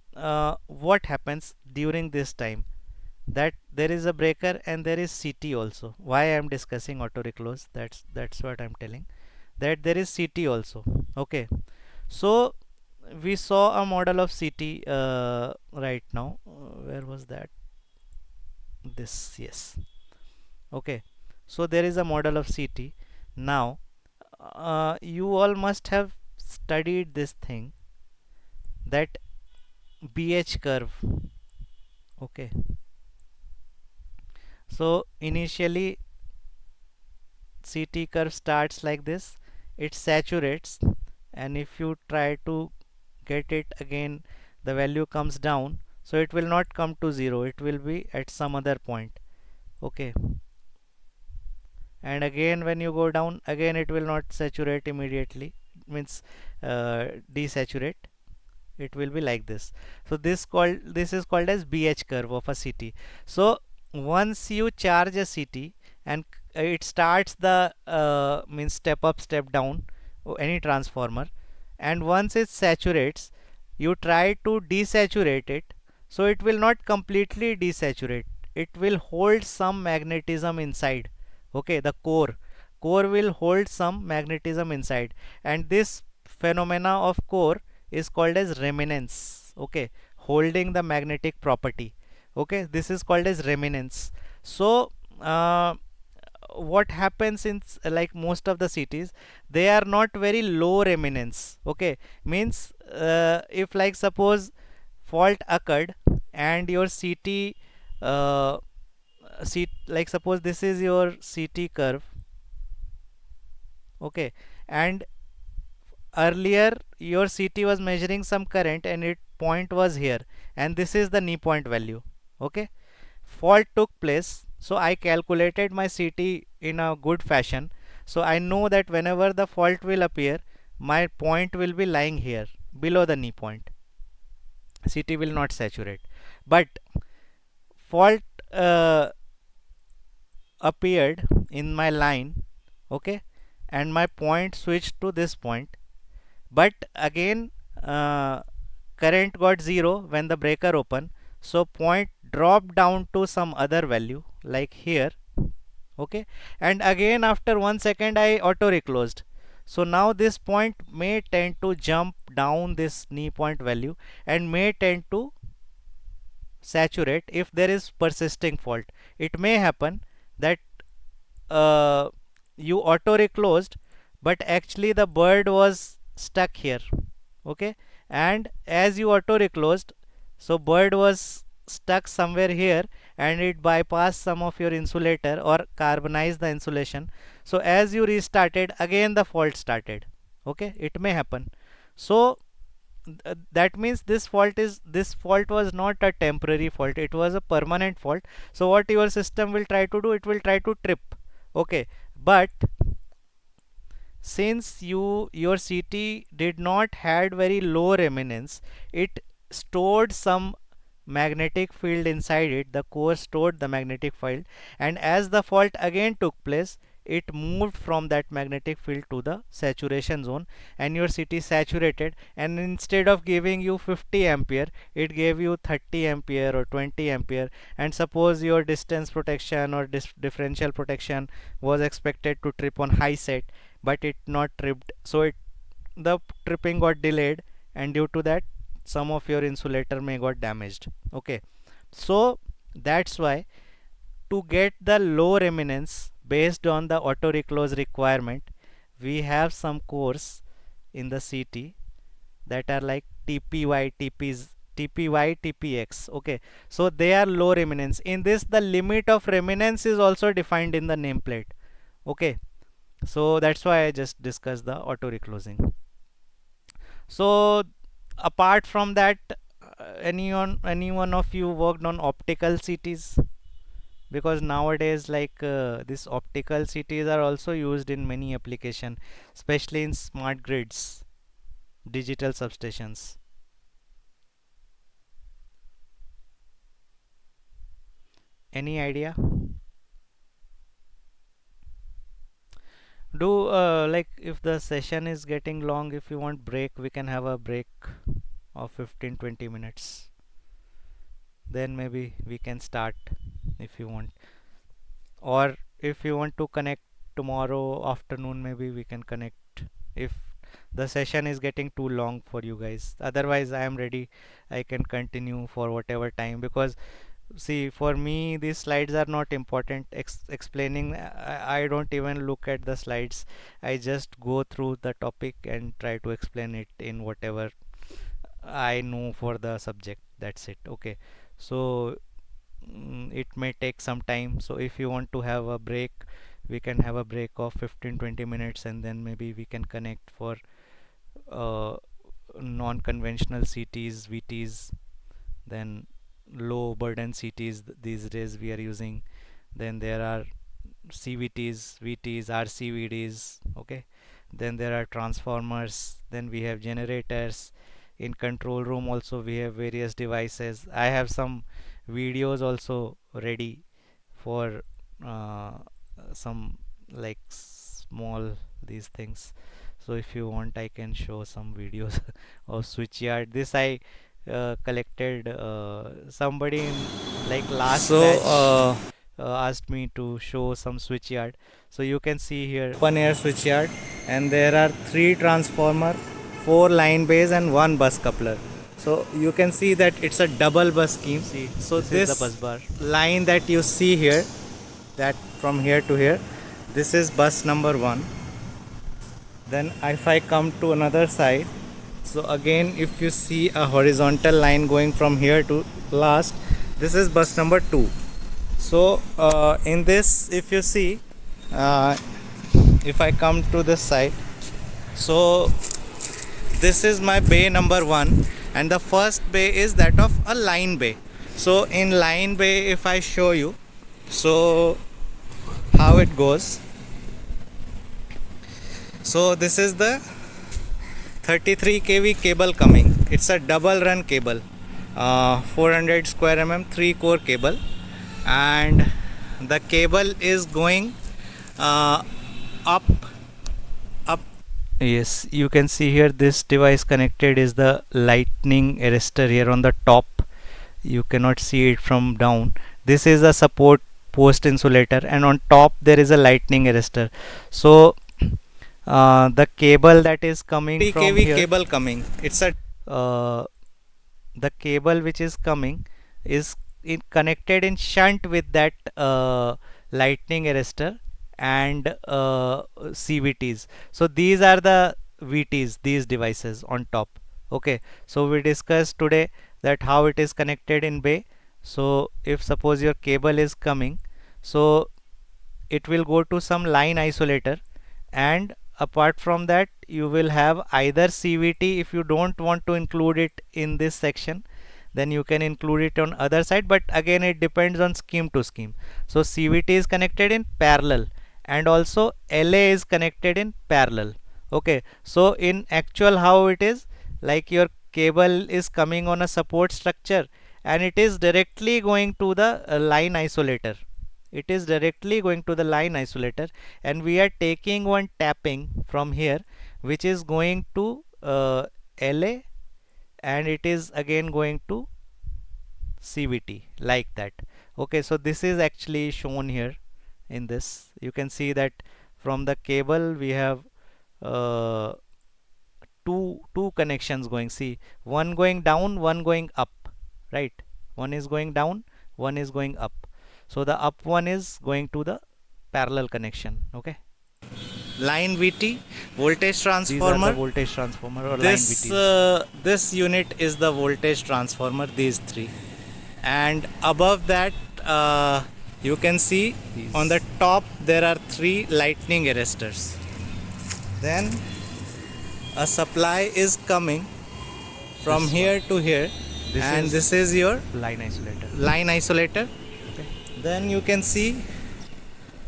what happens during this time, that there is a breaker and there is CT also. Why I am discussing auto reclose, that's what I'm telling, that there is CT also. Okay, so we saw a model of CT right now. Where was that? This, yes. Okay, so there is a model of CT. Now you all must have studied this thing, that BH curve. Okay, so initially CT curve starts like this, it saturates, and if you try to get it again, the value comes down, so it will not come to 0, it will be at some other point. Okay, and again when you go down, again it will not saturate immediately, means desaturate, it will be like this. So this is called as BH curve of a CT. So once you charge a CT and it starts the means step up step down, any transformer, and once it saturates, you try to desaturate it, so it will not completely desaturate, it will hold some magnetism inside. Okay, the core will hold some magnetism inside, and this phenomena of core is called as remanence. Okay, holding the magnetic property. Okay, this is called as remanence. So what happens in like most of the cities, they are not very low remanence. Okay, means if like suppose fault occurred and your CT like suppose this is your CT curve. Okay, and earlier your CT was measuring some current and its point was here, and this is the knee point value. Okay, fault took place, so I calculated my CT in a good fashion, so I know that whenever the fault will appear, my point will be lying here below the knee point, CT will not saturate. But fault appeared in my line, okay, and my point switched to this point, but again current got 0 when the breaker opened, so point dropped down to some other value like here. Okay, and again after 1 second I auto reclosed, so now this point may tend to jump down this knee point value and may tend to saturate if there is persisting fault. It may happen that uh, you auto reclosed, but actually the bird was stuck here. Okay, and as you auto reclosed, so bird was stuck somewhere here and it bypassed some of your insulator or carbonized the insulation, so as you restarted again the fault started. Okay, it may happen. So that means this fault was not a temporary fault, it was a permanent fault. So what your system will try to do, it will try to trip. Okay, but since your CT did not had very low remanence, it stored some magnetic field inside it, the core stored the magnetic field, and as the fault again took place, it moved from that magnetic field to the saturation zone and your CT saturated, and instead of giving you 50 ampere it gave you 30 ampere or 20 ampere. And suppose your distance protection or differential protection was expected to trip on high set, but it not tripped, so the tripping got delayed, and due to that some of your insulator may got damaged. Okay, so that's why to get the low remanence based on the auto reclose requirement, we have some cores in the CT that are like TPY, TPX. Okay, so they are low remanence. In this, the limit of remanence is also defined in the nameplate. Okay, so that's why I just discussed the auto reclosing. So apart from that, anyone of you worked on optical CTs? Because nowadays this optical CTs are also used in many application, especially in smart grids, digital substations. Any idea? Do like if the session is getting long, if you want break, we can have a break of 15-20 minutes, then maybe we can start if you want, or if you want to connect tomorrow afternoon, maybe we can connect if the session is getting too long for you guys. Otherwise I am ready, I can continue for whatever time, because see, for me these slides are not important. Explaining, I don't even look at the slides, I just go through the topic and try to explain it in whatever I know for the subject. That's it. Okay, so it may take some time, so if you want to have a break, we can have a break of 15-20 minutes, and then maybe we can connect for uh, non-conventional CTs, VTs, then low burden CTs these days we are using, then there are CVTs, VTs, RCVDs. Okay, then there are transformers, then we have generators. In control room also we have various devices. I have some videos also ready for uh, some like small these things, so if you want I can show some videos of switchyard. This I collected, somebody in like last batch asked me to show some switchyard. So you can see here open air switchyard, and there are 3 transformer, 4 line base and 1 bus coupler. So you can see that it's a double bus scheme. See, so this is the bus bar line that you see here, that from here to here, this is bus number 1. Then if I come to another side, so again if you see a horizontal line going from here to last, this is bus number 2. So in this, if you see, if I come to this side, so this is my bay number 1, and the first bay is that of a line bay. So in line bay, if I show you, so how it goes, so this is the 33 kV cable coming. It's a double run cable, 400 square mm 3 core cable, and the cable is going up Yes, you can see here this device connected is the lightning arrestor here on the top. You cannot see it from down. This is a support post insulator, and on top there is a lightning arrestor. So the cable that is coming 3 from kV here, cable coming. It's a uh, the cable which is coming is connected in shunt with that lightning arrestor and CVTs. So these are the VTs, these devices on top. Okay, so we discussed today that how it is connected in bay. So if suppose your cable is coming, so it will go to some line isolator, and apart from that you will have either CVT. If you don't want to include it in this section, then you can include it on other side, but again it depends on scheme to scheme. So CVT is connected in parallel, and also LA is connected in parallel. Okay, so in actual how it is, like your cable is coming on a support structure and it is directly going to the line isolator. It is directly going to the line isolator, and we are taking one tapping from here which is going to LA, and it is again going to CVT, like that. Okay, so this is actually shown here in this. You can see that from the cable we have uh, two connections going. See, one going down, one going up, right? One is going down, one is going up. So the up one is going to the parallel connection. Okay, line VT, voltage these are the transformer. voltage transformer or line This VTs. this unit is the voltage transformer. These three, and above that you can see These. on the top there are 3 lightning arresters. Then a supply is coming from This here to here, This and is this is your line isolator. line isolator. Then you can see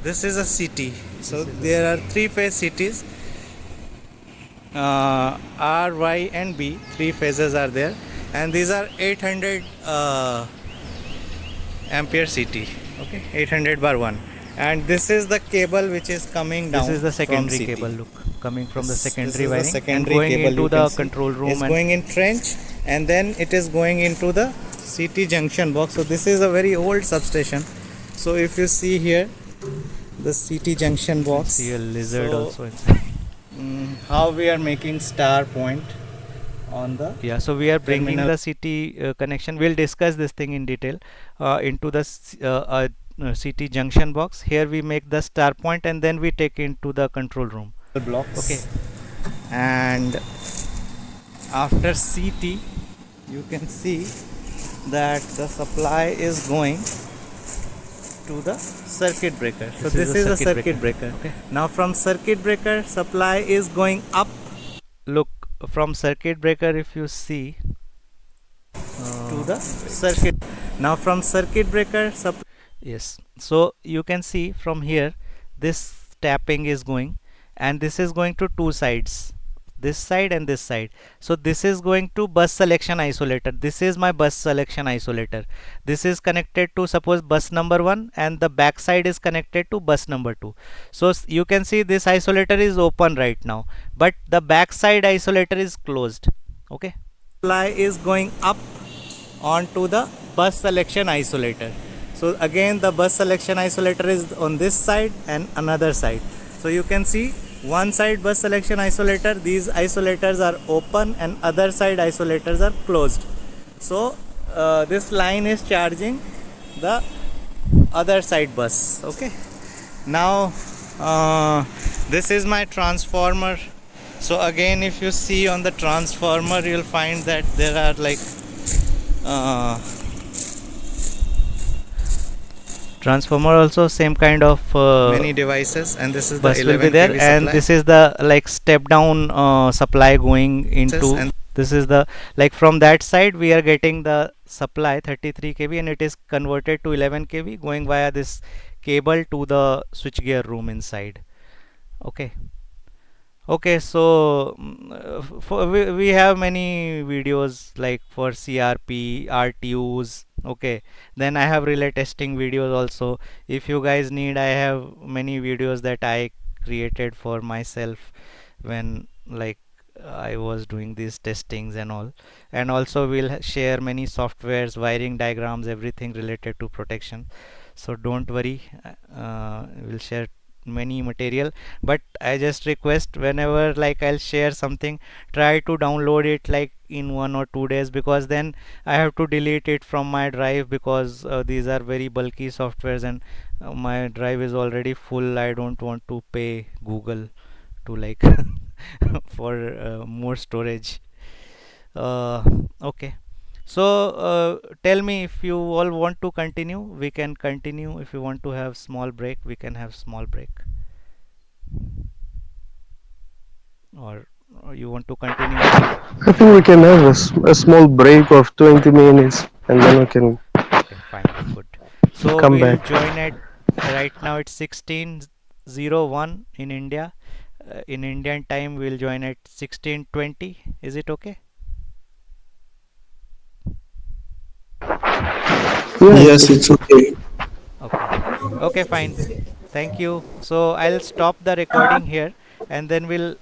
this is a CT. So there are 3 phase CTs, R, Y and B. 3 phases are there, and these are 800 ampere CT. Okay, 800 bar 1. And this is the cable which is coming down. This is the from secondary CT. cable, look, coming from the This secondary is the wiring secondary and going cable into you the can see. control room. It's And going in trench, and then it is going into the CT junction box. So this is a very old substation. So if you see here the CT junction box, see a lizard so, also inside. how we are making star point on the Yeah, so we are bringing terminal. the CT connection. We'll discuss this thing in detail into the CT junction box. Here we make the star point and then we take into the control room. blocks. Okay. And after CT you can see that the supply is going to the circuit breaker. So this is a circuit breaker. Okay. Now from circuit breaker supply is going up Look, from circuit breaker, if you see to the circuit. Now from circuit breaker supply. yes, so you can see from here this tapping is going, and this is going to two sides, this side and this side. So this is going to bus selection isolator. This is my bus selection isolator. This is connected to suppose bus number 1, and the back side is connected to bus number 2. So you can see this isolator is open right now, but the back side isolator is closed. Okay, Supply is going up onto the bus selection isolator. So again the bus selection isolator is on this side and another side. So you can see one side bus selection isolator, these isolators are open, and other side isolators are closed. So this line is charging the other side bus. Okay, now this is my transformer. So again if you see on the transformer you'll find that there are like transformer also same kind of many devices, and this is the bus will 11 be there, kV and supply. this is the like step down supply going into, And this is the like from that side we are getting the supply 33 kV, and it is converted to 11 kV going via this cable to the switchgear room inside. Okay. Okay, so we have many videos like for CRP, RTUs. Okay, then I have relay testing videos also. If you guys need, I have many videos that I created for myself when like I was doing these testings and all. And also we'll share many softwares, wiring diagrams, everything related to protection. So don't worry, we'll share many material. But I just request, whenever like I'll share something, try to download it like in 1 or 2 days, because then I have to delete it from my drive, because these are very bulky softwares, and my drive is already full. I don't want to pay Google to like for more storage. uh, okay, so tell me, if you all want to continue, we can continue. If you want to have small break, we can have small break, or, you want to continue now? I think we can have a small break of 20 minutes and then we can Okay, fine, good. So come we'll back. join at, right now it's 16:01 in India. In Indian time we'll join at 16:20. Is it okay? Yeah, Yes, it's okay. Okay. Okay, fine. Thank you. So I'll stop the recording here, and then we'll